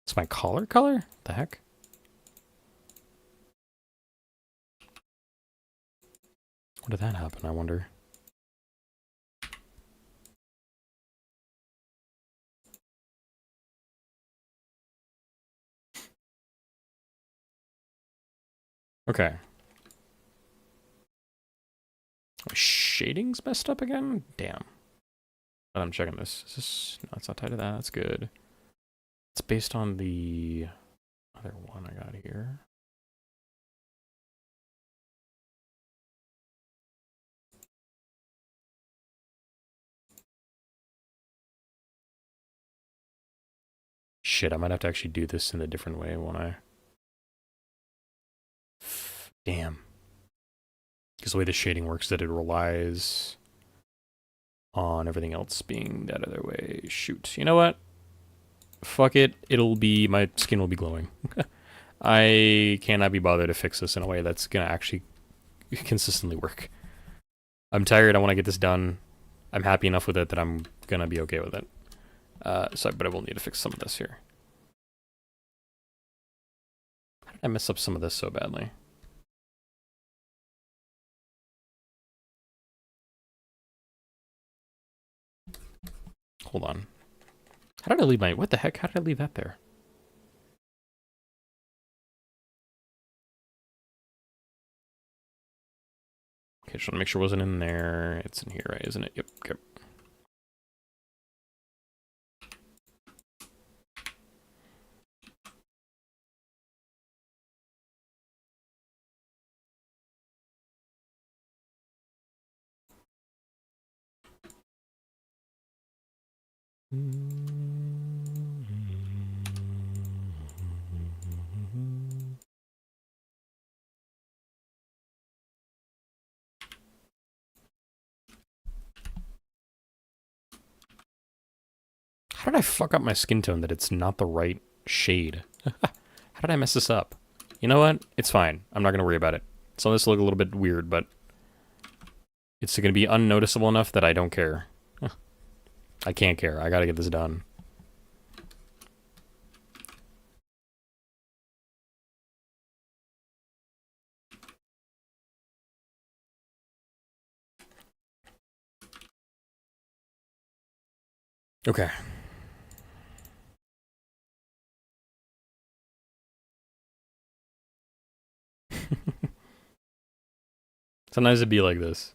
It's my collar color? The heck? When did that happen, I wonder? Okay. My shading's messed up again? Damn. I'm checking this. Is this... No, it's not tied to that. That's good. It's based on the other one I got here. Shit, I might have to actually do this in a different way, won't I? Damn. Because the way the shading works is that it relies on everything else being that other way. Shoot. You know what? Fuck it. It'll be... My skin will be glowing. I cannot be bothered to fix this in a way that's gonna actually consistently work. I'm tired. I want to get this done. I'm happy enough with it that I'm gonna be okay with it. But I will need to fix some of this here. How did I mess up some of this so badly? Hold on. How did I leave my... What the heck? How did I leave that there? Okay, just want to make sure it wasn't in there. It's in here, right? Isn't it? Yep, okay. How did I fuck up my skin tone that it's not the right shade? How did I mess this up? You know what? It's fine. I'm not going to worry about it. Some of this will look a little bit weird, but it's going to be unnoticeable enough that I don't care. I can't care. I got to get this done. Okay. Sometimes it'd be like this.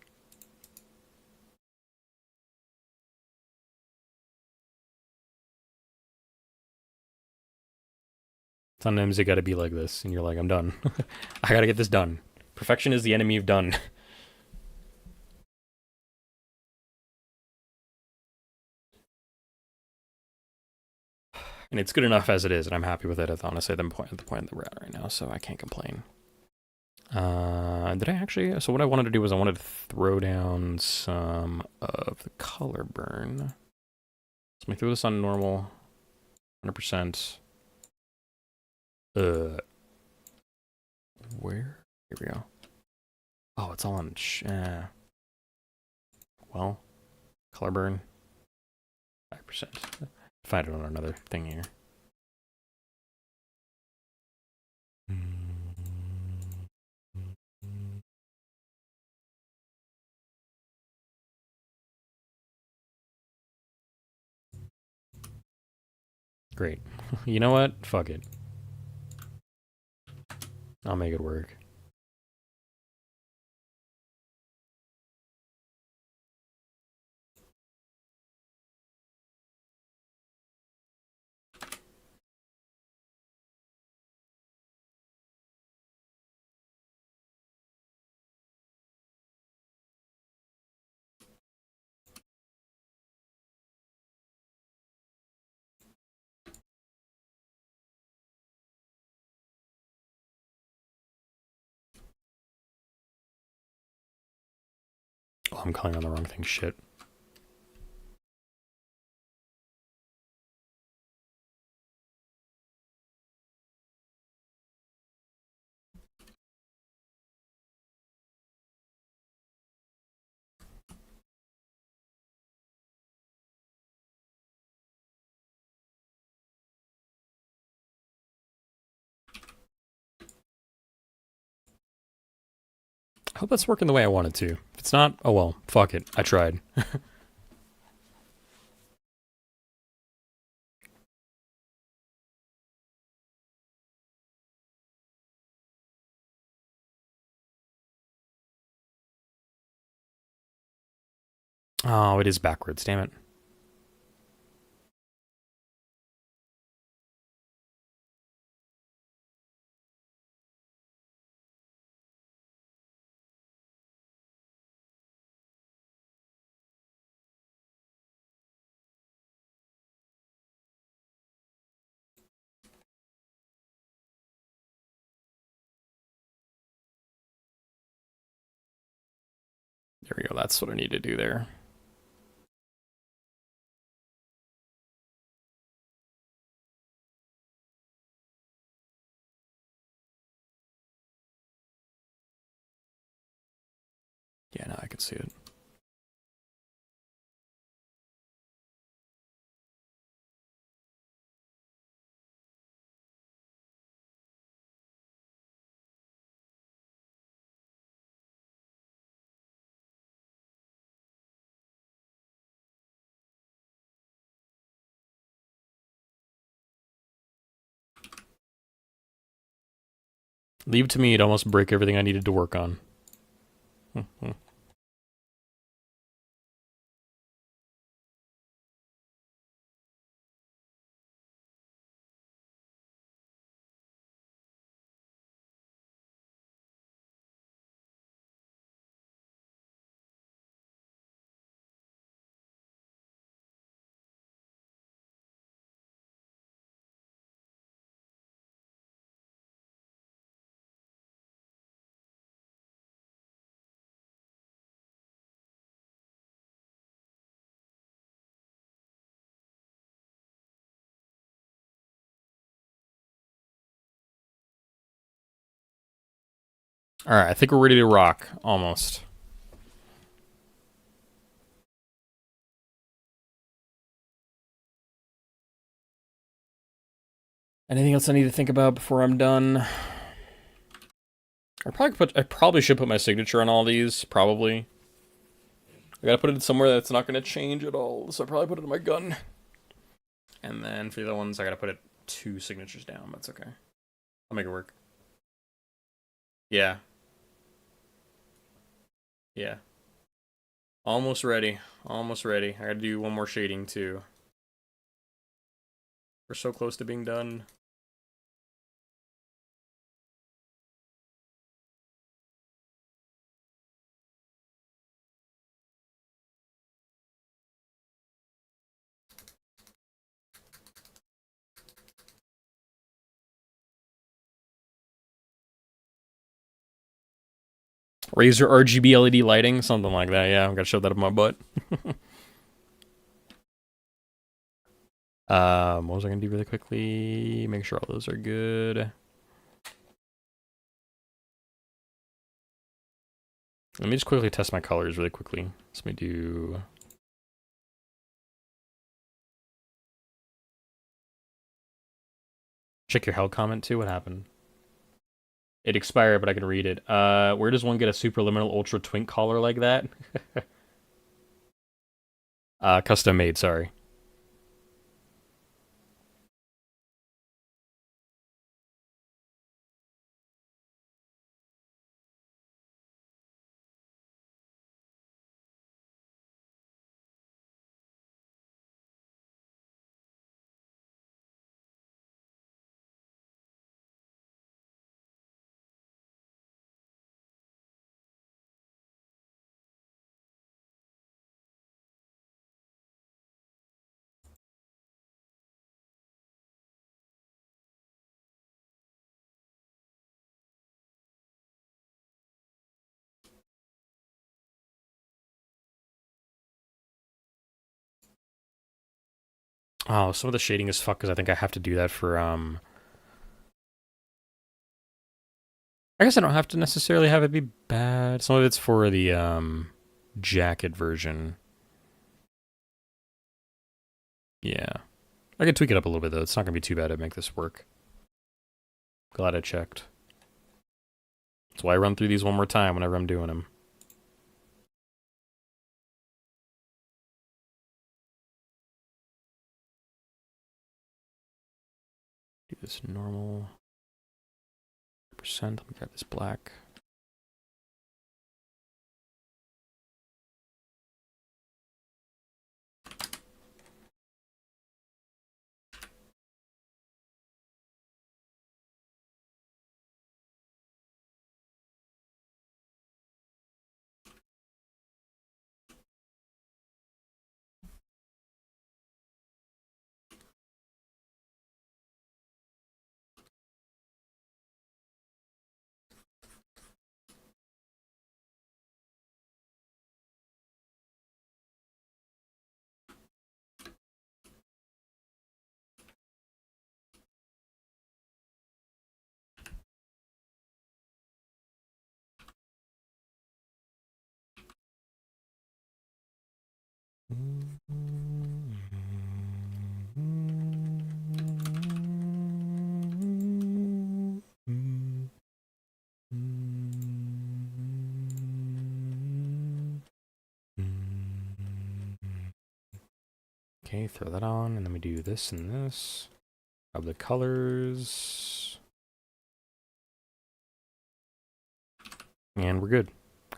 Sometimes it gotta be like this, and you're like, I'm done. I gotta get this done. Perfection is the enemy of done. And it's good enough as it is, and I'm happy with it. Honestly, at the point that we're at right now, so I can't complain. Did I actually? So what I wanted to do was I wanted to throw down some of the color burn. So let me throw this on normal, 100%. Where? Here we go. Oh, it's all on. Well, color burn, 5%. Find it on another thing here. Great. You know what? Fuck it. I'll make it work. Oh, I'm calling on the wrong thing. Shit. I hope that's working the way I want it to. If it's not, oh well. Fuck it. I tried. Oh, it is backwards. Damn it. There we go. That's what I need to do there. Yeah, now I can see it. Leave it to me, it'd almost break everything I needed to work on. Alright, I think we're ready to rock. Almost. Anything else I need to think about before I'm done? I probably should put my signature on all these, probably. I gotta put it somewhere that's not gonna change at all, so I probably put it in my gun. And then for the other ones, I gotta put it 2 signatures down. That's okay. I'll make it work. Yeah. Yeah. Almost ready. Almost ready. I gotta do one more shading too. We're so close to being done. Razer RGB LED lighting, something like that. Yeah, I'm gonna shove that up my butt. What was I gonna do really quickly? Make sure all those are good. Let me just quickly test my colors really quickly. Let me do. Check your held comment too. What happened? It expired, but I can read it. Where does one get a superliminal ultra twink collar like that? Custom made. Sorry. Oh, some of the shading is fucked because I think I have to do that for I guess I don't have to necessarily have it be bad. Some of it's for the jacket version. Yeah. I can tweak it up a little bit though. It's not gonna be too bad to make this work. Glad I checked. That's why I run through these one more time whenever I'm doing them. Do this normal percent. Let me grab this black. Okay, throw that on, and then we do this and this. Of the colors. And we're good.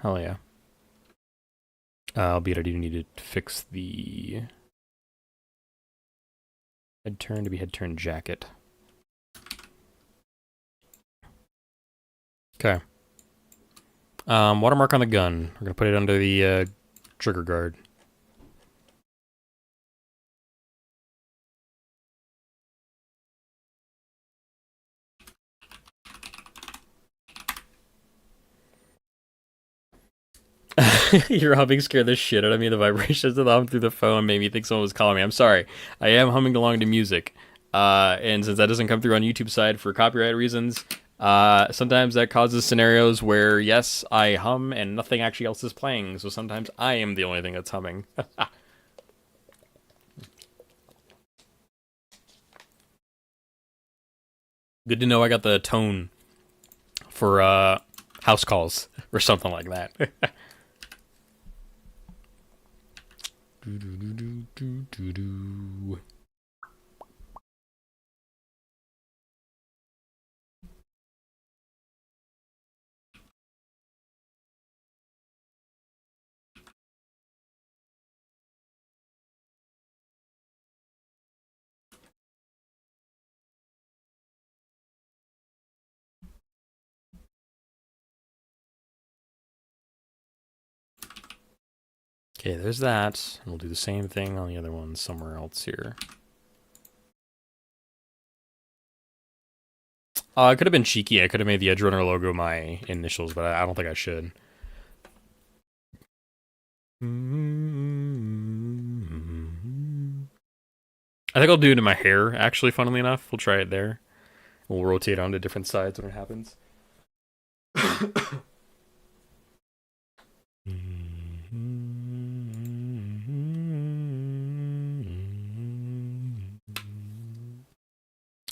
Hell yeah. Albeit I do need to fix the head turn to be head turn jacket. Okay. Watermark on the gun. We're gonna put it under the trigger guard. Your humming scared the shit out of me. The vibrations of the hum through the phone made me think someone was calling me. I'm sorry. I am humming along to music. And since that doesn't come through on YouTube side for copyright reasons, sometimes that causes scenarios where, yes, I hum and nothing actually else is playing. So sometimes I am the only thing that's humming. Good to know I got the tone for house calls or something like that. Do, do, do, do, do, do. Okay, there's that. And we'll do the same thing on the other one somewhere else here. I could have been cheeky. I could have made the Edgerunner logo my initials, but I don't think I should. I think I'll do it in my hair, actually, funnily enough. We'll try it there. We'll rotate onto different sides when it happens.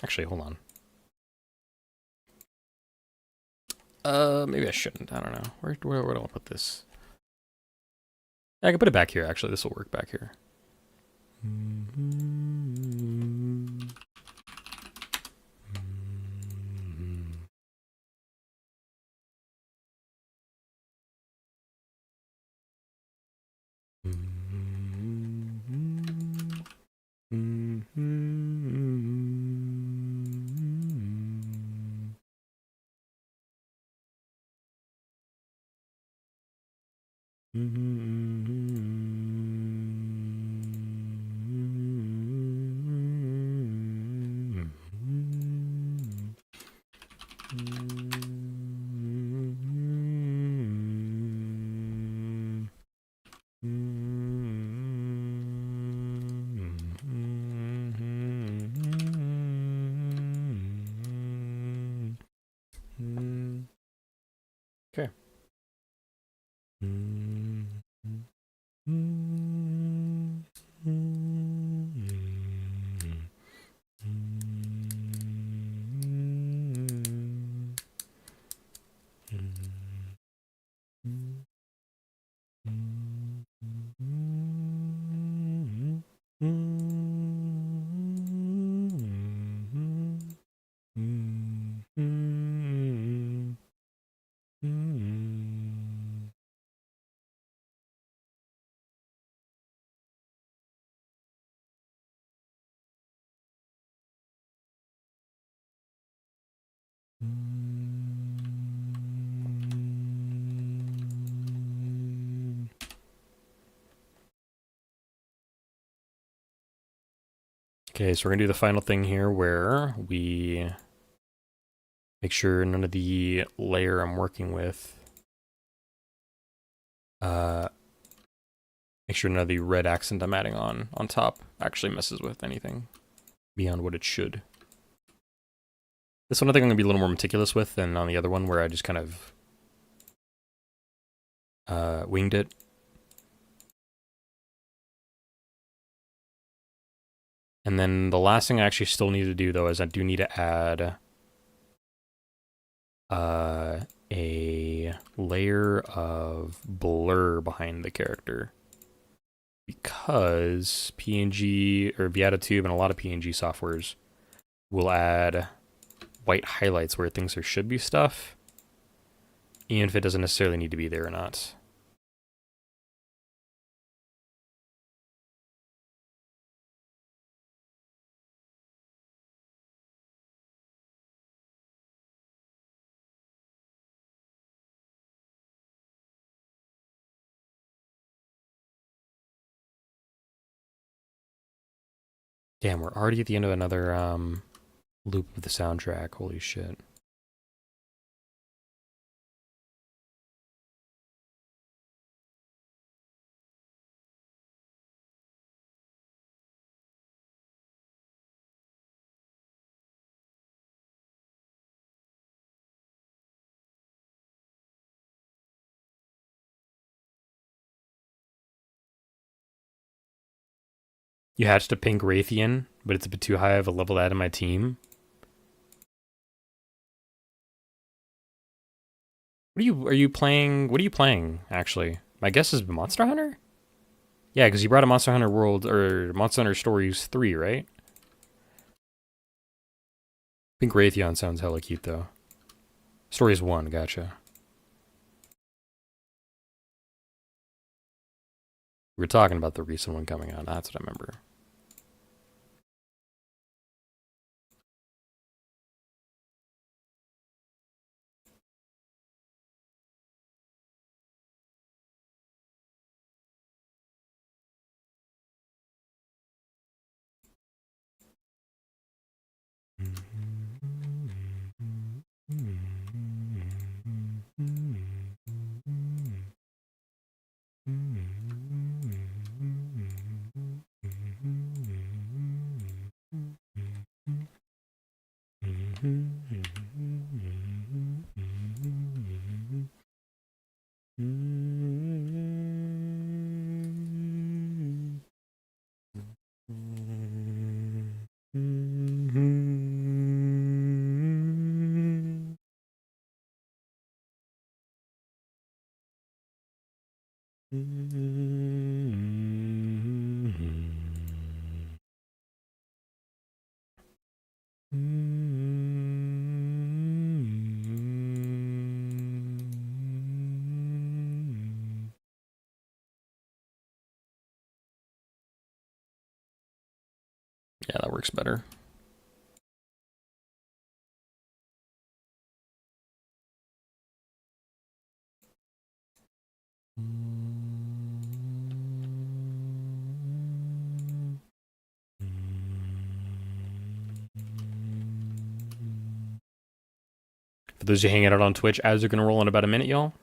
Actually, hold on. Maybe I shouldn't. I don't know. Where do I put this? I can put it back here, actually. This will work back here. Okay. Okay, so we're gonna do the final thing here where we make sure none of the layer I'm working with, make sure none of the red accent I'm adding on top actually messes with anything beyond what it should. This one I think I'm gonna be a little more meticulous with than on the other one where I just kind of winged it. And then the last thing I actually still need to do though is I do need to add a layer of blur behind the character. Because PNG or Beatitube and a lot of PNG softwares will add white highlights where things there should be stuff, even if it doesn't necessarily need to be there or not. Damn, we're already at the end of another loop of the soundtrack. Holy shit. You hatched a pink Raytheon, but it's a bit too high of a level to add in my team. Are you playing, what are you playing, actually? My guess is Monster Hunter? Yeah, because you brought a Monster Hunter World, or Monster Hunter Stories 3, right? Pink Raytheon sounds hella cute, though. Stories 1, gotcha. We were talking about the recent one coming out, that's what I remember. Yeah, that works better. For those of you hanging out on Twitch, ads are going to roll in about a minute, y'all.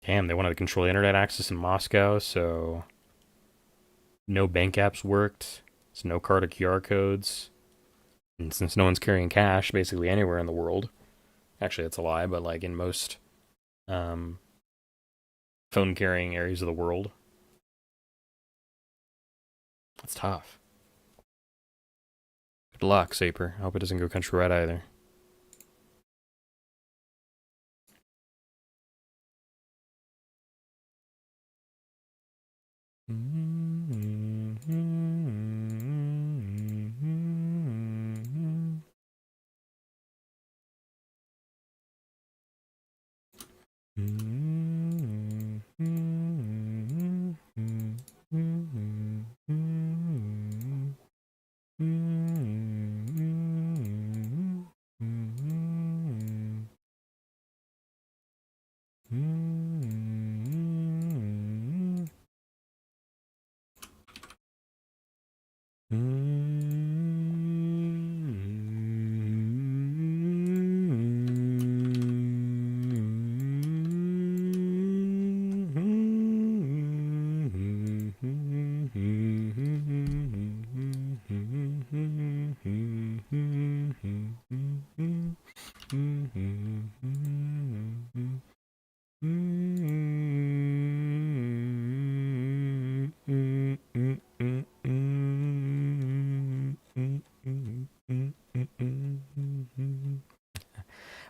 Damn, they wanted to control internet access in Moscow, so no bank apps worked. So no card or QR codes. And since no one's carrying cash basically anywhere in the world, actually that's a lie, but like in most um, phone carrying areas of the world, that's tough. Good luck, Saper. I hope it doesn't go countrywide either.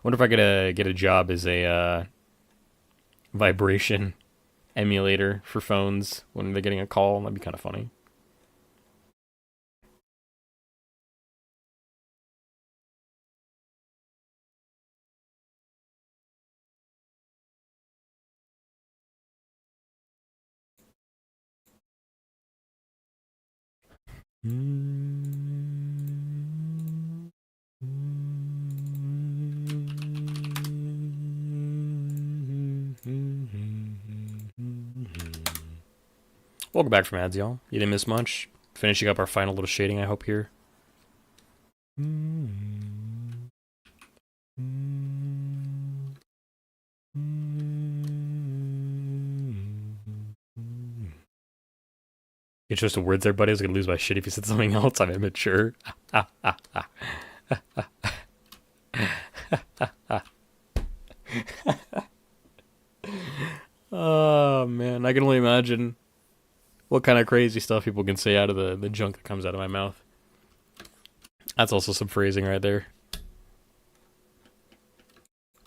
Wonder if I could get a job as a vibration emulator for phones when they're getting a call. That'd be kind of funny. Welcome back from ads, y'all. You didn't miss much. Finishing up our final little shading, I hope, here. It's just the words there, buddy. I was gonna lose my shit if you said something else. I'm immature. Oh man, I can only imagine what kind of crazy stuff people can say out of the junk that comes out of my mouth. That's also some phrasing right there.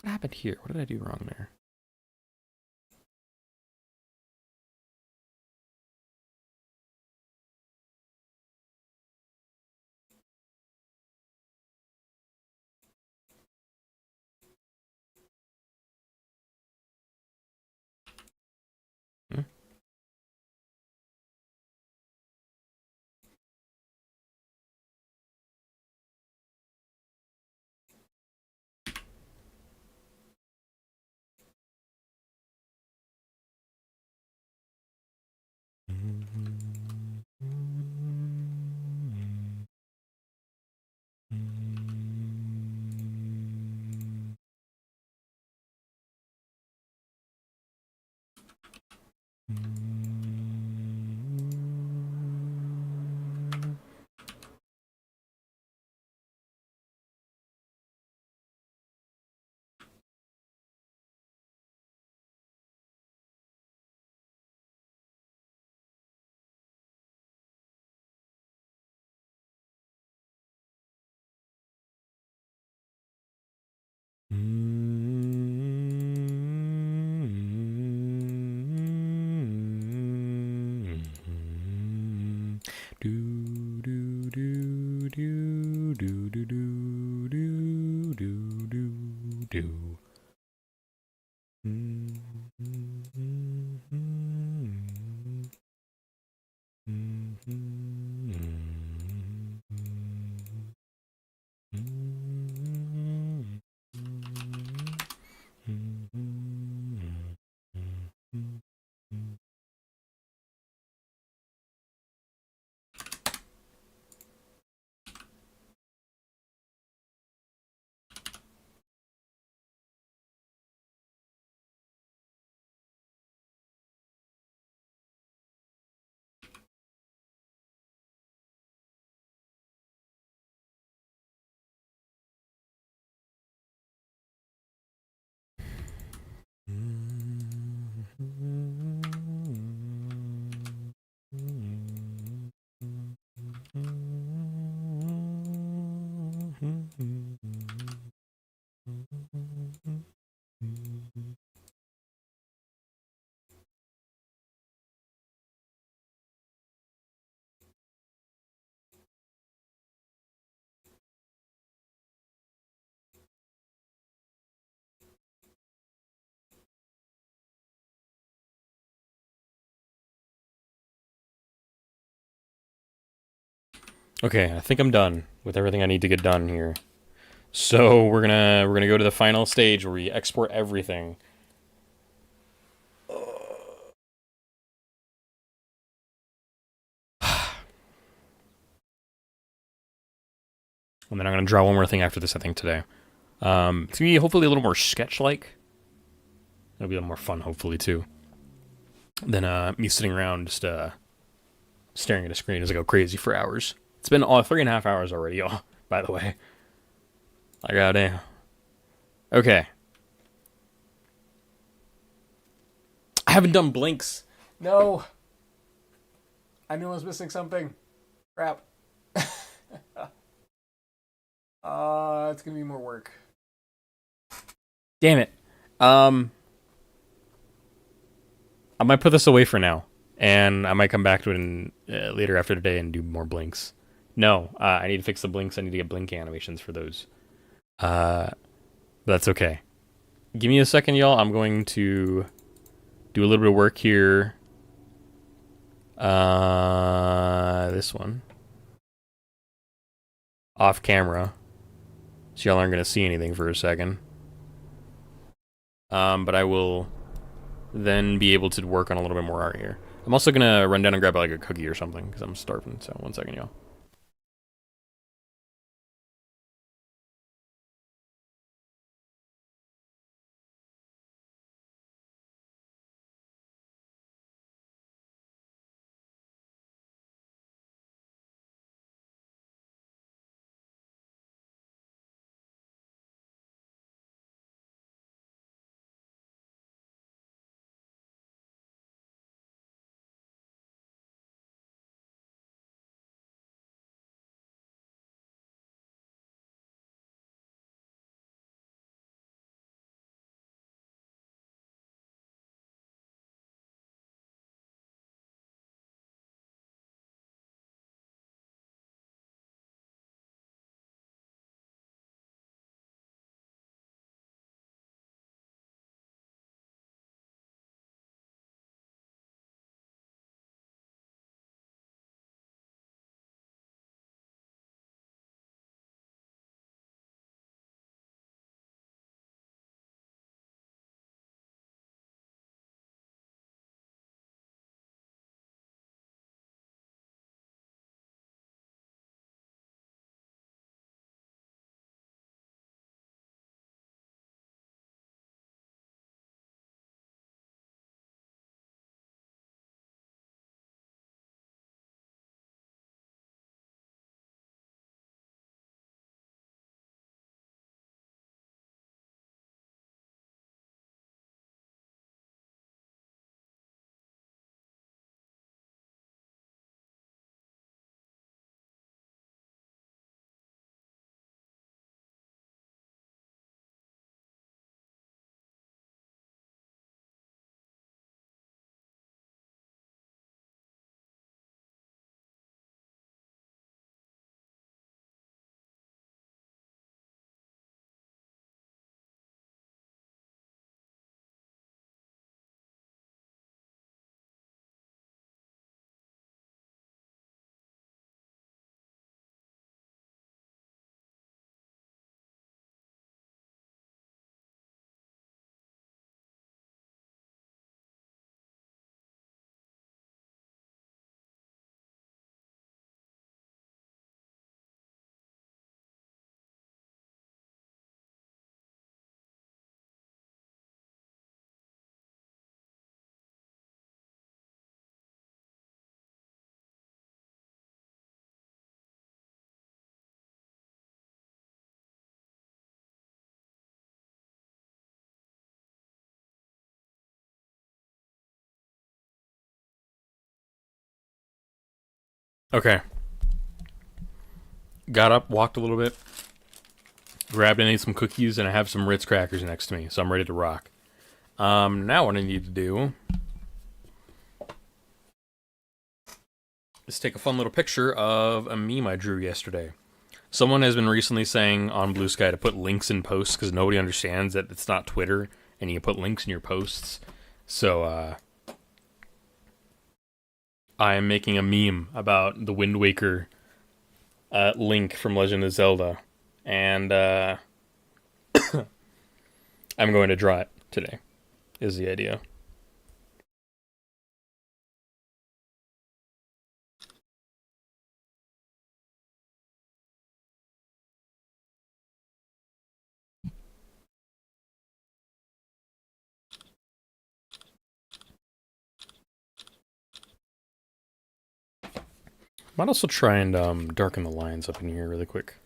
What happened here? What did I do wrong there? Hmm? Okay, I think I'm done with everything I need to get done here. So we're gonna go to the final stage where we export everything. And then I'm gonna draw one more thing after this, I think, today. It's gonna be hopefully a little more sketch-like. It'll be a little more fun, hopefully, too. Than me sitting around just staring at a screen as I go crazy for hours. It's been 3.5 hours already, y'all. By the way, I got in. Okay, I haven't done blinks. No, I knew I was missing something. Crap. It's gonna be more work. Damn it. Um, I might put this away for now, and I might come back to it later after today and do more blinks. No, I need to fix the blinks. I need to get blink animations for those. Uh, that's okay. Give me a second, y'all. I'm going to do a little bit of work here. This one off camera, so y'all aren't gonna see anything for a second. But I will then be able to work on a little bit more art here. I'm also gonna run down and grab like a cookie or something because I'm starving. So 1 second, y'all. Okay. Got up, walked a little bit, grabbed and ate some cookies, and I have some Ritz crackers next to me, so I'm ready to rock. Now what I need to do is take a fun little picture of a meme I drew yesterday. Someone has been recently saying on Blue Sky to put links in posts because nobody understands that it's not Twitter and you put links in your posts. So I am making a meme about the Wind Waker link from Legend of Zelda, and I'm going to draw it today. Is the idea? Might also try and darken the lines up in here really quick.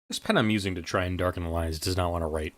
This pen I'm using to try and darken the lines does not want to write.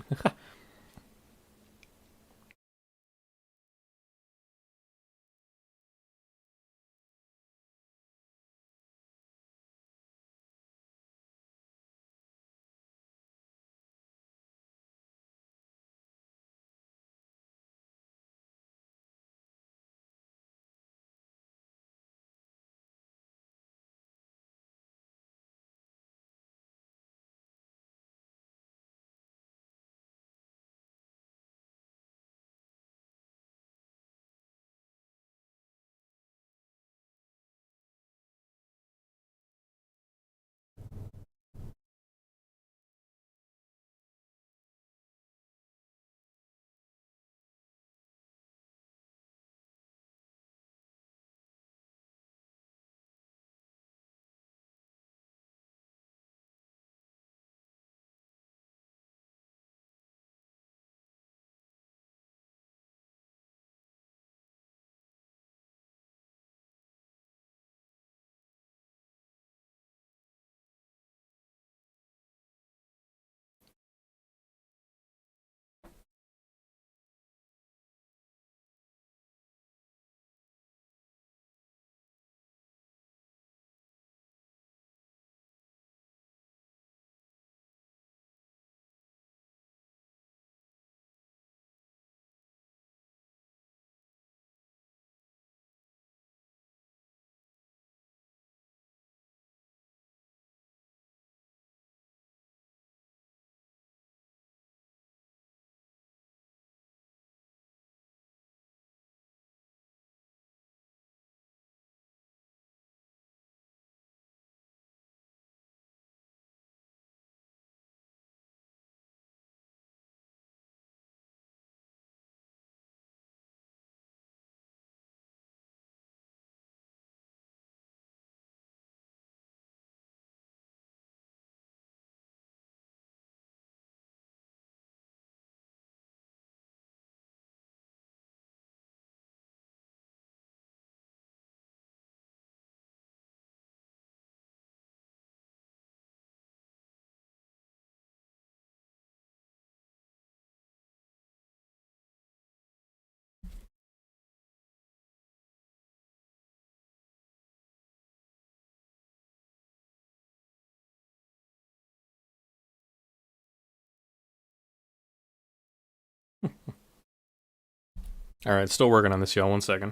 All right, still working on this, y'all. 1 second.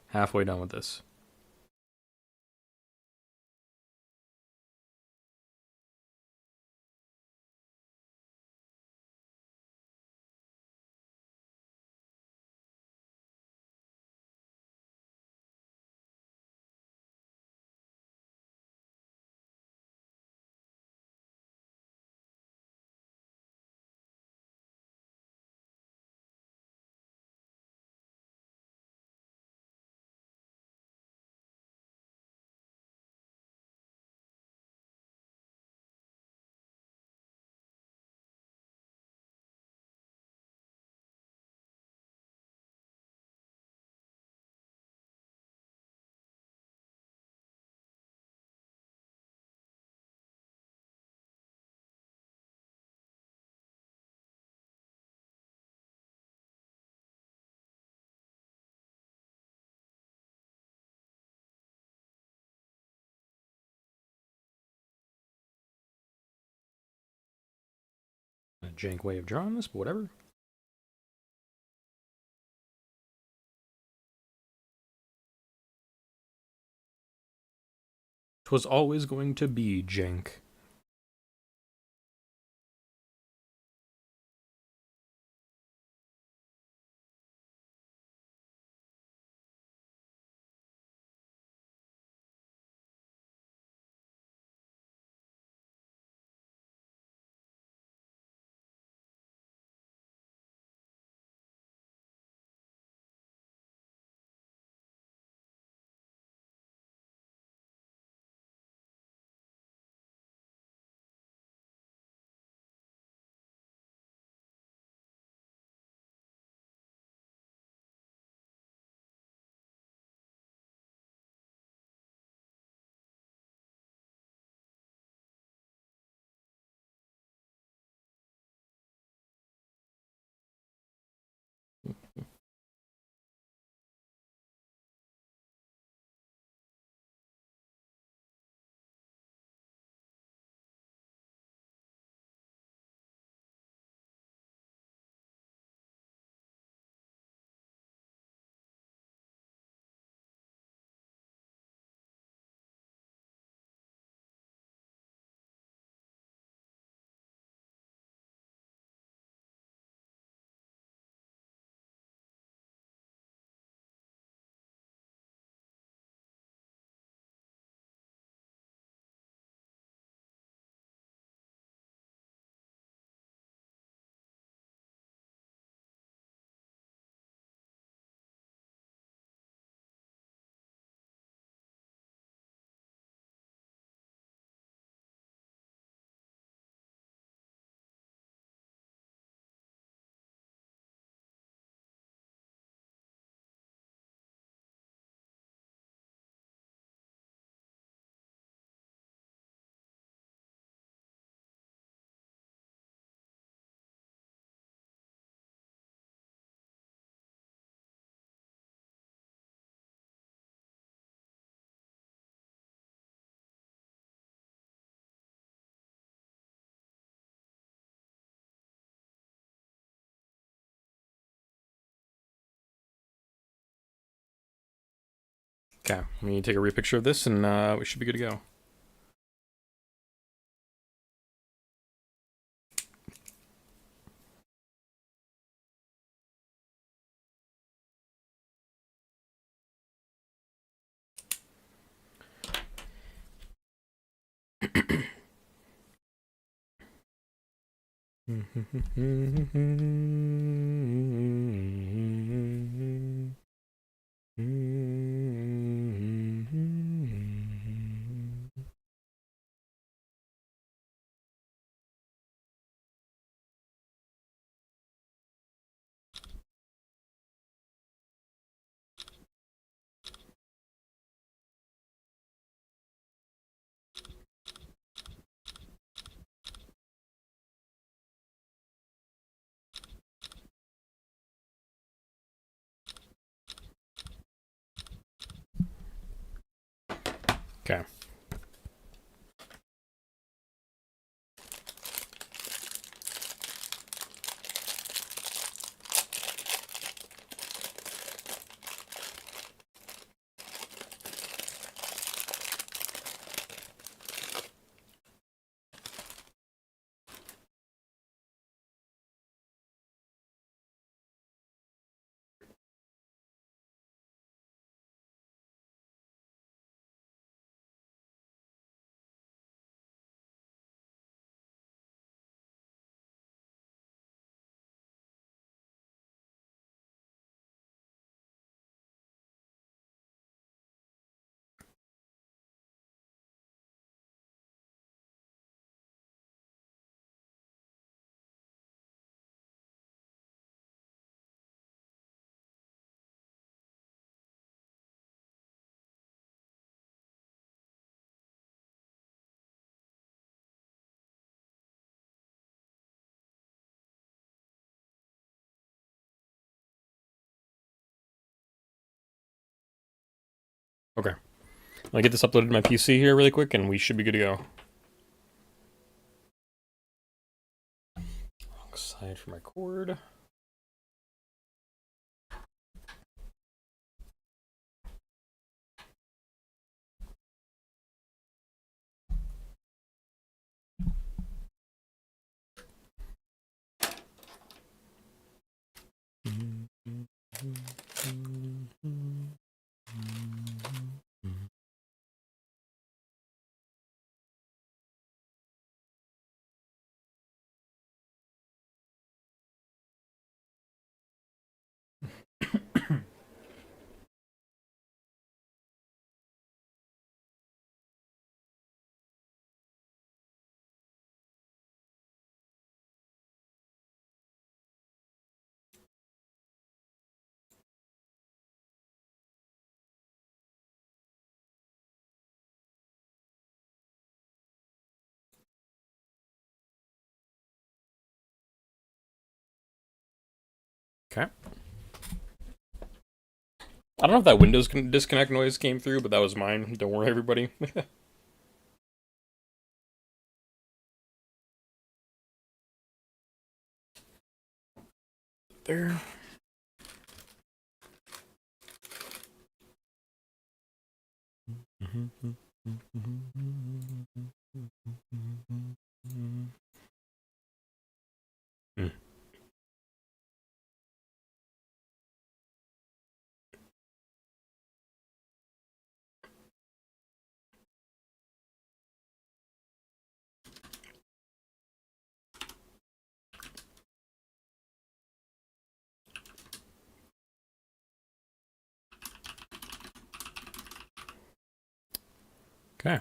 Halfway done with this. jank way of drawing this, but whatever. Twas always going to be jank. Okay, we need to take a repicture of this, and we should be good to go. Okay. Okay. I'll get this uploaded to my PC here really quick, and we should be good to go. Hide for my cord. Okay. I don't know if that Windows disconnect noise came through, but that was mine. Don't worry, everybody. There. Mm. Okay.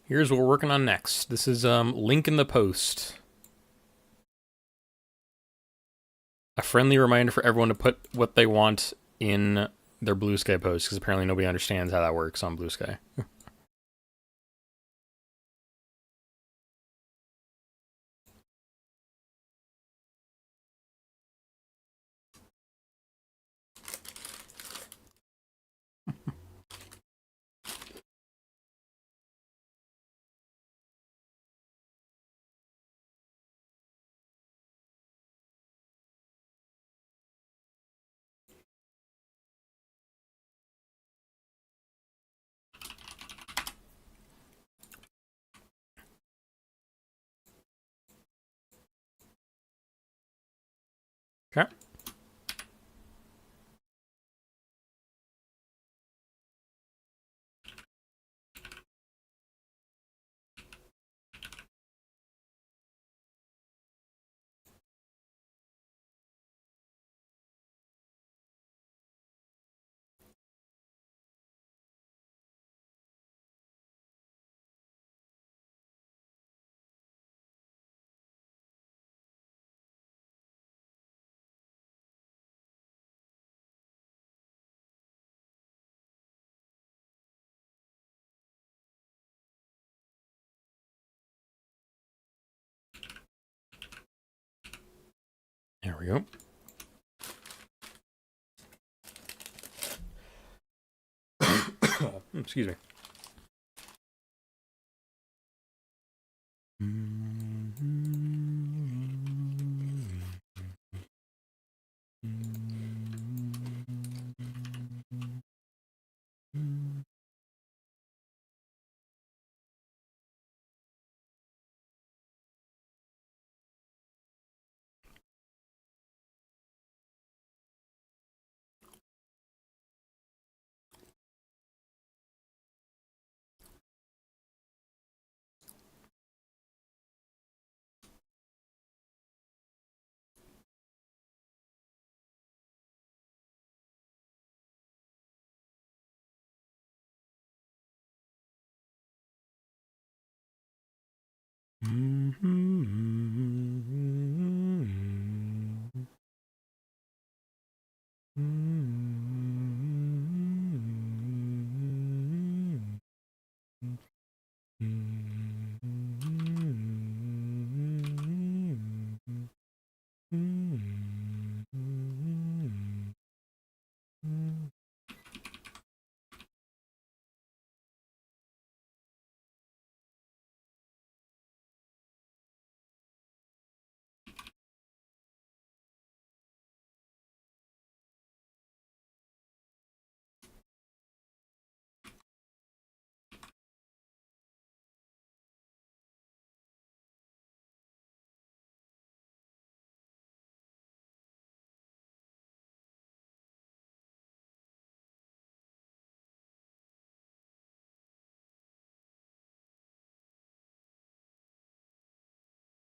Here's what we're working on next. This is link in the post. A friendly reminder for everyone to put what they want in their Blue Sky post, because apparently nobody understands how that works on Blue Sky. Okay. There we go. Excuse me.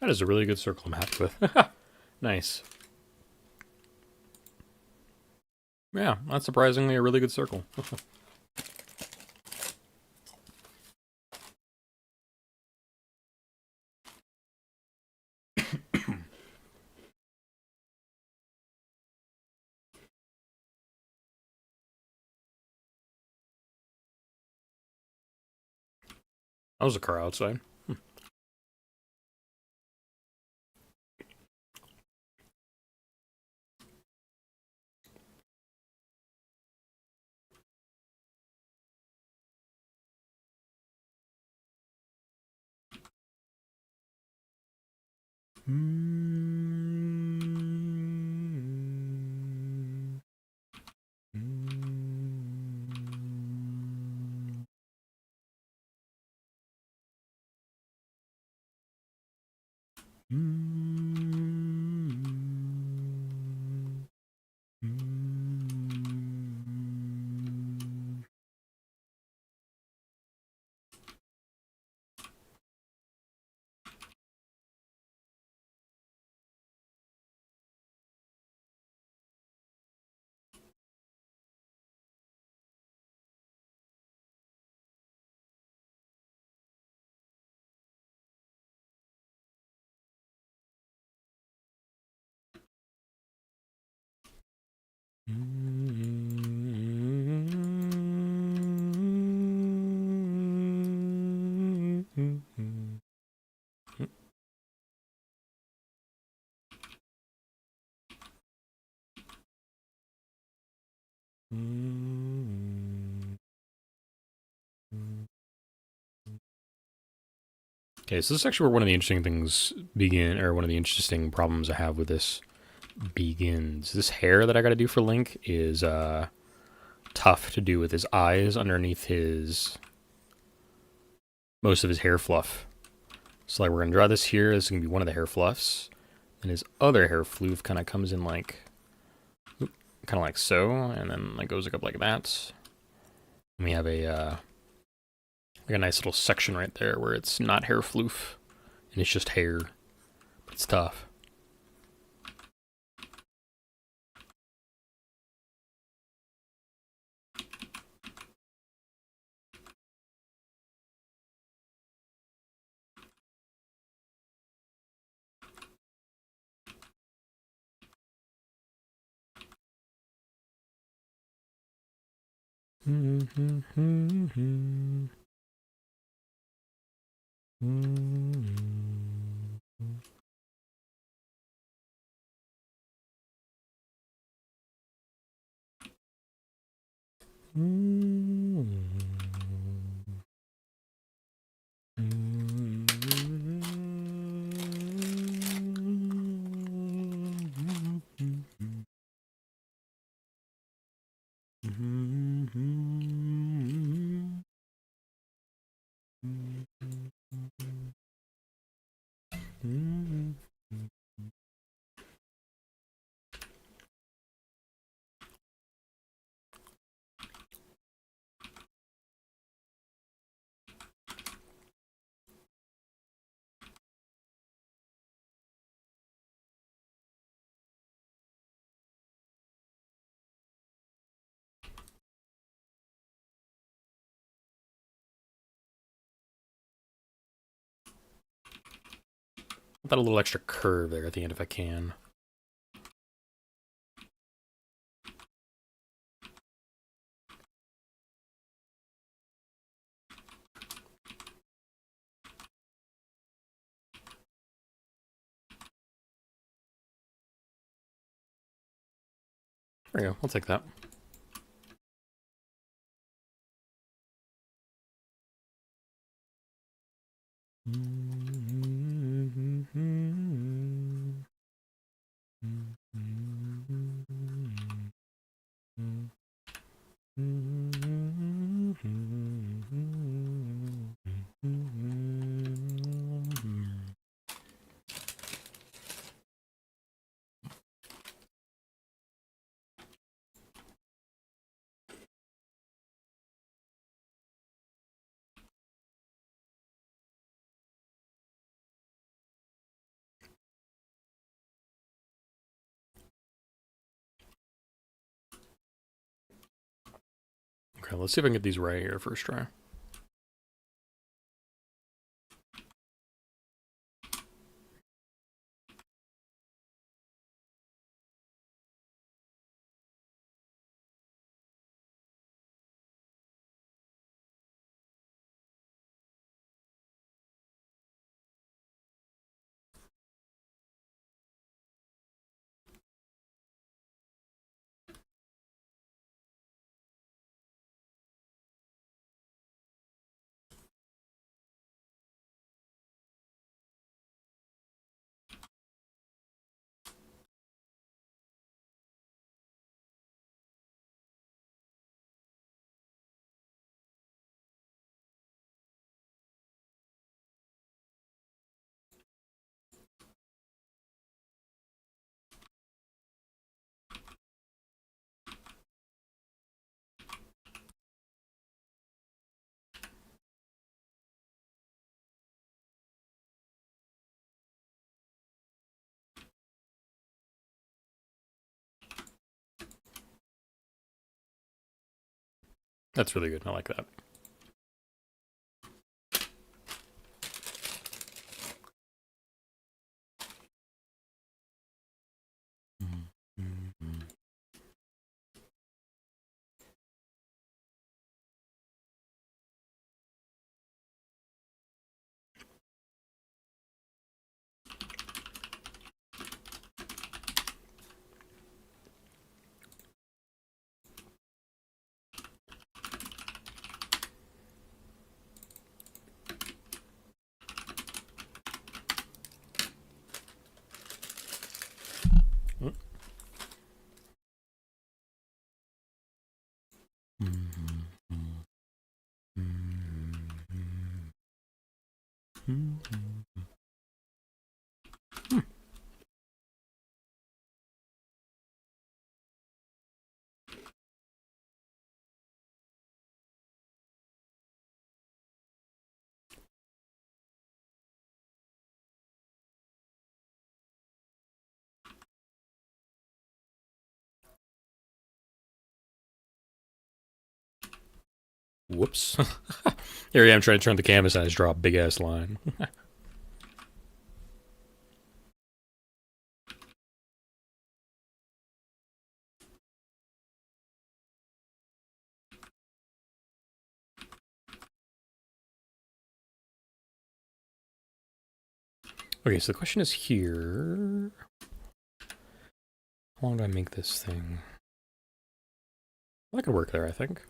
That is a really good circle I'm happy with. Nice. Yeah, that's surprisingly a really good circle. That was a car outside. Okay, so this is actually where one of the interesting things begin, or one of the interesting problems I have with this begins. This hair that I gotta do for Link is tough to do with his eyes underneath his most of his hair fluff. So like we're gonna draw this here. This is gonna be one of the hair fluffs, and his other hair floof kind of comes in like, kind of like so, and then like goes up like that. And we have a like a nice little section right there where it's not hair floof, and it's just hair. It's tough. That a little extra curve there at the end if I can. There we go. I'll take that. Okay, let's see if I can get these right here first try. That's really good. I like that. Whoops. Here I am trying to turn the canvas and I just draw a big ass line. Okay, so the question is here. How long do I make this thing? Well, I could work there, I think.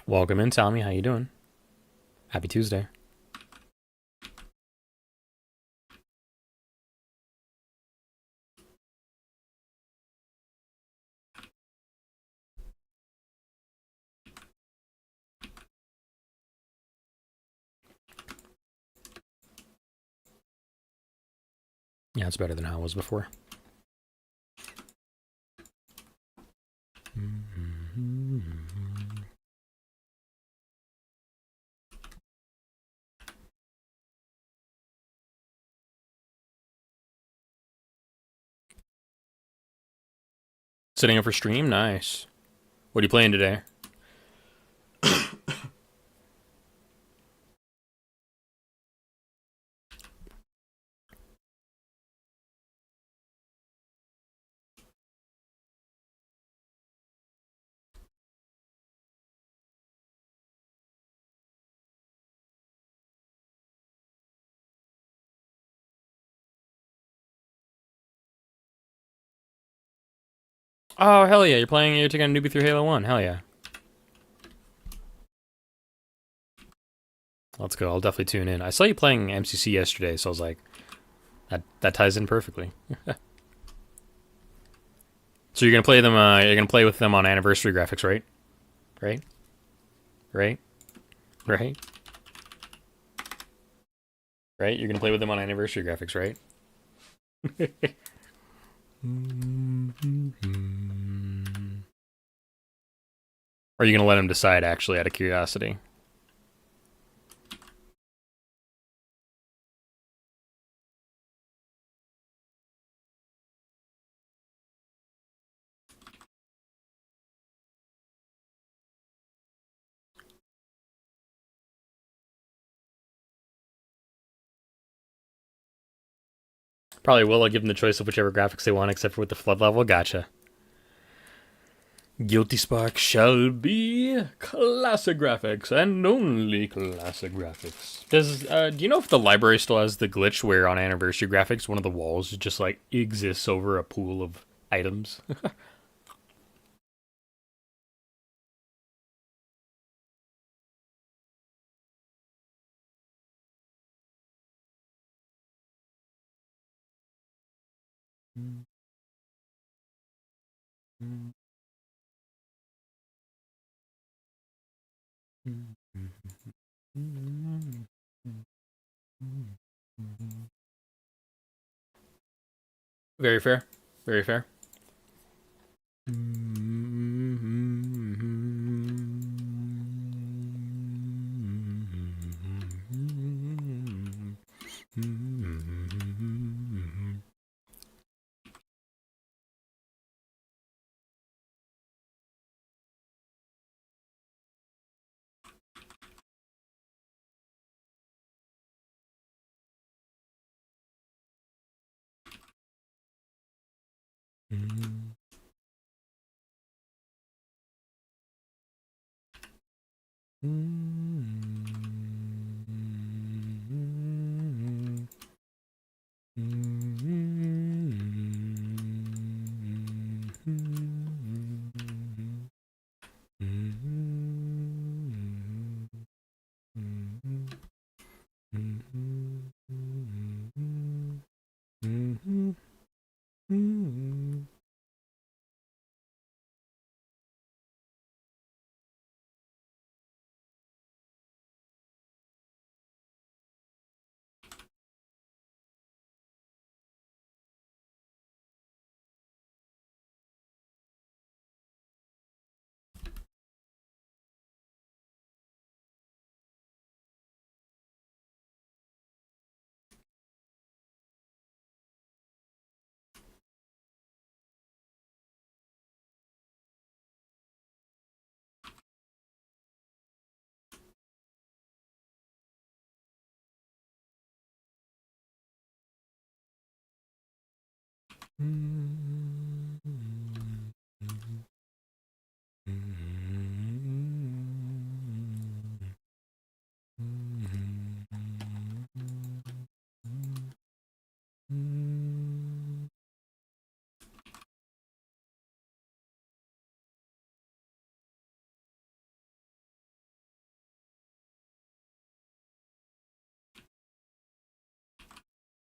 Welcome in, Tommy. How you doing? Happy Tuesday. Yeah, it's better than how it was before. Sitting up for stream? Nice. What are you playing today? Oh, hell yeah. You're taking a newbie through Halo 1. Hell yeah. Let's go. I'll definitely tune in. I saw you playing MCC yesterday, so I was like, that ties in perfectly. So you're gonna play them. You're gonna play with them on anniversary graphics, right? Right? Right? Right? Right? You're gonna play with them on anniversary graphics, right? Or are you gonna let them decide actually out of curiosity? Probably will. I'll give them the choice of whichever graphics they want, except for with the flood level. Gotcha. Guilty Spark shall be classic graphics and only classic graphics. Do you know if the library still has the glitch where on anniversary graphics one of the walls just like exists over a pool of items? Very fair. Very fair.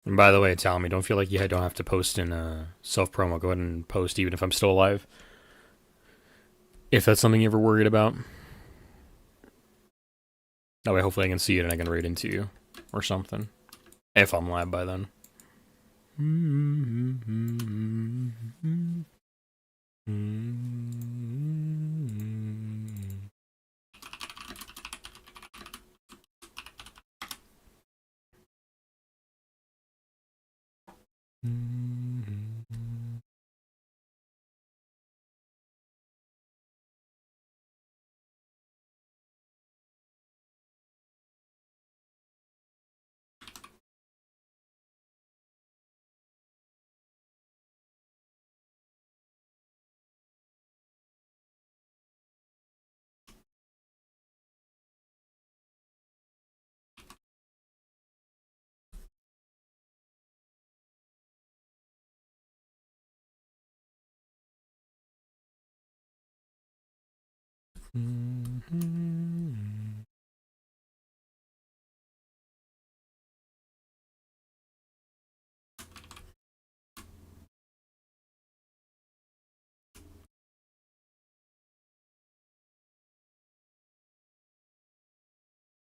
And by the way, tell me, don't feel like you don't have to post in self promo. Go ahead and post even if I'm still alive. If that's something you're ever worried about. That way, hopefully, I can see it and I can raid into you or something. If I'm live by then.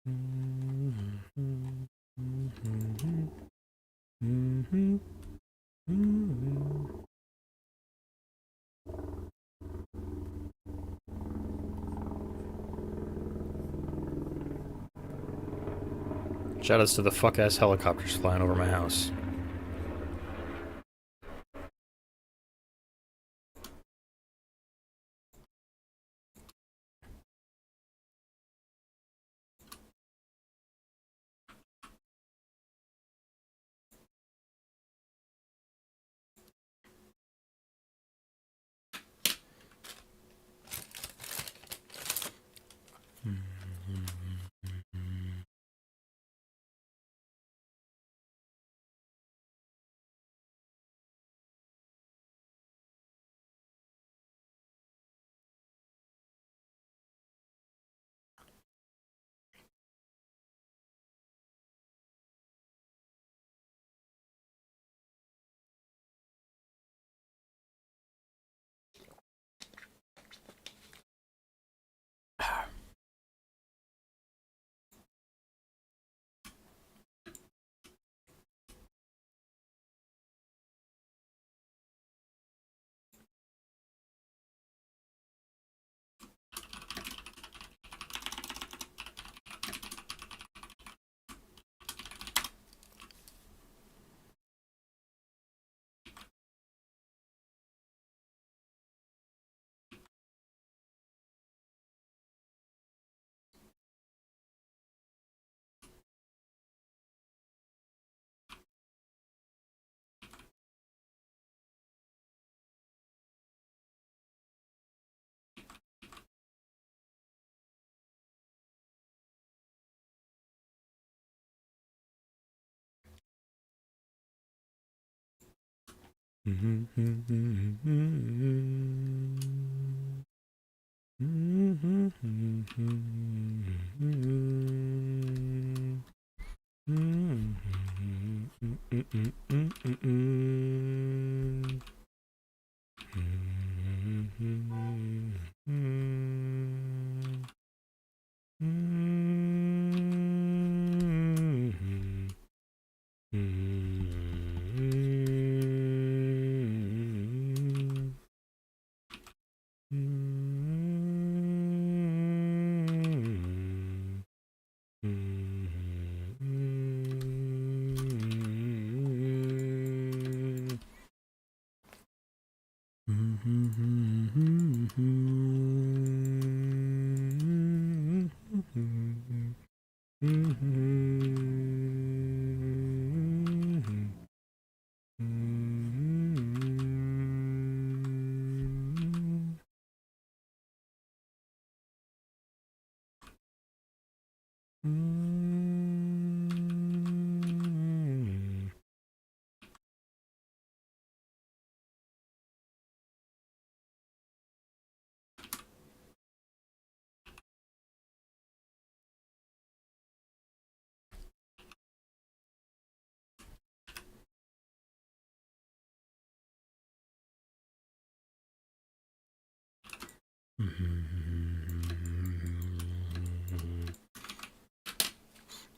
Shout outs to the fuck ass helicopters flying over my house.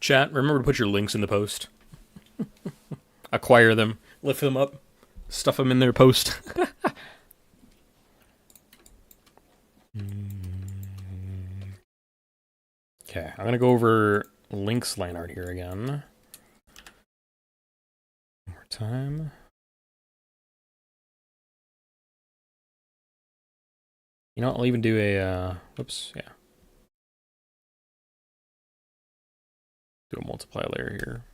Chat, remember to put your links in the post. Acquire them, lift them up, stuff them in their post. Okay, I'm gonna go over Link's line art here again. One more time. You know what, I'll even do a, whoops, yeah. Do a multiply layer here.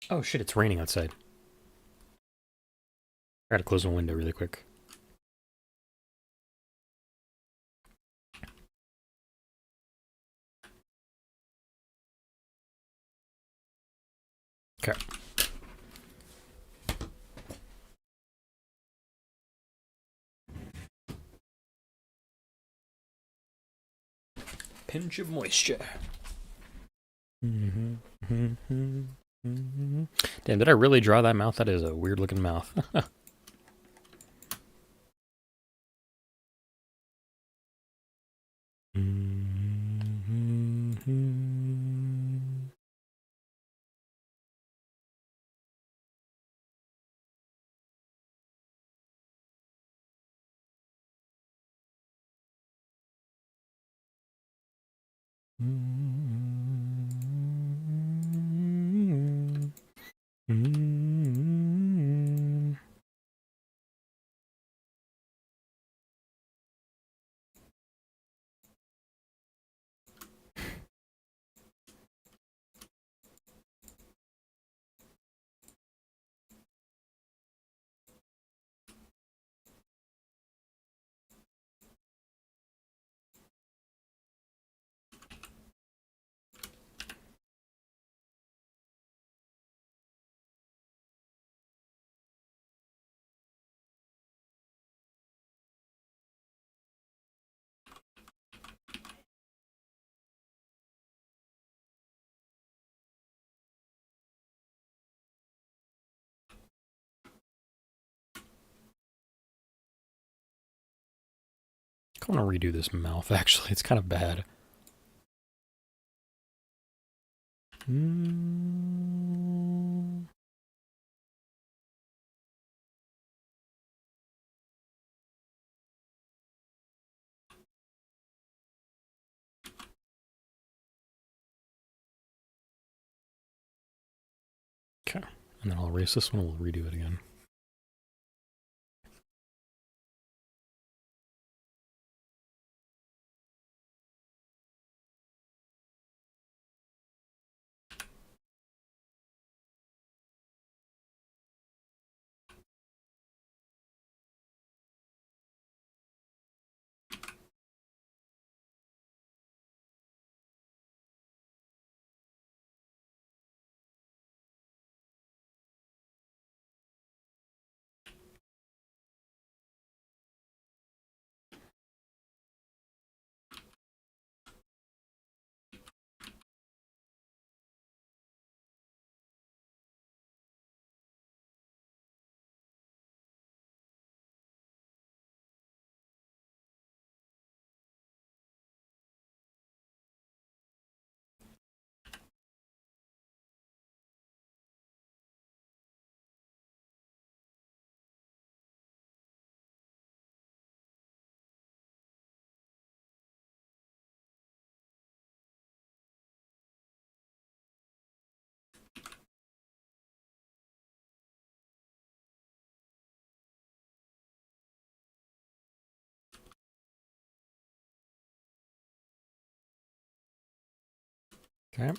Oh shit, it's raining outside. I gotta close my window really quick. Okay. Pinch of moisture. Damn, did I really draw that mouth? That is a weird looking mouth. I want to redo this mouth, actually. It's kind of bad. Okay. And then I'll erase this one and we'll redo it again. Okay.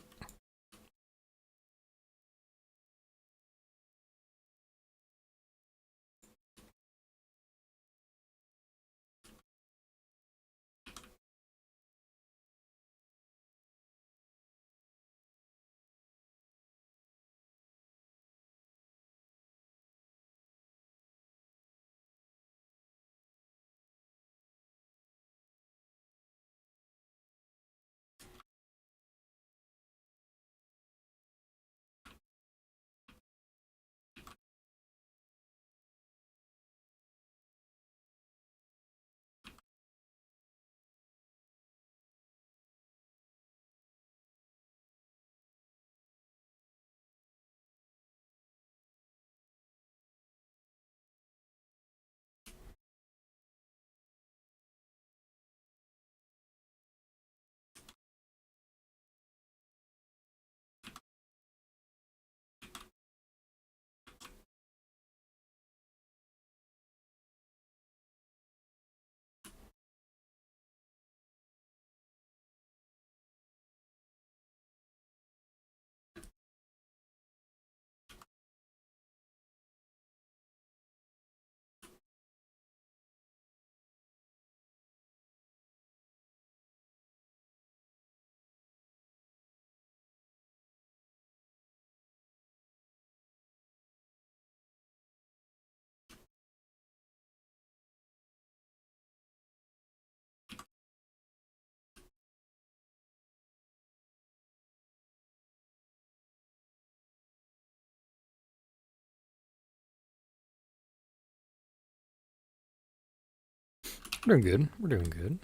We're doing good. We're doing good.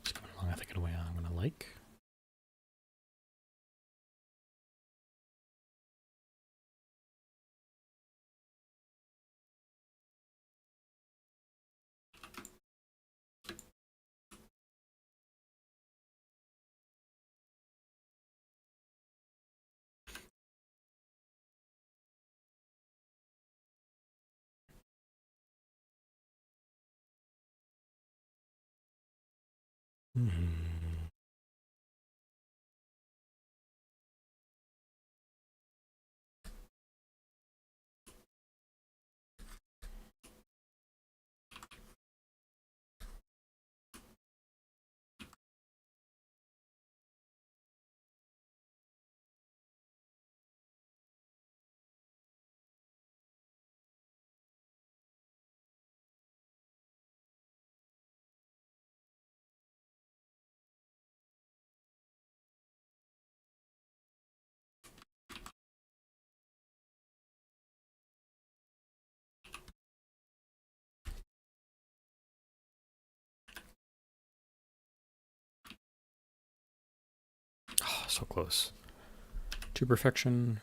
It's coming along, I think, in a way I'm gonna like. Mm-hmm. Oh, so close to perfection.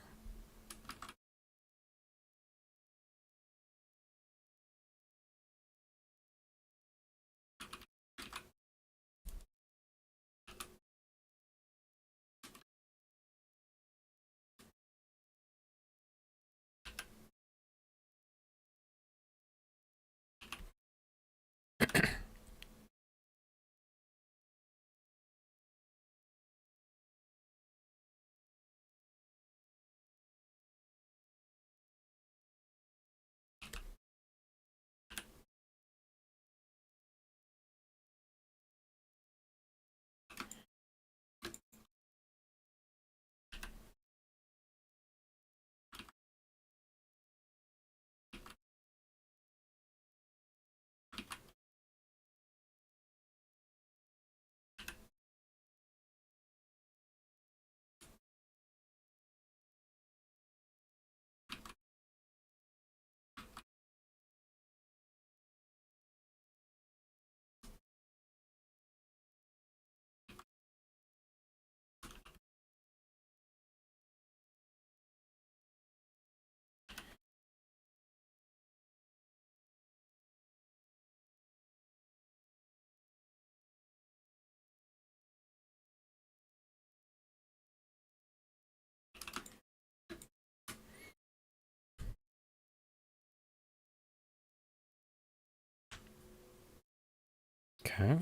Okay.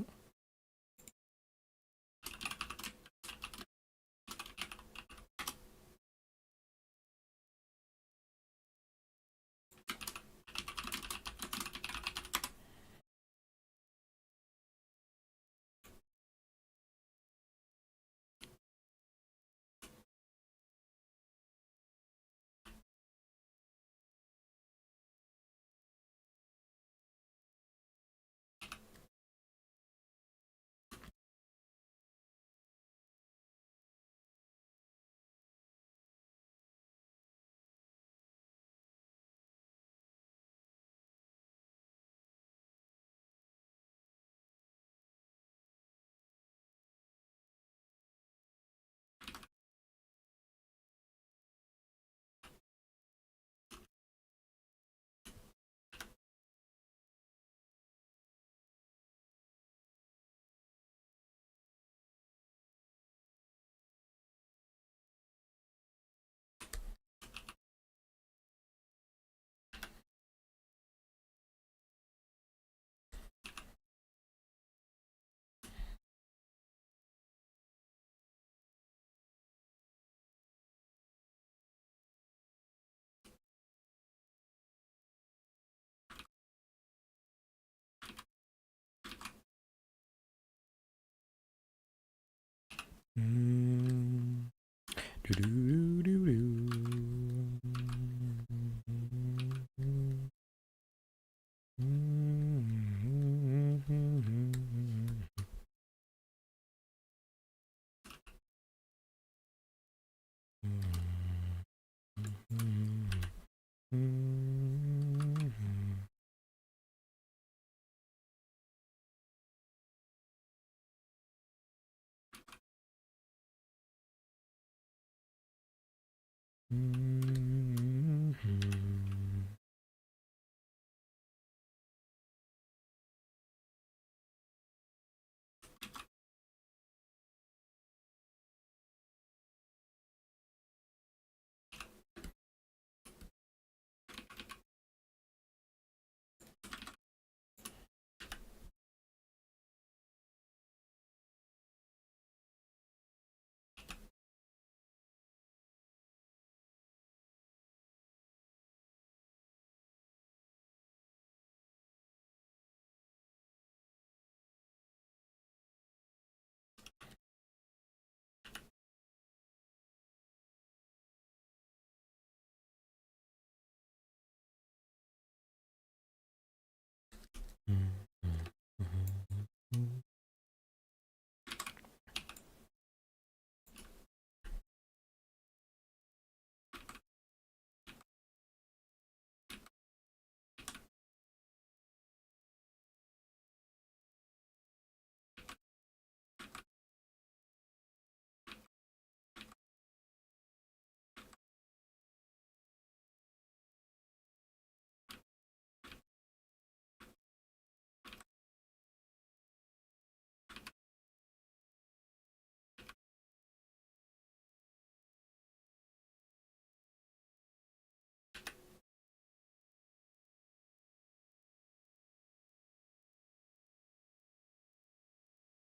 Mm.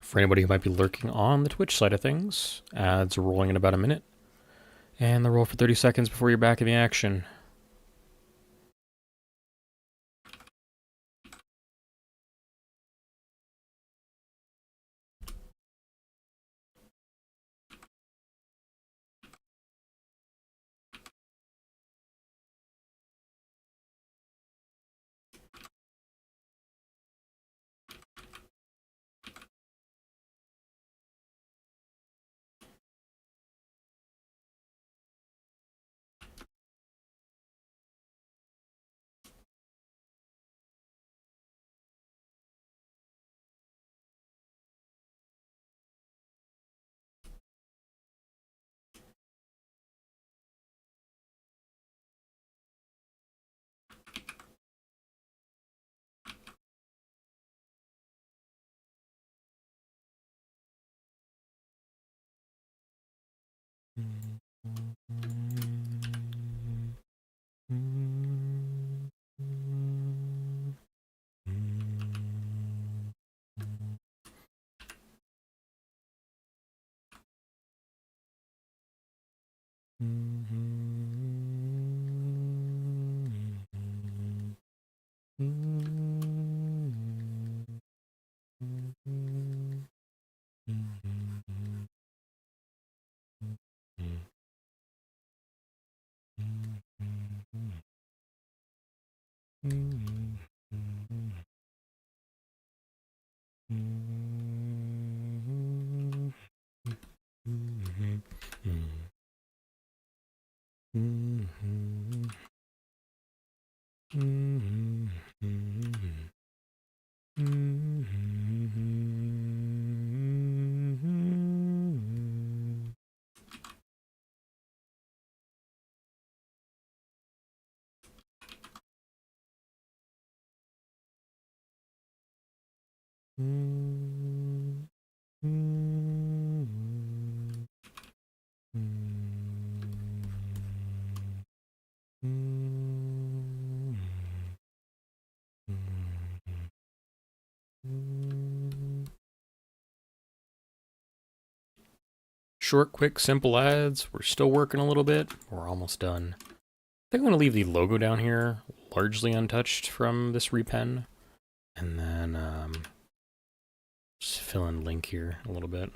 For anybody who might be lurking on the Twitch side of things, ads are rolling in about a minute, and they'll roll for 30 seconds before you're back in the action. Short, quick, simple ads. We're still working a little bit. We're almost done. I think I'm going to leave the logo down here largely untouched from this repen. And then just fill in link here a little bit.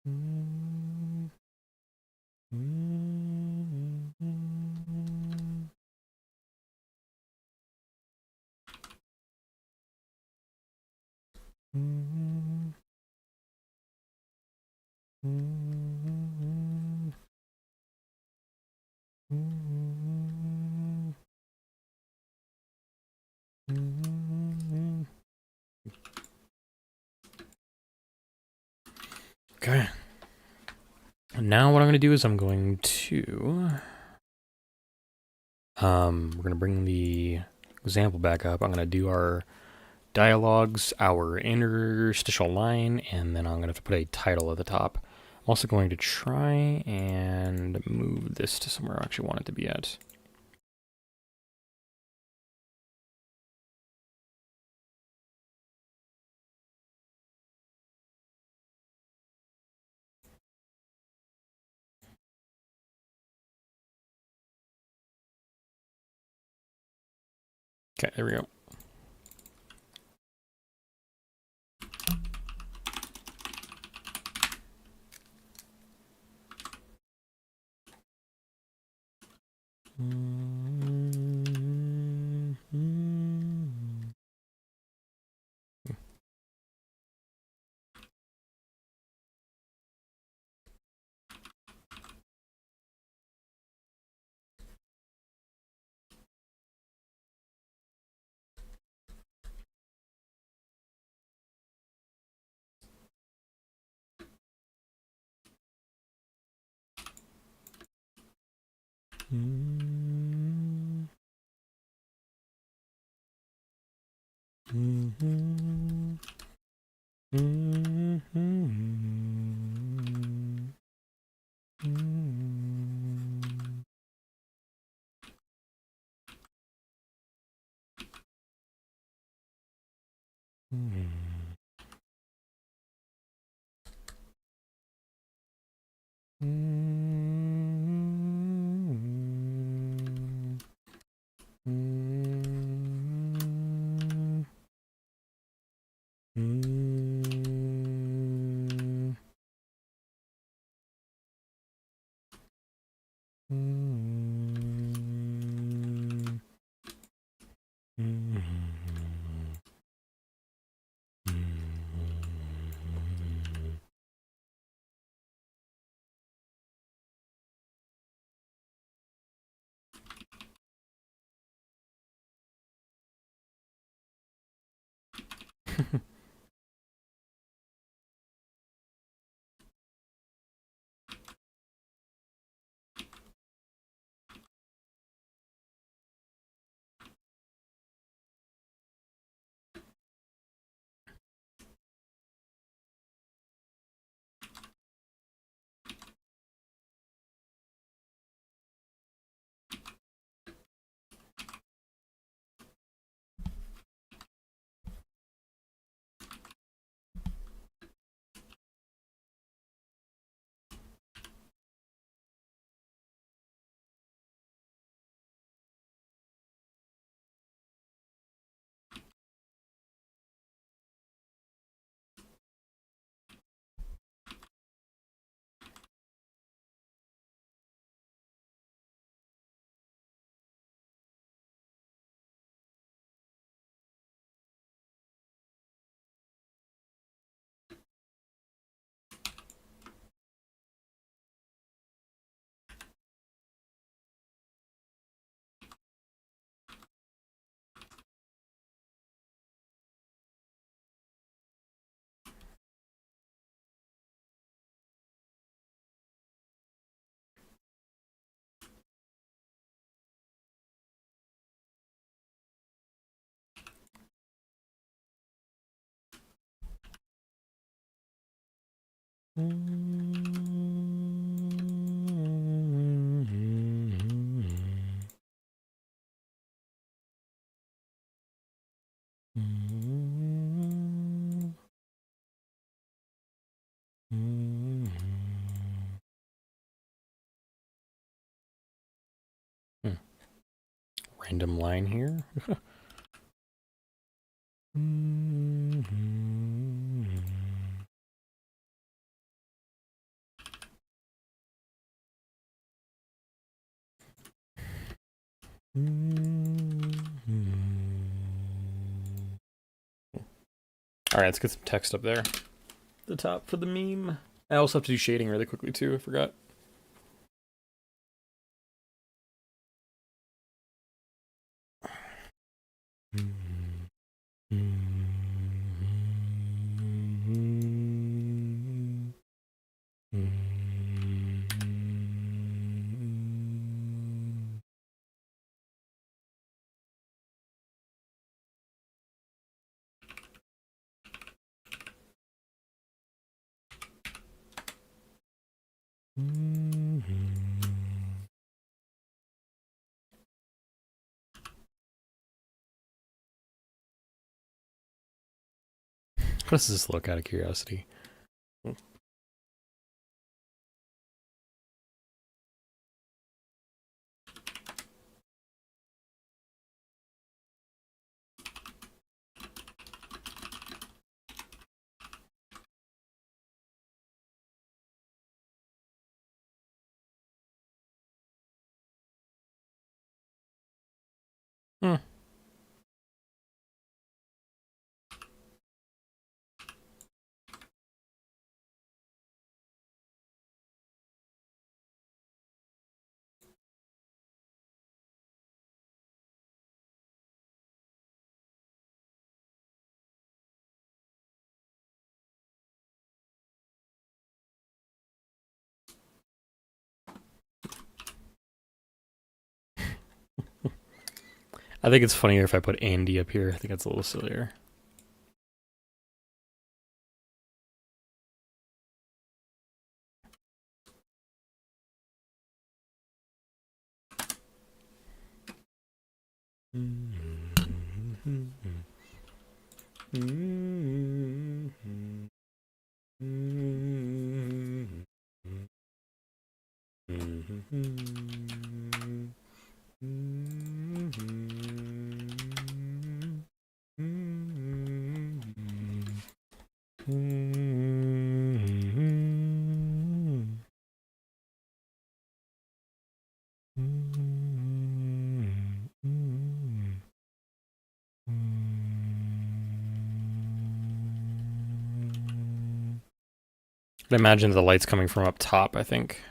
Okay. Now what I'm going to do is I'm going to we're going to bring the example back up. I'm going to do our dialogues, our interstitial line, and then I'm going to have to put a title at the top. I'm also going to try and move this to somewhere I actually want it to be at. Okay, there we go. Random line here. All right, let's get some text up there. The top for the meme. I also have to do shading really quickly too. I forgot. How does this look out of curiosity? Hmm. I think it's funnier if I put Andy up here. I think that's a little sillier. I imagine the light's coming from up top, I think.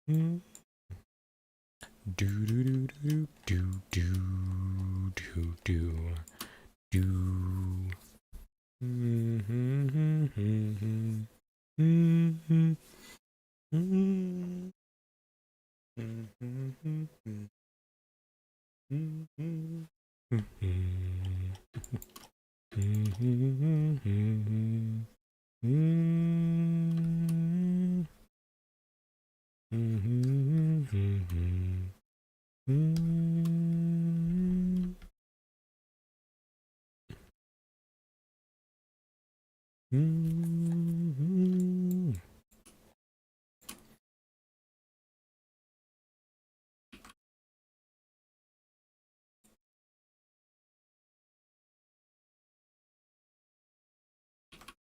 Do do do do do do do do do.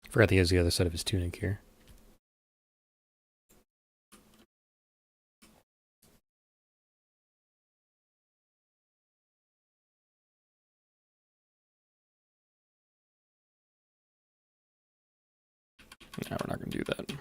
Forgot he has the other side of his tunic here. No, we're not gonna do that.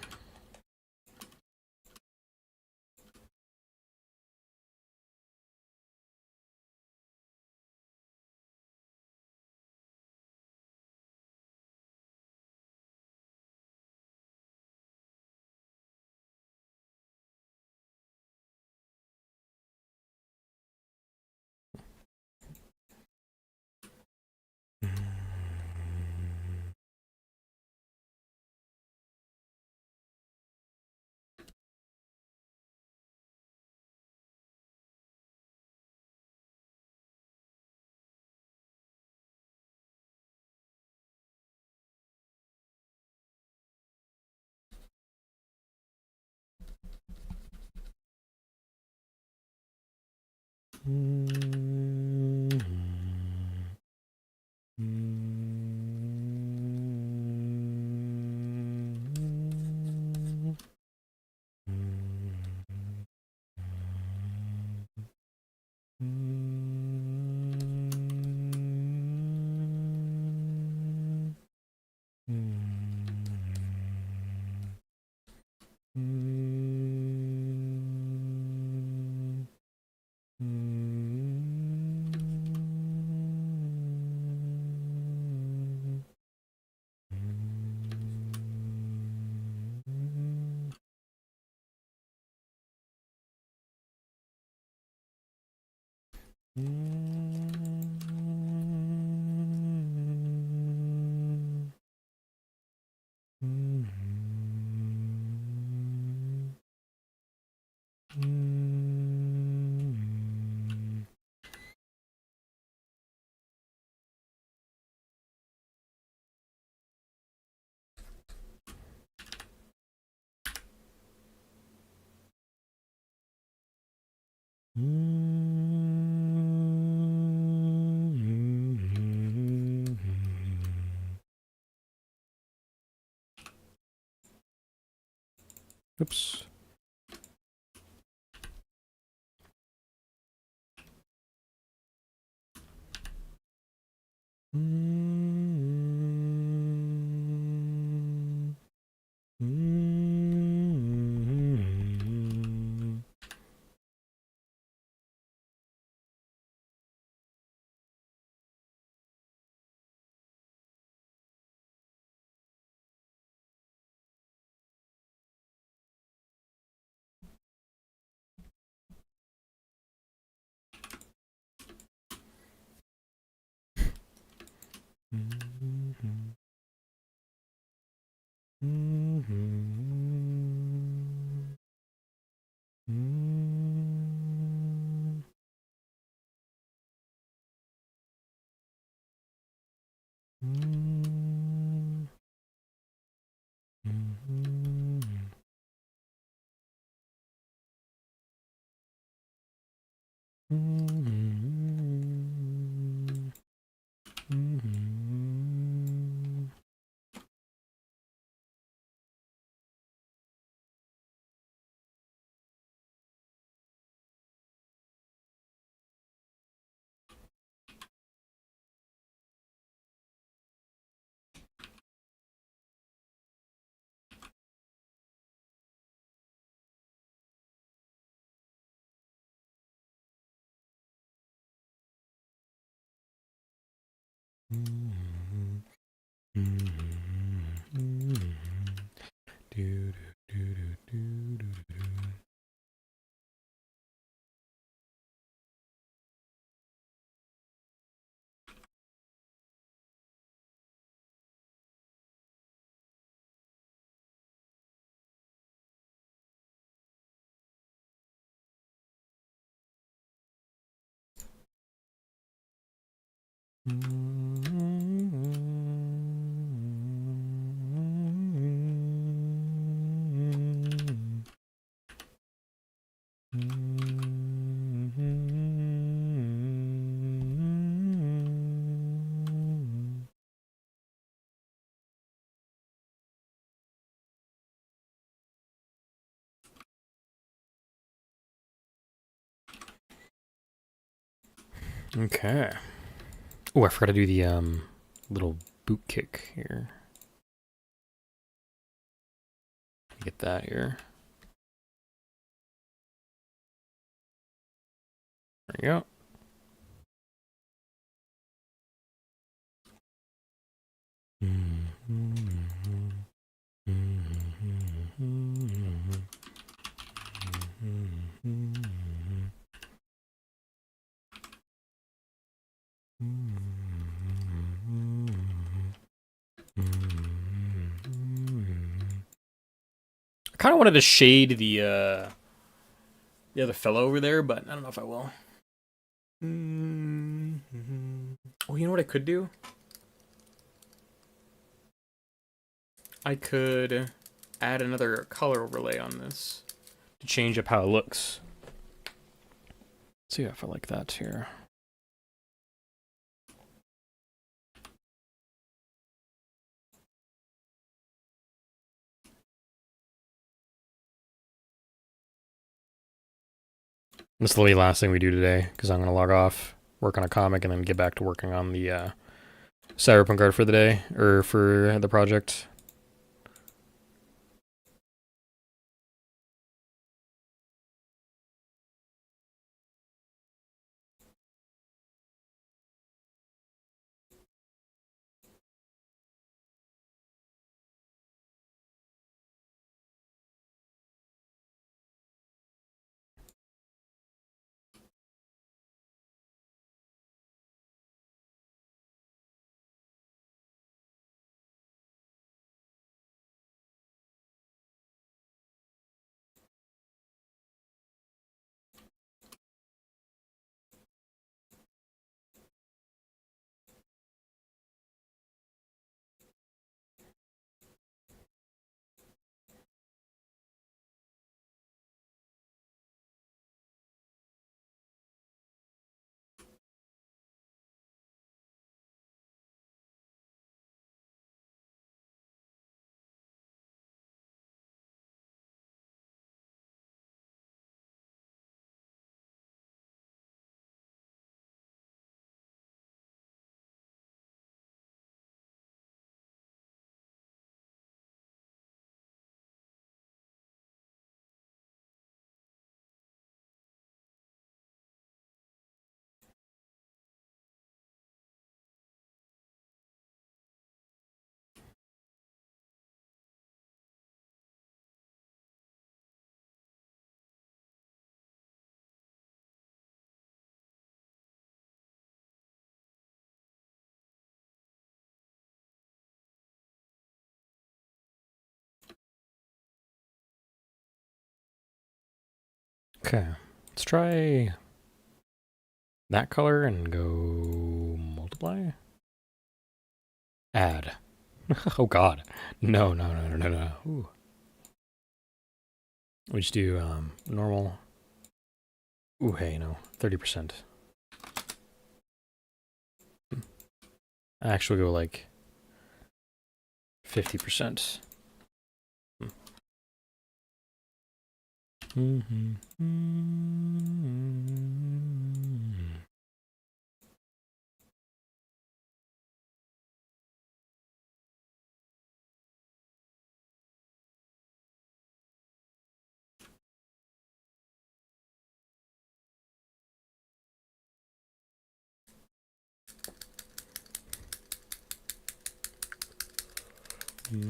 Oops. Okay. Oh, I forgot to do the little boot kick here. Get that here. There you go. I kind of wanted to shade the other fellow over there, but I don't know if I will. Oh, you know what I could do? I could add another color overlay on this to change up how it looks. Let's see if I like that here. This is the last thing we do today, because I'm going to log off, work on a comic, and then get back to working on the Cyberpunk art for the day, or for the project. Okay, let's try that color and go multiply. Add. Oh god. No, no, no, no, no, no. Ooh. We just do normal. Ooh, hey, no. 30%. I actually go like 50%. I'm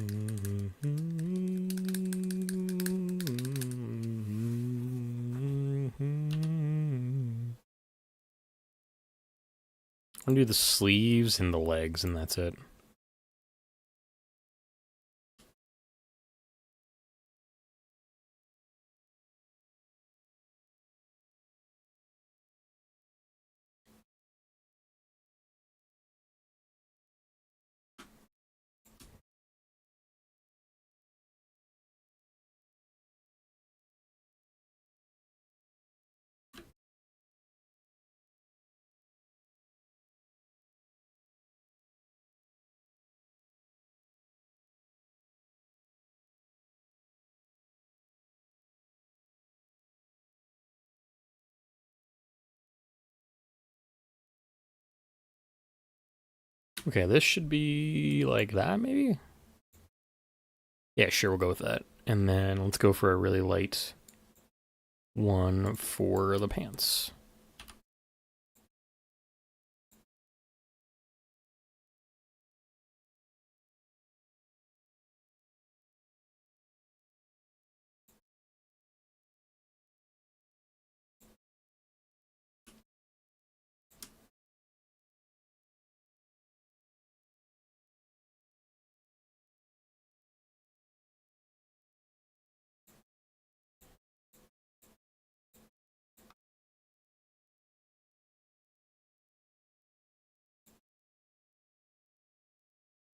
gonna do the sleeves and the legs, and that's it. Okay, this should be like that, maybe? Yeah, sure, we'll go with that. And then let's go for a really light one for the pants.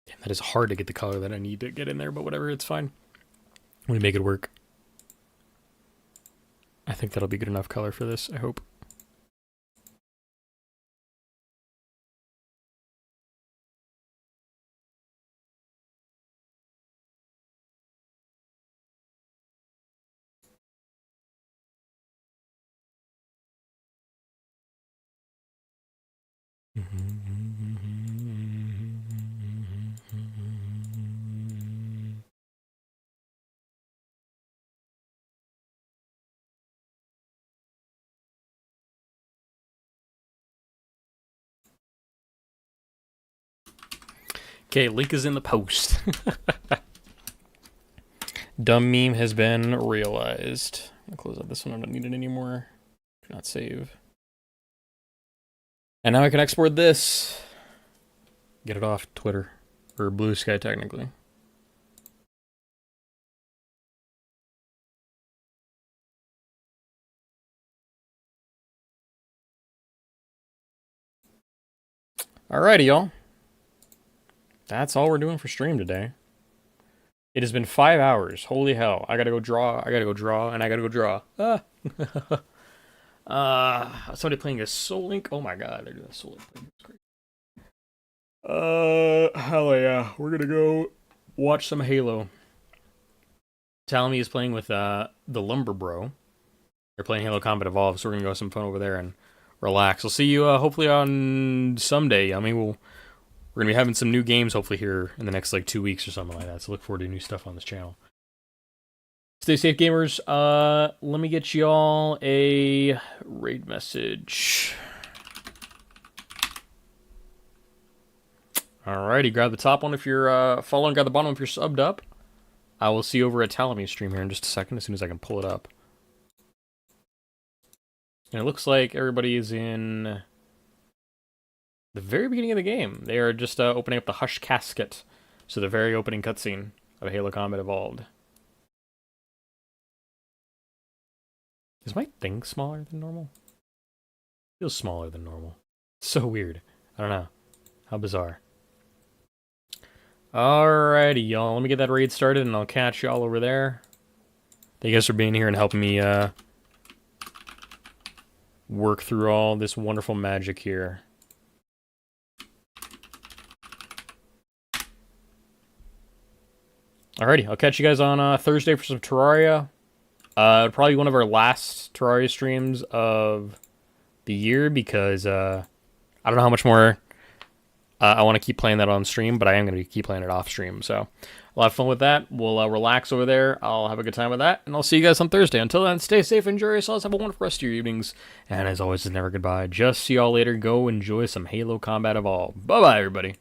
Damn, that is hard to get the color that I need to get in there, but whatever, it's fine. We make it work. I think that'll be good enough color for this, I hope. Okay, link is in the post. Dumb meme has been realized. I'll close out this one. I don't need it anymore. Do not save. And now I can export this. Get it off Twitter. Or Blue Sky, technically. Alrighty, y'all. That's all we're doing for stream today. It has been 5 hours. Holy hell. I gotta go draw, and I gotta go draw. Somebody playing a Soul Link. Oh my god, they're doing a Soul Link. That's great. Hell yeah. We're gonna go watch some Halo. Talmy is playing with the Lumber Bro. They're playing Halo Combat Evolved, so we're gonna go have some fun over there and relax. We'll see you hopefully on someday. I mean, we're gonna be having some new games hopefully here in the next like 2 weeks or something like that. So look forward to new stuff on this channel. Stay safe, gamers. Let me get y'all a raid message. Alrighty, grab the top one if you're following, grab the bottom if you're subbed up. I will see you over at Talamy's stream here in just a second, as soon as I can pull it up. And it looks like everybody is in the very beginning of the game. They are just opening up the Hush Casket. So the very opening cutscene of Halo Combat Evolved. Is my thing smaller than normal? Feels smaller than normal. So weird. I don't know. How bizarre. Alrighty, y'all. Let me get that raid started, and I'll catch y'all over there. Thank you guys for being here and helping me work through all this wonderful magic here. Alrighty, I'll catch you guys on Thursday for some Terraria. Probably one of our last Terraria streams of the year, because I don't know how much more I want to keep playing that on stream, but I am going to keep playing it off stream. So I'll have fun with that. We'll relax over there. I'll have a good time with that, and I'll see you guys on Thursday. Until then, stay safe, enjoy yourselves, have a wonderful rest of your evenings, and as always, it's never goodbye. Just see y'all later. Go enjoy some Halo Combat Evolved. Bye-bye, everybody.